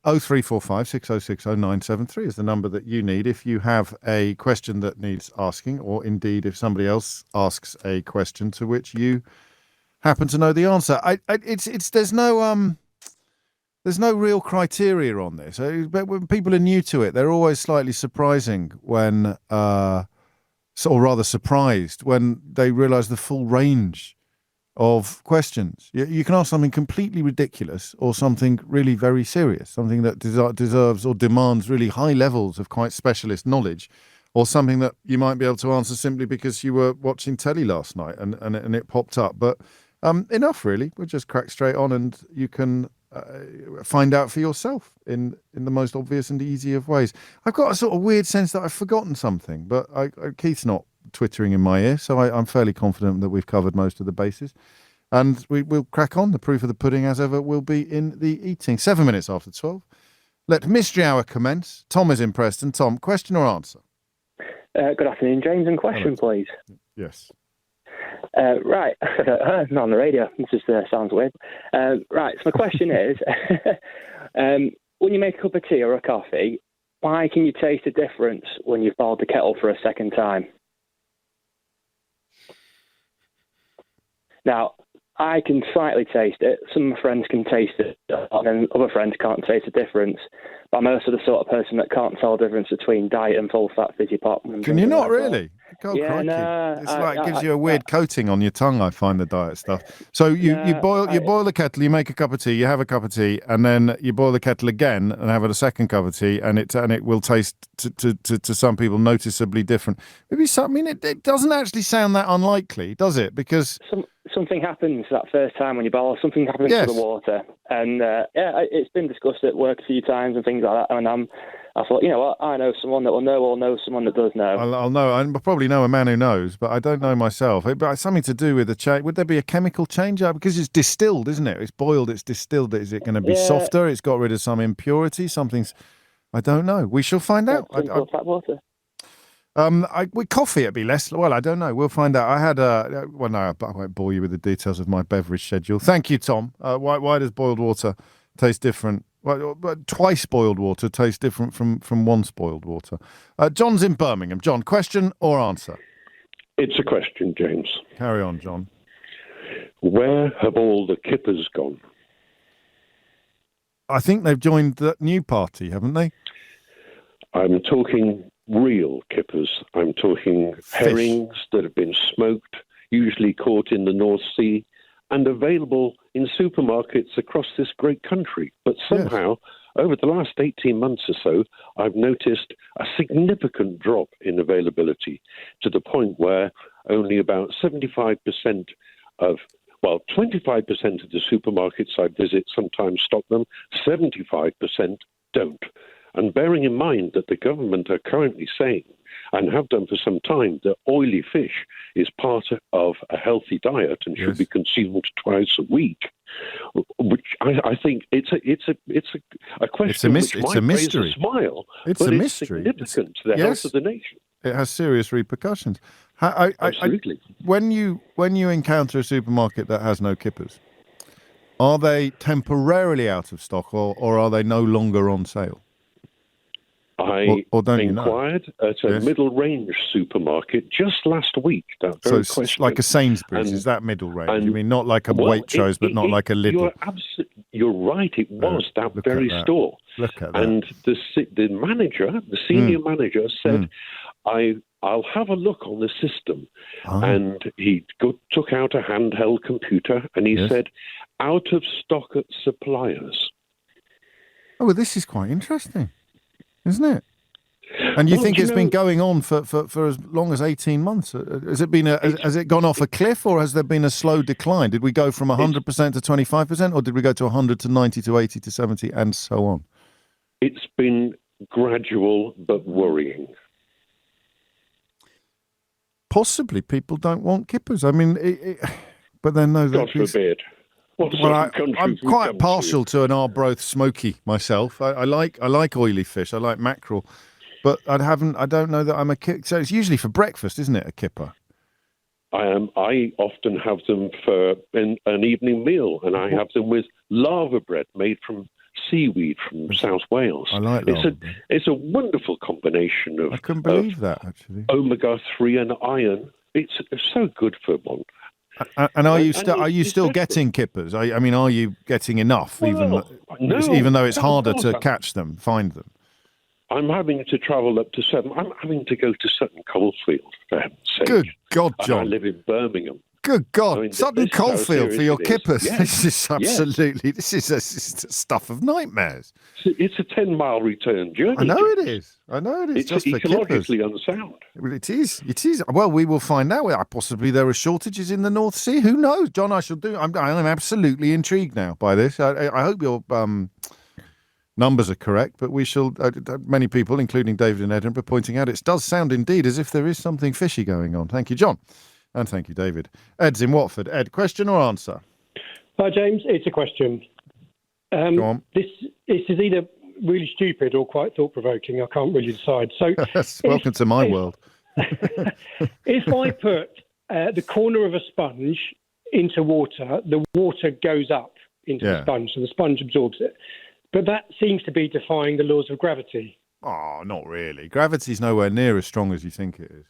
0345 6060 973 is the number that you need if you have a question that needs asking, or indeed if somebody else asks a question to which you happen to know the answer. There's no real criteria on this. But when people are new to it, they're always slightly surprising when, or rather surprised when they realise the full range of questions. You can ask something completely ridiculous or something really very serious, something that deserves or demands really high levels of quite specialist knowledge, or something that you might be able to answer simply because you were watching telly last night and it popped up. But enough, really. We'll just crack straight on and you can find out for yourself in the most obvious and easy of ways. I've got a sort of weird sense that I've forgotten something, but Keith's not twittering in my ear, so I'm fairly confident that we've covered most of the bases. And we'll crack on. The proof of the pudding, as ever, will be in the eating. 7 minutes after 12. Let Mystery Hour commence. Tom is in Preston. Tom, question or answer? Good afternoon, James, and question, please. Yes. Right. Not on the radio. It just sounds weird. Right. So my question is, when you make a cup of tea or a coffee, why can you taste the difference when you've boiled the kettle for a second time? Now, I can slightly taste it. Some of my friends can taste it, and then other friends can't taste the difference. But I'm also the sort of person that can't tell the difference between diet and full-fat fizzy pop. Can you not really? God, yeah, crikey. no. It's like it gives you a weird coating on your tongue, I find, the diet stuff. So you boil the kettle, you make a cup of tea, you have a cup of tea, and then you boil the kettle again and have a second cup of tea, and it will taste to some people noticeably different. Maybe it doesn't actually sound that unlikely, does it? Because something happens that first time when you boil. Something happens to the water, and it's been discussed at work a few times and things like that. And I thought, you know what, I know someone that will know or know someone that does know. I'll know. I probably know a man who knows, but I don't know myself. But it's something to do with the change. Would there be a chemical change? Because it's distilled, isn't it? It's boiled, it's distilled. Is it going to be softer? It's got rid of some impurity. Something's. I don't know. We shall find out. Fat water. With coffee, it'd be less. Well, I don't know. We'll find out. I had I won't bore you with the details of my beverage schedule. Thank you, Tom. Why does boiled water taste different? Well, twice boiled water tastes different from once boiled water. John's in Birmingham. John, question or answer? It's a question, James. Carry on, John. Where have all the kippers gone? I think they've joined that new party, haven't they? I'm talking real kippers. I'm talking herrings that have been smoked, usually caught in the North Sea, and available in supermarkets across this great country. But somehow, over the last 18 months or so, I've noticed a significant drop in availability, to the point where only about 25% of 25% of the supermarkets I visit sometimes stock them, 75% don't. And bearing in mind that the government are currently saying, and have done for some time, that oily fish is part of a healthy diet and should be consumed twice a week, which I think it's a question which might raise a smile, it's but a it's mystery. Significant to the health of the nation. It has serious repercussions. Absolutely. When you encounter a supermarket that has no kippers, are they temporarily out of stock or are they no longer on sale? I inquired at a middle-range supermarket just last week. That very question. It's like a Sainsbury's, is that middle range? You mean not like a Waitrose, but not like a Lidl? You're right, it was that very store. Look at that. And the manager, the senior manager said, I'll have a look on the system. And he took out a handheld computer and he said, out of stock at suppliers. Oh, well, this is quite interesting, isn't it? And you think it's been going on for as long as 18 months? Has it gone off a cliff, or has there been a slow decline? Did we go from 100% to 25%, or did we go to 100 to 90 to 80 to 70 and so on? It's been gradual but worrying. Possibly people don't want kippers. I mean, but then no. God forbid. I'm quite partial to an Arbroath smoky myself. I like oily fish. I like mackerel, but I don't know that I'm a kipper. So it's usually for breakfast, isn't it? A kipper. I often have them for an evening meal, and I have them with lava bread made from seaweed from South Wales. I like that. It's a wonderful combination of. I couldn't believe that, actually. Omega-3 and iron. It's so good for one. And are you still getting kippers? I mean, are you getting enough, even though it's harder to catch them, find them? I'm having to travel up to 7. I'm having to go to Sutton Coldfield, for heaven's sake. Good God, John. And I live in Birmingham. Good God, Sutton Coldfield for your kippers. Yes. This is absolutely, this is a stuff of nightmares. It's a 10-mile return journey. I know it is. It's just for kippers. ecologically unsound. Well, it is. Well, we will find out. Possibly there are shortages in the North Sea. Who knows? John, I'm absolutely intrigued now by this. I hope your numbers are correct, but we shall, many people, including David in Edinburgh, pointing out it does sound indeed as if there is something fishy going on. Thank you, John. And thank you, David. Ed's in Watford. Ed, question or answer? Hi, James. It's a question. Go on. This is either really stupid or quite thought-provoking. I can't really decide. So, welcome to my world. If I put the corner of a sponge into water, the water goes up into the sponge, so the sponge absorbs it. But that seems to be defying the laws of gravity. Oh, not really. Gravity's nowhere near as strong as you think it is.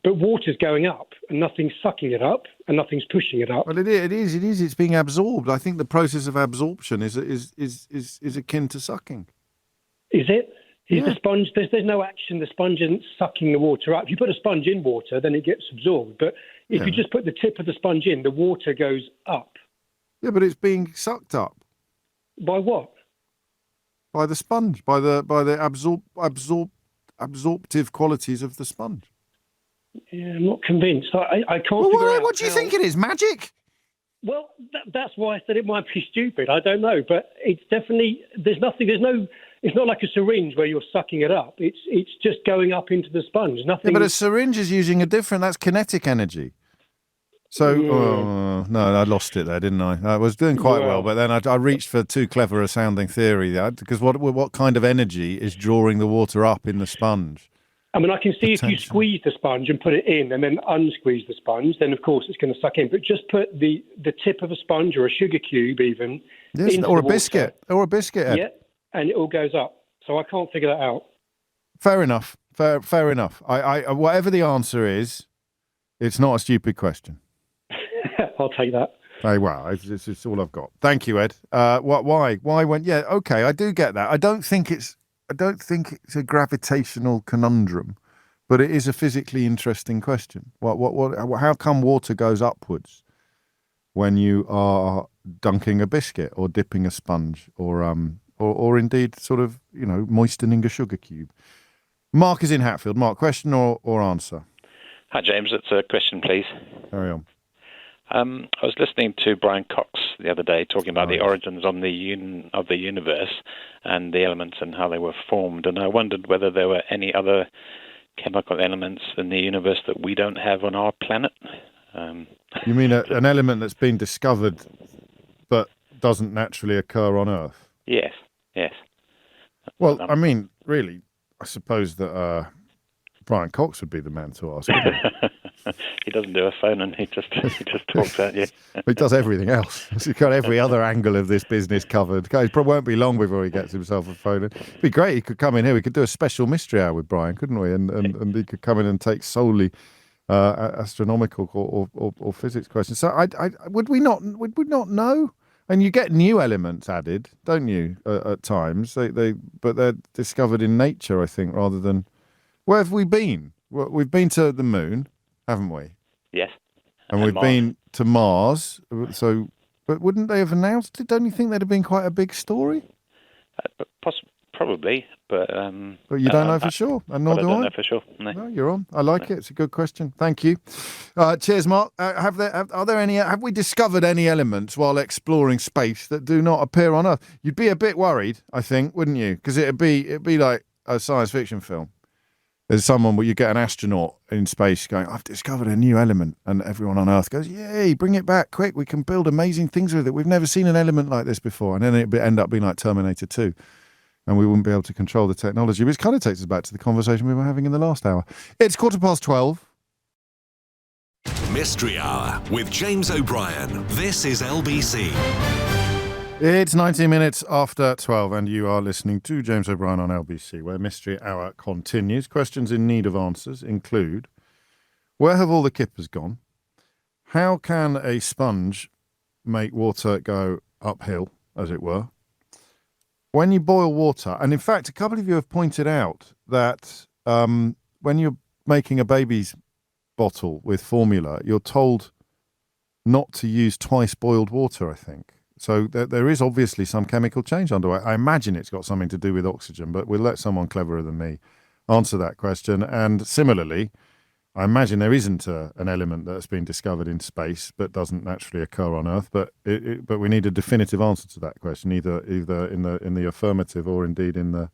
But water's going up, and nothing's sucking it up, and nothing's pushing it up. Well, it is. It's being absorbed. I think the process of absorption is akin to sucking. Is it? Is the sponge? There's no action. The sponge isn't sucking the water up. If you put a sponge in water, then it gets absorbed. But if you just put the tip of the sponge in, the water goes up. Yeah, but it's being sucked up. By what? By the sponge. By the absorptive qualities of the sponge. Yeah, I'm not convinced. I can't figure out. What do you think it is? Magic? Well, that's why I said it might be stupid. I don't know, but it's definitely it's not like a syringe where you're sucking it up. It's just going up into the sponge. Nothing. Yeah, but a syringe is using that's kinetic energy. So, no, I lost it there, didn't I? I was doing quite well, but then I reached for too clever a sounding theory there, because what kind of energy is drawing the water up in the sponge? I mean, I can see if you squeeze the sponge and put it in and then unsqueeze the sponge, then of course it's going to suck in. But just put the tip of a sponge or a sugar cube even into or a the water. biscuit. Or a biscuit, Ed. Yeah, and it all goes up. So I can't figure that out. Fair enough. Fair enough. I whatever the answer is, it's not a stupid question. I'll take that. Hey, wow, it's all I've got. Thank you, Ed. Why? Yeah, okay, I do get that. I don't think it's a gravitational conundrum, but it is a physically interesting question. How come water goes upwards when you are dunking a biscuit or dipping a sponge or indeed sort of, moistening a sugar cube? Mark is in Hatfield. Mark, question or answer? Hi, James. It's a question, please. Carry on. I was listening to Brian Cox the other day talking about the origins of the universe and the elements and how they were formed, and I wondered whether there were any other chemical elements in the universe that we don't have on our planet. You mean an element that's been discovered but doesn't naturally occur on Earth? Yes. Well, I mean, really, I suppose that Brian Cox would be the man to ask. He doesn't do a phone, and he just talks at you. He does everything else. He's got every other angle of this business covered. It probably won't be long before he gets himself a phone. It'd be great. He could come in here. We could do a special mystery hour with Brian, couldn't we? And he could come in and take solely astronomical or physics questions. So would we not know? And you get new elements added, don't you? At times, but they're discovered in nature, I think, rather than. Where have we been? We've been to the moon, haven't we? Yes. And we've been to Mars. So, but wouldn't they have announced it? Don't you think that'd have been quite a big story? Probably, but you don't know for sure, and nor do I. I don't know for sure. No, you're on. I like it. It's a good question. Thank you. Cheers, Mark. Have we discovered any elements while exploring space that do not appear on Earth? You'd be a bit worried, I think, wouldn't you? Because it'd be like a science fiction film. There's someone where you get an astronaut in space going, I've discovered a new element, and everyone on Earth goes, yay, bring it back quick. We can build amazing things with it. We've never seen an element like this before. And then it'd end up being like Terminator 2. And we wouldn't be able to control the technology, which kind of takes us back to the conversation we were having in the last hour. It's 12:15. Mystery Hour with James O'Brien. This is LBC. It's 19 minutes after 12, and you are listening to James O'Brien on LBC, where Mystery Hour continues. Questions in need of answers include, where have all the kippers gone? How can a sponge make water go uphill, as it were? When you boil water, and in fact, a couple of you have pointed out that when you're making a baby's bottle with formula, you're told not to use twice boiled water, I think. So there is obviously some chemical change underway. I imagine it's got something to do with oxygen, but we'll let someone cleverer than me answer that question. And similarly, I imagine there isn't an element that's been discovered in space but doesn't naturally occur on Earth. But we need a definitive answer to that question, either in the affirmative or indeed in the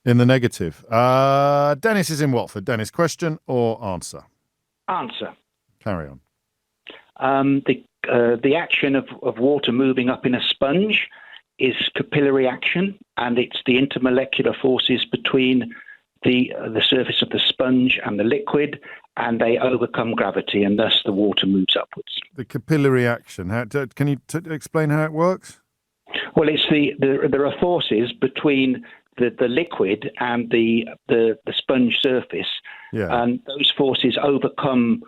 negative. Dennis is in Watford. Dennis, question or answer? Answer. Carry on. The action of water moving up in a sponge is capillary action, and it's the intermolecular forces between the surface of the sponge and the liquid, and they overcome gravity, and thus the water moves upwards. The capillary action. Can you explain how it works? Well, it's there are forces between the liquid and the sponge surface, and those forces overcome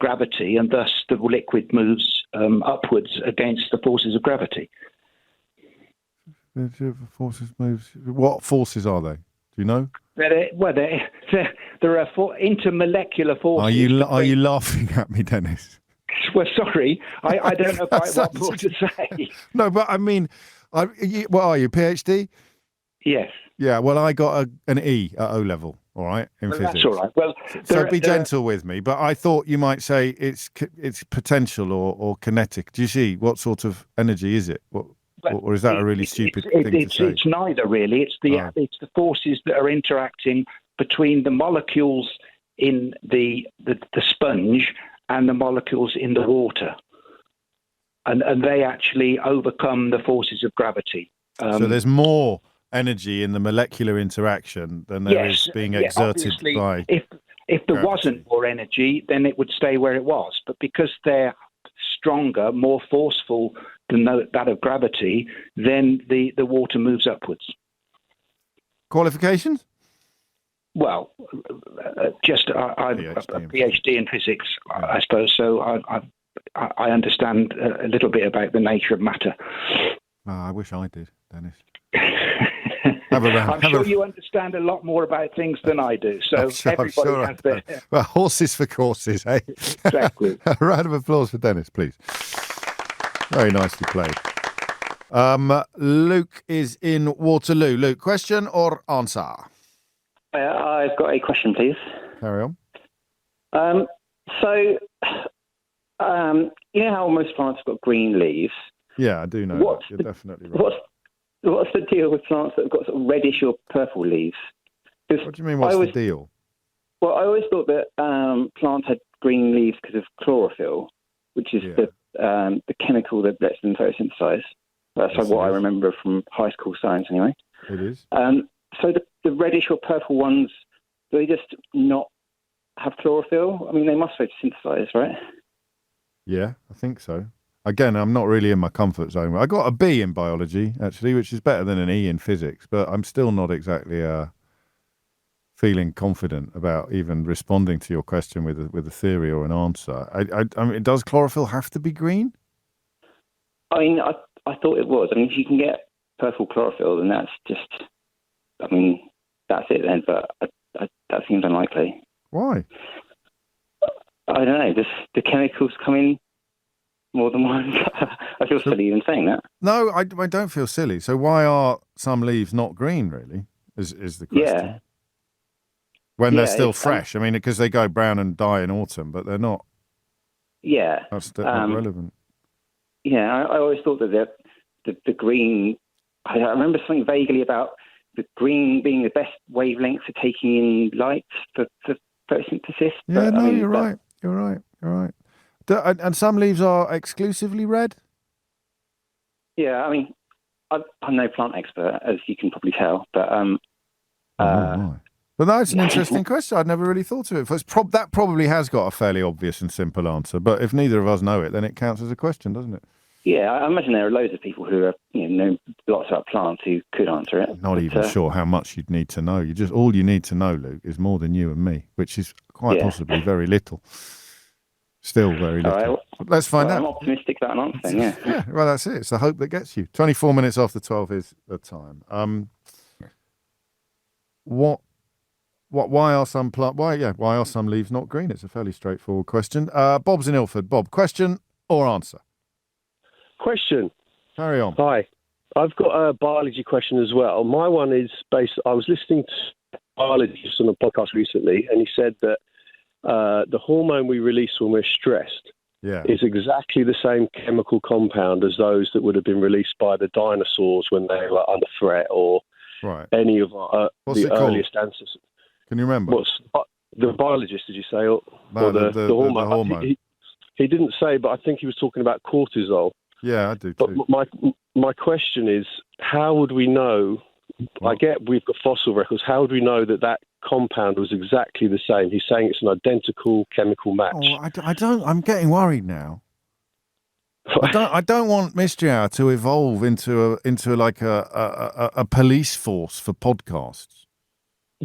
gravity, and thus the liquid moves upwards against the forces of gravity. Forces moves. What forces are they? Do you know? There are intermolecular forces. Are you laughing at me, Dennis? Well, sorry, I don't know quite what more to say. No, but I mean, what are you, PhD? Yes. Yeah, well, I got an E at O level, all right, in physics. That's all right. Well, so be gentle with me, but I thought you might say it's potential or kinetic. Do you see what sort of energy is it? Or is that a really stupid thing to say? It's neither, really. It's the forces that are interacting between the molecules in the sponge and the molecules in the water, and they actually overcome the forces of gravity. So there's more energy in the molecular interaction than there is being exerted by. If there wasn't more energy, then it would stay where it was. But because they're stronger, more forceful than that of gravity, then the water moves upwards. Qualifications? Well, I'm a PhD in physics, I suppose, so I understand a little bit about the nature of matter. I wish I did, Dennis. I'm sure you understand a lot more about things than I do. So everybody has their... Well, horses for courses, eh? Exactly. A round of applause for Dennis, please. Very nicely played. Luke is in Waterloo. Luke, question or answer? I've got a question, please. Carry on. You know how most plants have got green leaves? Yeah, I do know. You're definitely right. What's the deal with plants that have got sort of reddish or purple leaves? What do you mean, what's the deal? Well, I always thought that plants had green leaves because of chlorophyll, which is the chemical that lets them photosynthesize. That's what I remember from high school science, anyway. It is. So the reddish or purple ones, do they just not have chlorophyll? I mean, they must photosynthesize, right? Yeah, I think so. Again, I'm not really in my comfort zone. I got a B in biology, actually, which is better than an E in physics, but I'm still not exactly feeling confident about even responding to your question with a theory or an answer. I mean, does chlorophyll have to be green? I mean, I thought it was. I mean, if you can get purple chlorophyll, then that's just, I mean, that's it then, but that seems unlikely. Why? I don't know. The chemicals come in more than one. I feel silly even saying that. No, I don't feel silly. So why are some leaves not green, really, is the question. Yeah. When they're still fresh. I mean, because they go brown and die in autumn, but they're not. Yeah. That's not relevant. Yeah, I always thought that the green... I remember something vaguely about the green being the best wavelength for taking in light for photosynthesis. Yeah, but, you're right. You're right. And some leaves are exclusively red? Yeah, I mean, I'm no plant expert, as you can probably tell, but... But that's an interesting question. I'd never really thought of it. That probably has got a fairly obvious and simple answer, but if neither of us know it, then it counts as a question, doesn't it? Yeah, I imagine there are loads of people who know lots about plants who could answer it. Not even sure how much you'd need to know. All you need to know, Luke, is more than you and me, which is quite possibly very little. Still very little. Right, let's find out. I'm optimistic about an answer, yeah. Yeah, well, that's it. It's the hope that gets you. 24 minutes after 12 is the time. Why are some leaves not green? It's a fairly straightforward question. Bob's in Ilford. Bob, question or answer? Question. Carry on. Hi. I've got a biology question as well. My one is I was listening to a biologist on a podcast recently, and he said that the hormone we release when we're stressed is exactly the same chemical compound as those that would have been released by the dinosaurs when they were under threat, or any of the earliest ancestors. Can you remember? What's the biologist, did you say? Or the hormone? He didn't say, but I think he was talking about cortisol. Yeah, I do but too. My question is, how would we know? I get we've got fossil records. How would we know that compound was exactly the same? He's saying it's an identical chemical match. Oh, I don't. I'm getting worried now. I don't want Mystery Hour to evolve into like a police force for podcasts.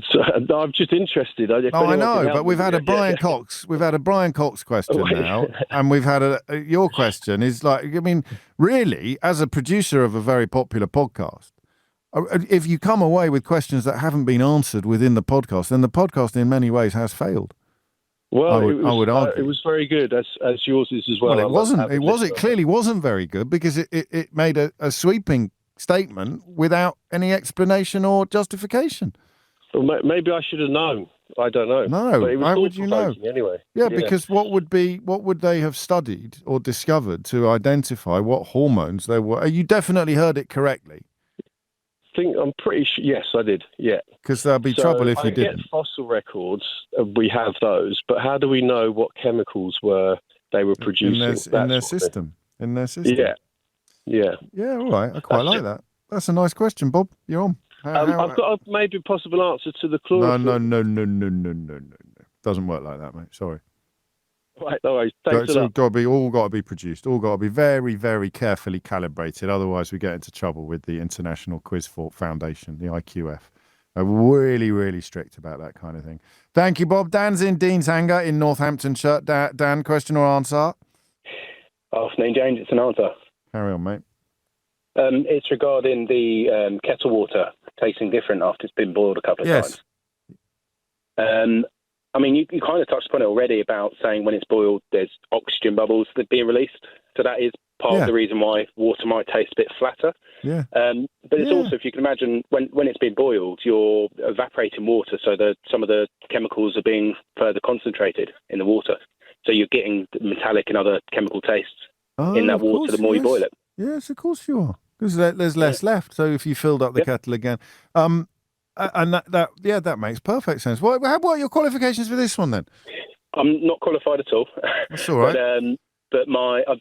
So, I'm just interested. I know, but we've had a Brian Cox. We've had a Brian Cox question now, and we've had your question is like, I mean, really, as a producer of a very popular podcast, if you come away with questions that haven't been answered within the podcast, then the podcast in many ways has failed. Well, I would argue it was very good, as yours is as well. Well, it wasn't. It clearly wasn't very good because it made a sweeping statement without any explanation or justification. Well, maybe I should have known. I don't know. No, but it was how would you know? Anyway, yeah, because what would they have studied or discovered to identify what hormones there were? You definitely heard it correctly. I'm pretty sure. Yes, I did. Yeah, because there'd be trouble if you didn't. Get fossil records. We have those, but how do we know what chemicals they were producing in their system? In their system. Yeah. All right. I quite like that. That's a nice question, Bob. You're on. I've got a maybe possible answer to the chlorophyll. No. Doesn't work like that, mate. Sorry. Right, no worries. Thanks It's all got to be produced. All got to be very, very carefully calibrated. Otherwise, we get into trouble with the International Quiz Foundation, the IQF. They're really, really strict about that kind of thing. Thank you, Bob. Dan's in Deanshanger in Northamptonshire. Dan, question or answer? Afternoon, James. It's an answer. Carry on, mate. It's regarding the kettle water tasting different after it's been boiled a couple of times. I mean, you kind of touched upon it already about saying when it's boiled, there's oxygen bubbles that are being released. So that is part of the reason why water might taste a bit flatter. Yeah. But it's also, if you can imagine, when it's been boiled, you're evaporating water, so some of the chemicals are being further concentrated in the water. So you're getting metallic and other chemical tastes in that water the more you boil it. Yes, of course you are. Because there's less left. So if you filled up the kettle again, and that makes perfect sense. What are your qualifications for this one then? I'm not qualified at all. That's all right. But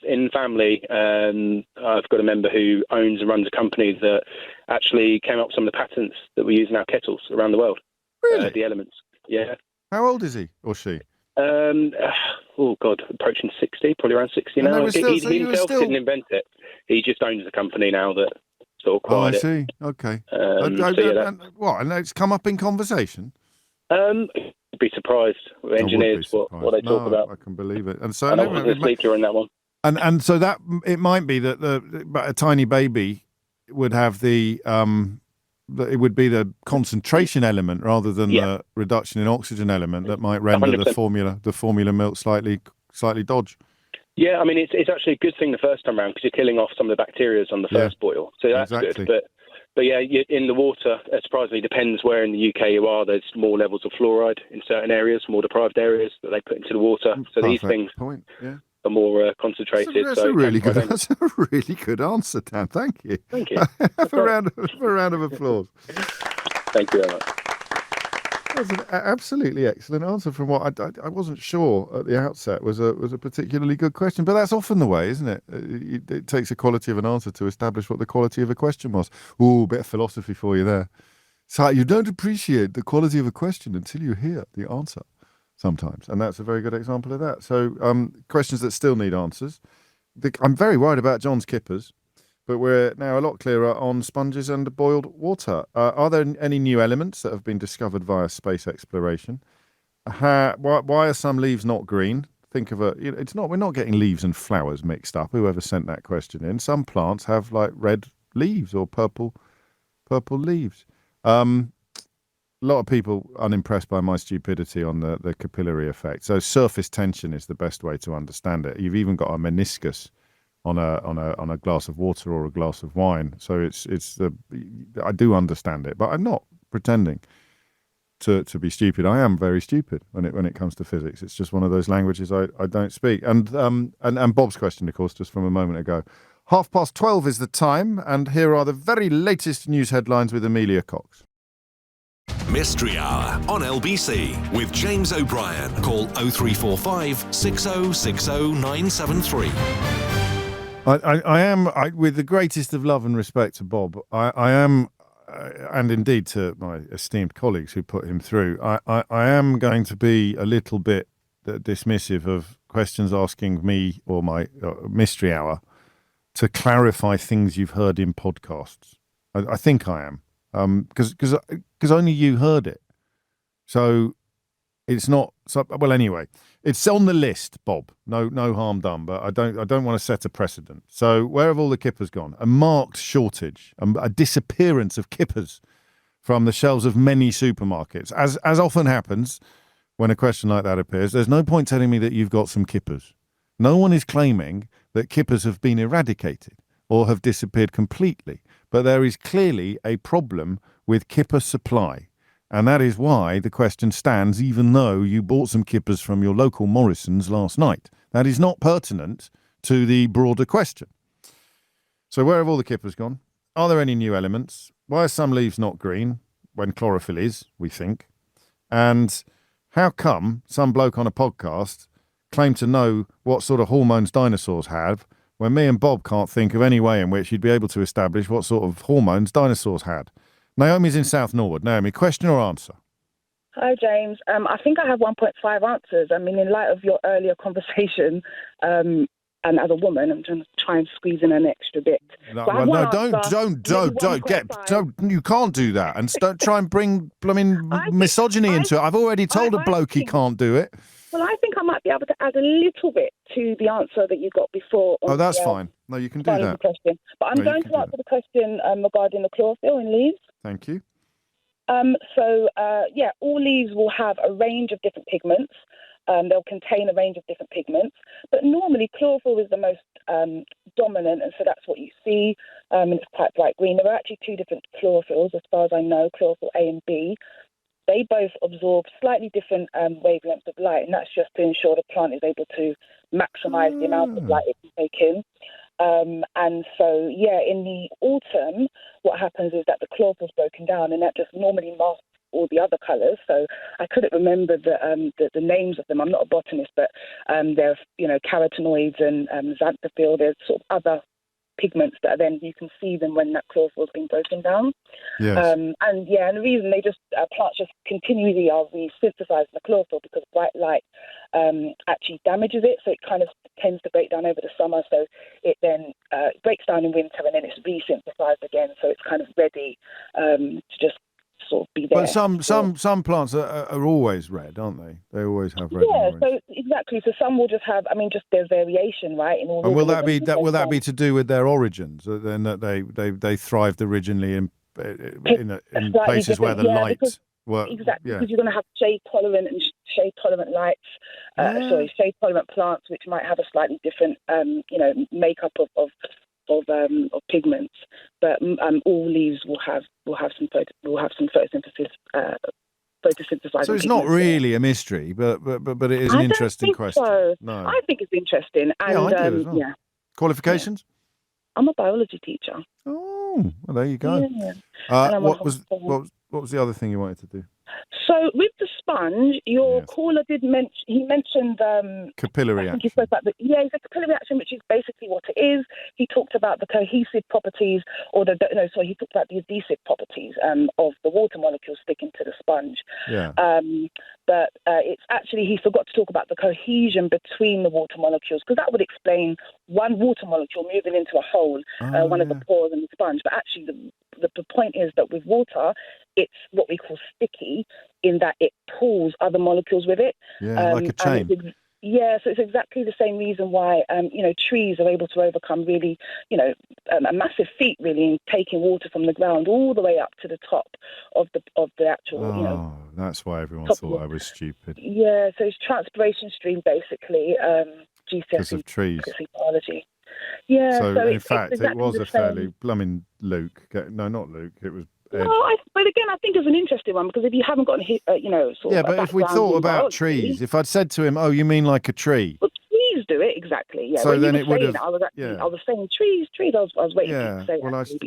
in family, I've got a member who owns and runs a company that actually came up with some of the patents that we use in our kettles around the world. Really? The elements. Yeah. How old is he or she? Approaching 60, probably around 60 now. He himself didn't invent it. He just owns a company now that sort of acquired it. Oh, I see. Okay. And it's come up in conversation? I'd be surprised with engineers what they talk about. I can believe it. And so I don't want to sleep during that one. And so that it might be that a tiny baby would have it would be the concentration element rather than the reduction in oxygen element that might render 100%. the formula milk slightly dodge. Yeah, I mean, it's actually a good thing the first time around because you're killing off some of the bacteria on the first boil. So that's exactly. good. But yeah, in the water, it surprisingly depends where in the UK you are. There's more levels of fluoride in certain areas, more deprived areas that they put into the water. So these things are more concentrated. That's a really good answer, Dan. Thank you. Thank you. Have a round of applause. Thank you very much. That's an absolutely excellent answer from what I wasn't sure at the outset was a particularly good question, but that's often the way, isn't it? It takes the quality of an answer to establish what the quality of a question was. Ooh, a bit of philosophy for you there. So you don't appreciate the quality of a question until you hear the answer sometimes, and that's a very good example of that. So questions that still need answers. I'm very worried about John's kippers, but we're now a lot clearer on sponges and boiled water. Are there any new elements that have been discovered via space exploration? Why are some leaves not green? Think of it's not. We're not getting leaves and flowers mixed up. Whoever sent that question in. Some plants have like red leaves or purple leaves. A lot of people unimpressed by my stupidity on the capillary effect. So surface tension is the best way to understand it. You've even got a meniscus on a glass of water or a glass of wine. So I do understand it, but I'm not pretending to be stupid. I am very stupid when it comes to physics. It's just one of those languages I don't speak. And Bob's question, of course, just from a moment ago. 12:30 is the time, and here are the very latest news headlines with Amelia Cox. Mystery Hour on LBC with James O'Brien. Call 0345 6060 973. I am, with the greatest of love and respect to Bob, I am, and indeed to my esteemed colleagues who put him through, I am going to be a little bit dismissive of questions asking me or my Mystery Hour to clarify things you've heard in podcasts. I think I am, because only you heard it. So it's not, well, anyway. It's on the list, Bob. No harm done, but I don't want to set a precedent. So where have all the kippers gone? A marked shortage, a disappearance of kippers from the shelves of many supermarkets. As often happens when a question like that appears, there's no point telling me that you've got some kippers. No one is claiming that kippers have been eradicated or have disappeared completely, but there is clearly a problem with kipper supply. And that is why the question stands, even though you bought some kippers from your local Morrison's last night. That is not pertinent to the broader question. So where have all the kippers gone? Are there any new elements? Why are some leaves not green when chlorophyll is, we think? And how come some bloke on a podcast claimed to know what sort of hormones dinosaurs have when me and Bob can't think of any way in which you'd be able to establish what sort of hormones dinosaurs had? Naomi's in South Norwood. Naomi, question or answer? Hi, James. I think I have 1.5 answers. I mean, in light of your earlier conversation, and as a woman, I'm trying to try and squeeze in an extra bit. No, don't. You can't do that. And don't try and bring misogyny into it. I've already told a bloke he can't do it. Well, I think I might be able to add a little bit to the answer that you got before. That's fine. No, you can do that. Question. But I'm going to answer the question regarding the chlorophyll in leaves. Thank you. All leaves will have a range of different pigments. They'll contain a range of different pigments. But normally chlorophyll is the most dominant, and so that's what you see. And it's quite bright green. There are actually two different chlorophylls, as far as I know, chlorophyll A and B. They both absorb slightly different wavelengths of light, and that's just to ensure the plant is able to maximise the amount of light it can take in. In the autumn, what happens is that the chlorophyll's broken down, and that just normally masks all the other colours. So I couldn't remember the names of them. I'm not a botanist, but they're carotenoids and xanthophyll. There's sort of other pigments that are then you can see them when that chlorophyll's been broken down. Yes. And the reason they plants just continually are resynthesizing the chlorophyll because bright light actually damages it, so it kind of tends to break down over the summer, so it then breaks down in winter and then it's resynthesized again, so it's kind of ready to just sort of be there. But some plants are always red, aren't they? They always have red. Yeah, so exactly. So some will just have. I mean, just there's variation, right? In all. And will that be to do with their origins? Then that they thrived originally in places where the light. Exactly, because you're going to have shade tolerant and shade-tolerant lights, shade-tolerant plants, which might have a slightly different, makeup of pigments. But all leaves will have some photosynthesis. Photosynthesizing. So it's not really a mystery, but it is an interesting question. So. No, I think it's interesting. And, I do as well. Qualifications? Yeah. I'm a biology teacher. Oh, well, there you go. Yeah. What was the other thing you wanted to do? So with the sponge, your caller did mention. He mentioned capillary action. He spoke about it's a capillary action, which is basically what it is. He talked about the cohesive properties, he talked about the adhesive properties of the water molecules sticking to the sponge. Yeah. But it's actually he forgot to talk about the cohesion between the water molecules, because that would explain one water molecule moving into a hole, one of the pores in the sponge. But actually, the point is that with water, it's what we call sticky, in that it pulls other molecules with it. Yeah, like a chain. So it's exactly the same reason why, trees are able to overcome really, a massive feat really in taking water from the ground all the way up to the top of the actual, Oh, that's why everyone thought I was stupid. Yeah, so it's transpiration stream basically, GCSE. Because of trees. Biology. Yeah. So in fact, exactly it was a fairly blooming Luke. No, not Luke. It was Ed. Well, but again, I think it's an interesting one, because if you haven't got but if we thought about trees, if I'd said to him, "Oh, you mean like a tree?" Well, trees do it exactly. Yeah. So when then you were it would saying have. I was saying trees. I was waiting for you to say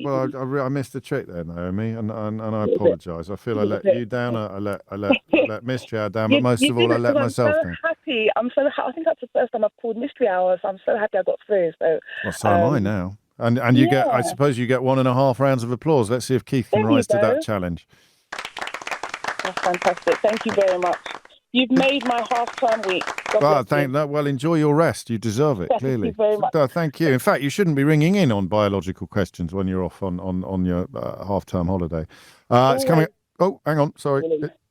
Well, I missed the trick there, Naomi, and I apologise. I feel I let you down. I let Mystery Hour down, but most of all, I let myself down. Happy. I'm so happy. I think that's the first time I've called Mystery Hour, so I'm so happy I got through. So. Well, so am I now. And you get, I suppose you get 1.5 rounds of applause. Let's see if Keith can rise to that challenge. That's fantastic. Thank you very much. You've made my half-term week. Well, enjoy your rest. You deserve it, clearly. Thank you very much. Thank you. In fact, you shouldn't be ringing in on biological questions when you're off on your half-term holiday. It's coming. Oh, hang on. Sorry.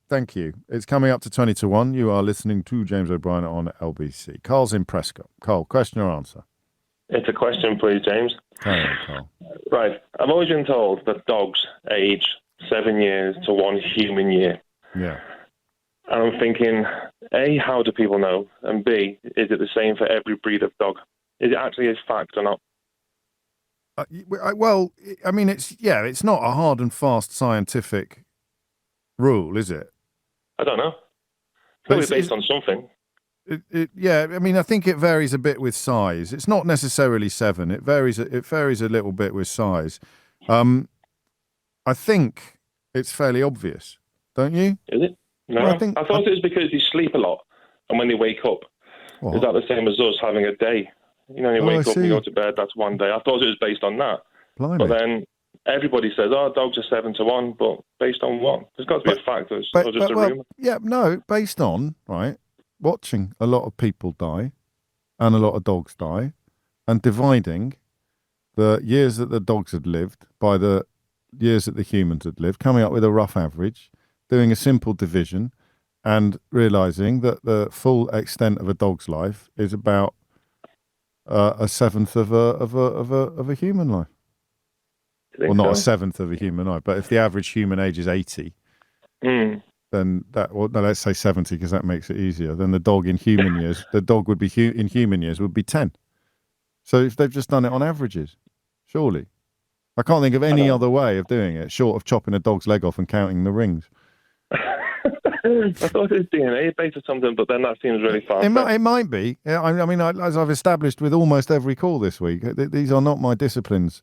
Thank you. It's coming up to 20 to 1. You are listening to James O'Brien on LBC. Carl's in Prescott. Carl, question or answer? It's a question, please, James. Carry on, Carl. Right. I've always been told that dogs age 7 years to 1 human year. Yeah. And I'm thinking, A, how do people know? And B, is it the same for every breed of dog? Is it actually a fact or not? Well, I mean, it's not a hard and fast scientific rule, is it? I don't know. It's probably based on something. I mean, I think it varies a bit with size. It's not necessarily 7. It varies a little bit with size. I think it's fairly obvious, don't you? Is it? No, I thought it was because you sleep a lot, and when you wake up, is that the same as us having a day? You wake up and go to bed, that's 1 day. I thought it was based on that. Blimey. But then everybody says, dogs are 7 to 1, but based on what? There's got to be a fact, or just a rumour. Yeah, no, based on, watching a lot of people die and a lot of dogs die, and dividing the years that the dogs had lived by the years that the humans had lived, coming up with a rough average, doing a simple division, and realising that the full extent of a dog's life is about a seventh of a human life. Well, not a seventh of a human life, but if the average human age is 80, then let's say 70 because that makes it easier. Then the dog in human years, would be in human years would be 10. So if they've just done it on averages, surely. I can't think of any other way of doing it, short of chopping a dog's leg off and counting the rings. I thought it was DNA based or something, but then that seems really far. It might be. I mean, as I've established with almost every call this week, these are not my disciplines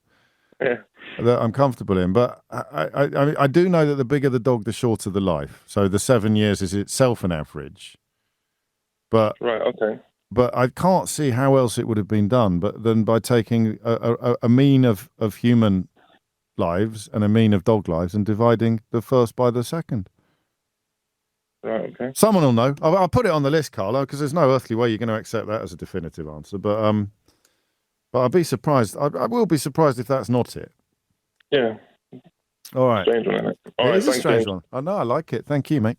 that I'm comfortable in. But I do know that the bigger the dog, the shorter the life. So the 7 years is itself an average. But right, okay. But I can't see how else it would have been done, but then by taking a mean of human lives and a mean of dog lives and dividing the first by the second. Right, okay. Someone will know. I'll put it on the list, Carlo, because there's no earthly way you're going to accept that as a definitive answer. But I'd be surprised. I will be surprised if that's not it. Yeah. All right. Strange one, isn't it? It is a strange one. I know. I like it. Thank you, mate.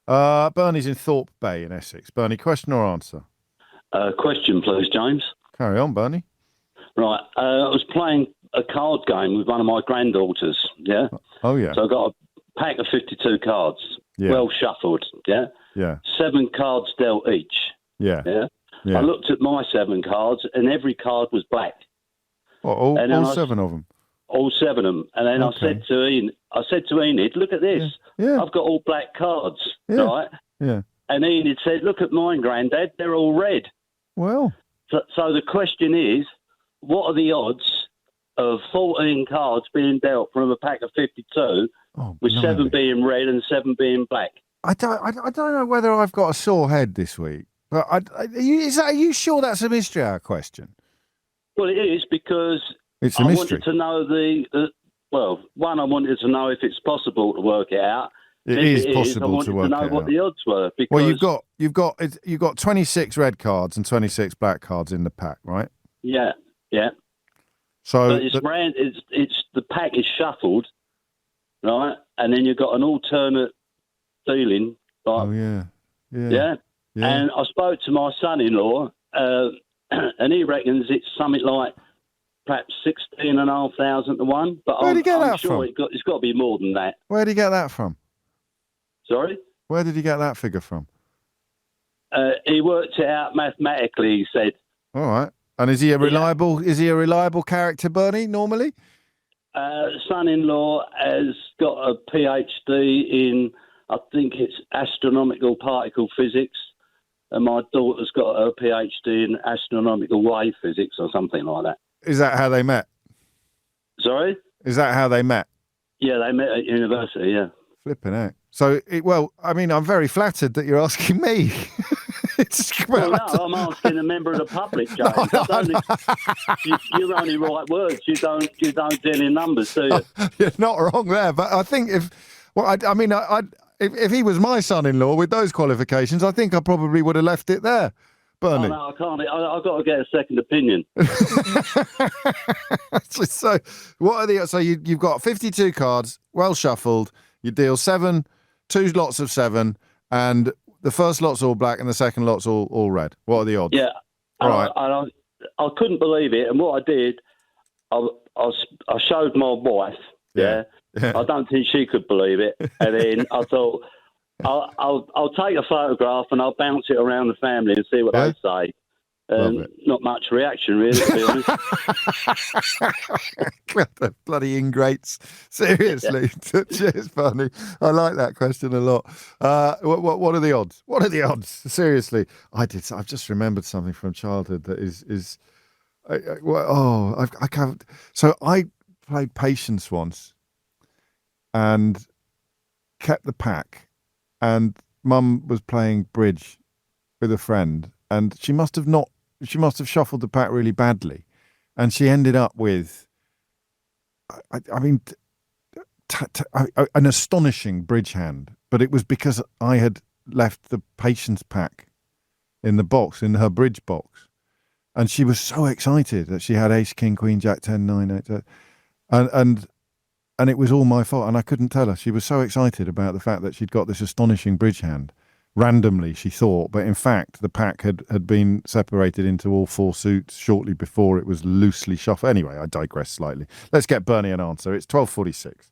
Bernie's in Thorpe Bay in Essex. Bernie, question or answer? Question, please, James. Carry on, Bernie. Right. I was playing a card game with one of my granddaughters, yeah? Oh, yeah. So I got a pack of 52 cards, well shuffled, yeah? Yeah. 7 cards dealt each. Yeah. Yeah. Yeah. I looked at my 7 cards, and every card was black. Well, all 7 of them. All 7 of them. And then Okay. I said to Enid, look at this. Yeah. I've got all black cards, Yeah. right? Yeah. And Enid said, look at mine, Grandad. They're all red. Well. So the question is, what are the odds of 14 cards being dealt from a pack of 52, with 7 being red and 7 being black? I don't know whether I've got a sore head this week, but are you sure that's a mystery hour question? Well, it is, because It's a I mystery. wanted to know one, I wanted to know if it's possible to work it out. It If is I possible wanted to work know it what out. the odds were. Because, Well, you've got 26 red cards and 26 black cards in the pack, right? yeah. So But it's the pack is shuffled, right? And then you've got an alternate dealing. Like, yeah. And I spoke to my son-in-law, and he reckons it's something like perhaps 16,500 to 1. But Where'd he get I'm that sure from? it's got to be more than that. Where did he get that from? Sorry? Where did he get that figure from? He worked it out mathematically, he said. All right. And is he a reliable character, Bernie, normally? Son-in-law has got a PhD in, I think it's astronomical particle physics, and my daughter's got a PhD in astronomical wave physics or something like that. Is that how they met? Sorry? Is that how they met? Yeah, they met at university, yeah. Flipping out. So, I'm very flattered that you're asking me. Well, no, I'm asking a member of the public, James. You only write words. You don't deal in numbers, do you? You're not wrong there, but I think if he was my son-in-law with those qualifications, I think I probably would have left it there, Bernie. Oh, no, I can't. I've got to get a second opinion. So, you've got 52 cards, well shuffled. You deal 7, 2 lots of 7, and the first lot's all black and the second lot's all red. What are the odds? Yeah. All right. I couldn't believe it, and what I did, I showed my wife. Yeah. I don't think she could believe it, and then I thought, I'll take a photograph and I'll bounce it around the family and see what they say. Not much reaction, really, to be honest. The bloody ingrates. Seriously. Cheers, Bernie. I like that question a lot. What are the odds? What are the odds? Seriously. I've just remembered something from childhood that I can't. So I played Patience once and kept the pack, and Mum was playing bridge with a friend, and she must have shuffled the pack really badly, and she ended up with, an astonishing bridge hand. But it was because I had left the Patience pack in the box, in her bridge box, and she was so excited that she had Ace, King, Queen, Jack, 10, 9, 8, and it was all my fault, and I couldn't tell her. She was so excited about the fact that she'd got this astonishing bridge hand. Randomly, she thought, but in fact, the pack had been separated into all 4 suits shortly before it was loosely shuffled. Anyway, I digress slightly. Let's get Bernie an answer. It's 12:46.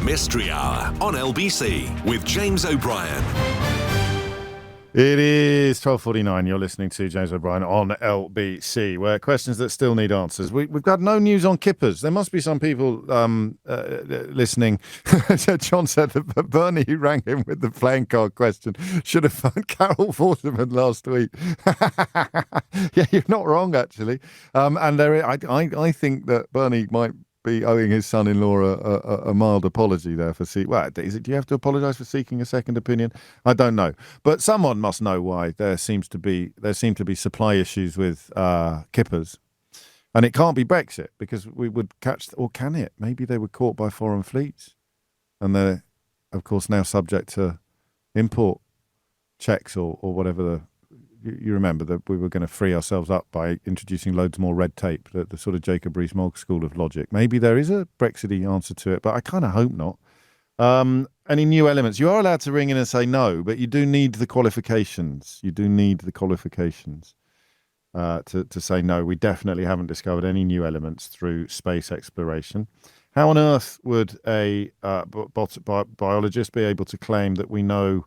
Mystery Hour on LBC with James O'Brien. It is 12:49. You're listening to James O'Brien on LBC, where questions that still need answers. We've got no news on kippers. There must be some people listening. John said that Bernie, who rang him with the playing card question, should have phoned Carol Waterman last week. Yeah, you're not wrong, actually. And I think that Bernie might be owing his son-in-law a mild apology there for do you have to apologise for seeking a second opinion? I don't know, but someone must know why there seem to be supply issues with kippers, and it can't be Brexit, because we would catch, or can it? Maybe they were caught by foreign fleets, and they're of course now subject to import checks or whatever you remember that we were going to free ourselves up by introducing loads more red tape, the sort of Jacob Rees-Mogg school of logic. Maybe there is a Brexity answer to it, but I kind of hope not. Any new elements? You are allowed to ring in and say no, but you do need the qualifications. You do need the qualifications to say no. We definitely haven't discovered any new elements through space exploration. How on earth would a biologist be able to claim that we know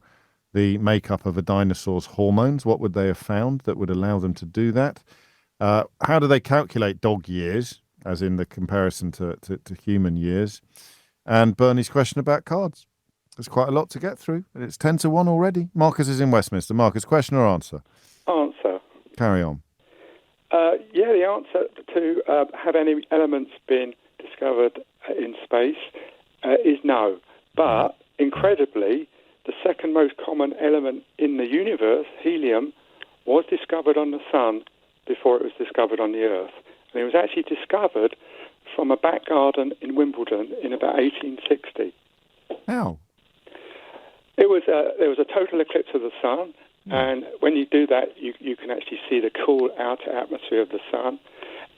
the makeup of a dinosaur's hormones. What would they have found that would allow them to do that? How do they calculate dog years, as in the comparison to human years? And Bernie's question about cards. There's quite a lot to get through, and it's 10 to 1 already. Marcus is in Westminster. Marcus, question or answer? Answer. Carry on. Yeah, the answer to have any elements been discovered in space is no. But, incredibly, the second most common element in the universe, helium, was discovered on the Sun before it was discovered on the Earth. And it was actually discovered from a back garden in Wimbledon in about 1860. How? There was a total eclipse of the Sun, and when you do that, you can actually see the cool outer atmosphere of the Sun,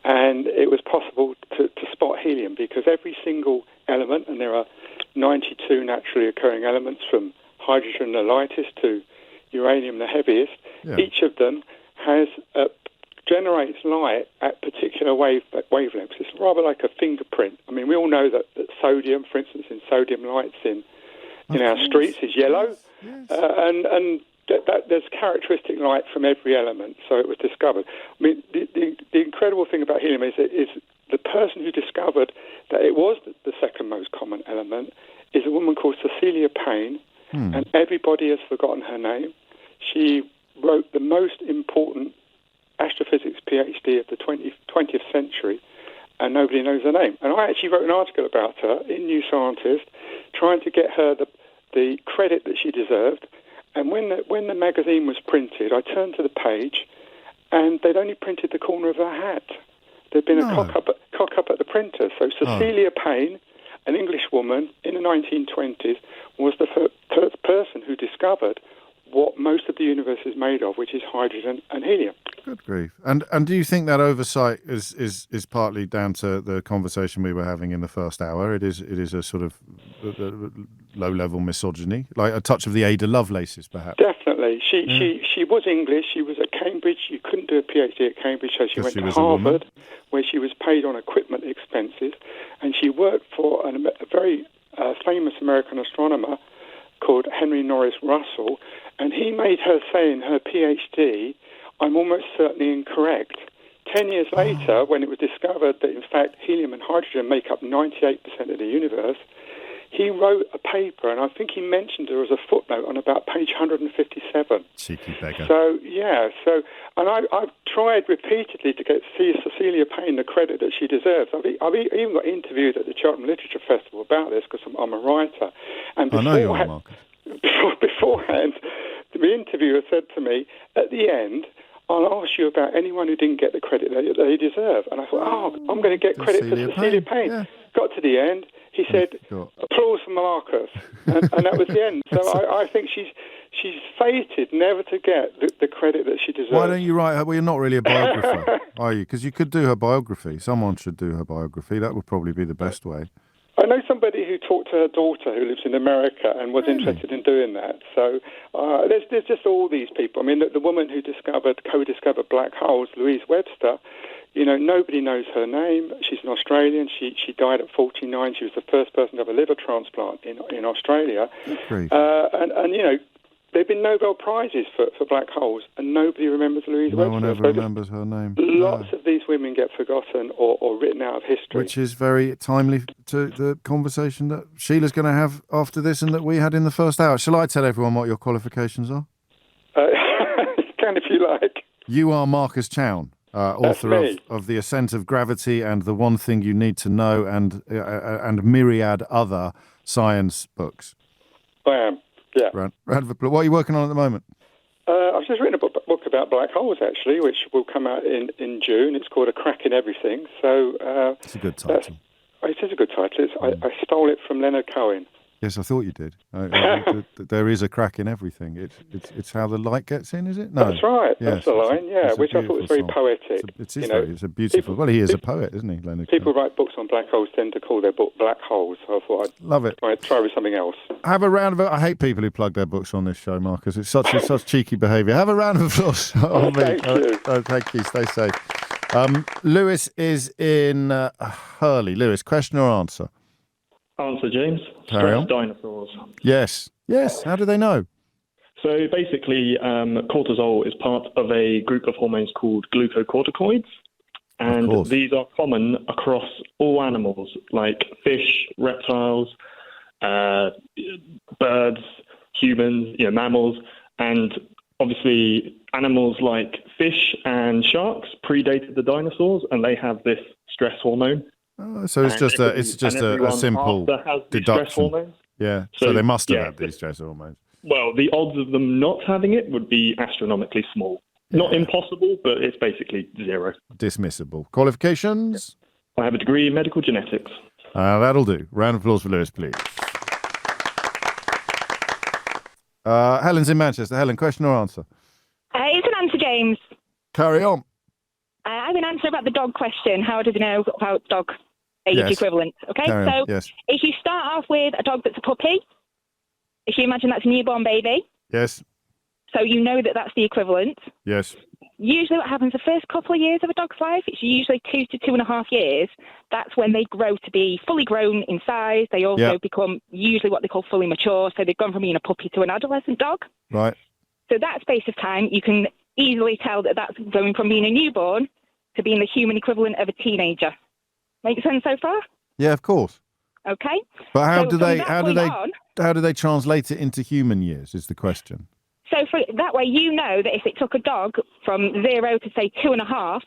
and it was possible to spot helium because every single element, and there are 92 naturally occurring elements from hydrogen the lightest to uranium the heaviest, each of them generates light at particular wavelengths. It's rather like a fingerprint. I mean, we all know that sodium, for instance, in sodium lights in our streets is yellow, and that there's characteristic light from every element, so it was discovered. I mean, the incredible thing about helium is the person who discovered that it was the second most common element is a woman called Cecilia Payne, and everybody has forgotten her name. She wrote the most important astrophysics PhD of the 20th century, and nobody knows her name. And I actually wrote an article about her in New Scientist, trying to get her the credit that she deserved. And when the magazine was printed, I turned to the page, and they'd only printed the corner of her hat. There'd been a cock up at the printer. So Cecilia Payne, an English woman in the 1920s, was the first person who discovered what most of the universe is made of, which is hydrogen and helium. Good grief. And do you think that oversight is partly down to the conversation we were having in the first hour? It is a sort of low-level misogyny, like a touch of the Ada Lovelaces, perhaps? Definitely. She was English. She was at Cambridge. You couldn't do a PhD at Cambridge, so she went to Harvard, where she was paid on equipment expenses, and she worked for a very famous American astronomer called Henry Norris Russell, and he made her say in her PhD, "I'm almost certainly incorrect." 10 years later, when it was discovered that, in fact, helium and hydrogen make up 98% of the universe, he wrote a paper, and I think he mentioned her as a footnote on about page 157. Cheeky beggar. And I've tried repeatedly to get Cecilia Payne the credit that she deserves. I've even got interviewed at the Cheltenham Literature Festival about this because I'm a writer. And I know you are, Marcus. Beforehand, the interviewer said to me, at the end, "I'll ask you about anyone who didn't get the credit that they deserve." And I thought, I'm going to get credit for Cecilia Payne. Yeah. Got to the end, he said, "Applause for Marcus," and that was the end. So I think she's fated never to get the credit that she deserves. Why don't you write her? Well, you're not really a biographer, are you? Because you could do her biography. Someone should do her biography. That would probably be the best way. I know somebody who talked to her daughter who lives in America and was interested in doing that. So there's just all these people. I mean, the woman who co-discovered black holes, Louise Webster, nobody knows her name. She's an Australian. She died at 49. She was the first person to have a liver transplant in Australia. And there have been Nobel Prizes for black holes, and nobody remembers Louise Webster. No one ever remembers her name. Lots of these women get forgotten or written out of history. Which is very timely to the conversation that Sheila's going to have after this and that we had in the first hour. Shall I tell everyone what your qualifications are? You can if you like. You are Marcus Chown, author of The Ascent of Gravity and The One Thing You Need to Know and myriad other science books. I am. Yeah. Round of applause. What are you working on at the moment? I've just written a book about black holes, actually, which will come out in June. It's called A Crack in Everything. So it's a good title. It is a good title. I stole it from Leonard Cohen. Yes, I thought you did. There is a crack in everything. It's how the light gets in, is it? No. That's right. Yes, that's the line. Which I thought was very poetic. It's a beautiful. Well, he is a poet, isn't he, Leonard? People who write books on black holes tend to call their book Black Holes. So I thought I'd try with something else. Have a round of. I hate people who plug their books on this show, Marcus. It's such cheeky behaviour. Have a round of applause. Thank you. Thank you. Stay safe. Lewis is in Hurley. Lewis, question or answer? Answer, James. Carry on. Dinosaurs. Yes. How do they know? So basically, cortisol is part of a group of hormones called glucocorticoids, and these are common across all animals, like fish, reptiles, birds, humans, mammals, and obviously animals like fish and sharks predated the dinosaurs, and they have this stress hormone. So it's just a simple deduction. Yeah. So they must have had these stress hormones. Well, the odds of them not having it would be astronomically small. Not impossible, but it's basically zero. Dismissible. Qualifications? I have a degree in medical genetics. That'll do. Round of applause for Lewis, please. Helen's in Manchester. Helen, question or answer? It's an answer, James. Carry on. I have an answer about the dog question. How does it know about dog age equivalent? Okay, if you start off with a dog that's a puppy, if you imagine that's a newborn baby. Yes. So you know that that's the equivalent. Yes. Usually what happens the first couple of years of a dog's life, it's usually 2 to 2.5 years. That's when they grow to be fully grown in size. They also become usually what they call fully mature. So they've gone from being a puppy to an adolescent dog. Right. So that space of time, you can easily tell that that's going from being a newborn to being the human equivalent of a teenager. Make sense so far? Yeah, of course. Okay. But how do they translate it into human years is the question. So that way you know that if it took a dog from 0 to, say, 2.5,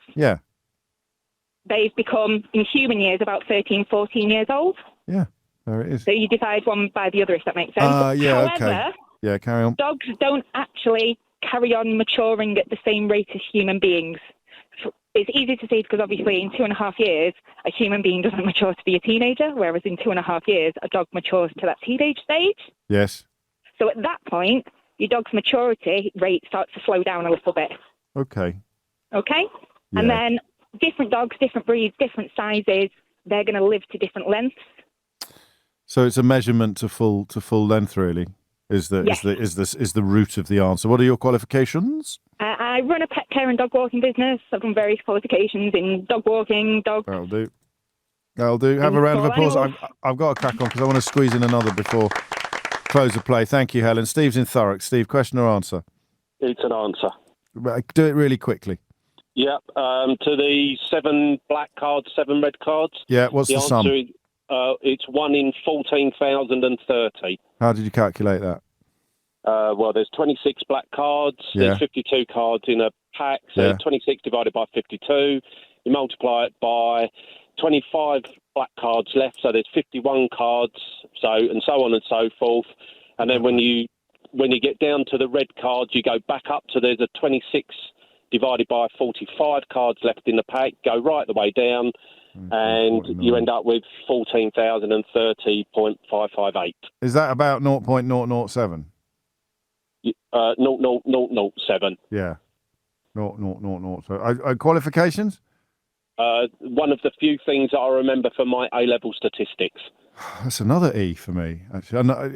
they've become, in human years, about 13, 14 years old. Yeah, there it is. So you divide one by the other, if that makes sense. However, okay. Yeah, carry on. Dogs don't actually carry on maturing at the same rate as human beings. It's easy to see because obviously in 2.5 years, a human being doesn't mature to be a teenager, whereas in 2.5 years, a dog matures to that teenage stage. Yes. So at that point, your dog's maturity rate starts to slow down a little bit. Okay. Okay? Yeah. And then different dogs, different breeds, different sizes, they're going to live to different lengths. So it's a measurement to full length, really. Is the root of the answer. What are your qualifications? I run a pet care and dog walking business. I've done various qualifications in dog walking, That'll do. Have a round of applause. I've got to crack on because I want to squeeze in another before close of play. Thank you, Helen. Steve's in Thurrock. Steve, question or answer? It's an answer. Do it really quickly. Yep. To the 7 black cards, 7 red cards. Yeah, what's the sum? Answer is, it's 1 in 14,030. How did you calculate that? Well, there's 26 black cards. There's 52 cards in a pack. So 26 divided by 52. You multiply it by 25 black cards left. So there's 51 cards. So and so on and so forth. And then when you get down to the red cards, you go back up to there's a 26 divided by 45 cards left in the pack. Go right the way down. And you end up with 14,030.558. Is that about 0.007? 0.007. Yeah. 0.000. So, qualifications? One of the few things that I remember from my A-level statistics. That's another E for me, actually. Well,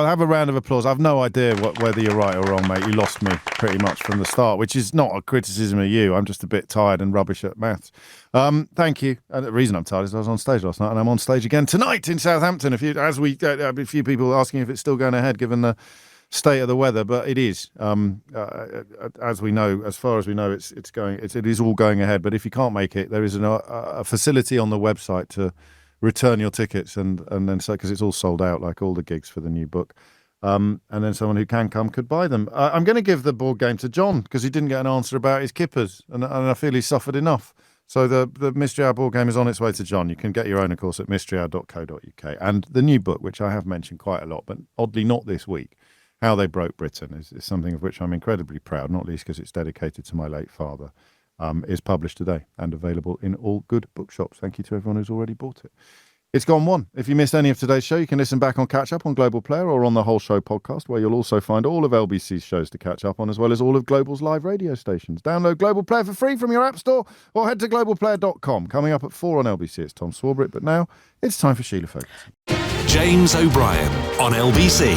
have a round of applause. I've no idea whether you're right or wrong, mate. You lost me pretty much from the start, which is not a criticism of you. I'm just a bit tired and rubbish at maths. Thank you. And the reason I'm tired is I was on stage last night, and I'm on stage again tonight in Southampton. A few people asking if it's still going ahead, given the state of the weather, but it is. As we know, as far as we know, it is all going ahead. But if you can't make it, there is a facility on the website to return your tickets, and then so because it's all sold out, like all the gigs for the new book. And then someone who can come could buy them. I'm going to give the board game to John because he didn't get an answer about his kippers, and I feel he suffered enough. So the Mystery Hour board game is on its way to John. You can get your own, of course, at mysteryhour.co.uk. And the new book, which I have mentioned quite a lot, but oddly not this week, How They Broke Britain, is something of which I'm incredibly proud, not least because it's dedicated to my late father, is published today and available in all good bookshops. Thank you to everyone who's already bought it. It's gone one. If you missed any of today's show, you can listen back on Catch Up on Global Player or on the Whole Show podcast, where you'll also find all of LBC's shows to catch up on, as well as all of Global's live radio stations. Download Global Player for free from your app store or head to globalplayer.com. Coming up at 4 on LBC, it's Tom Swarbrick, but now it's time for Sheila Ferguson. James O'Brien on LBC.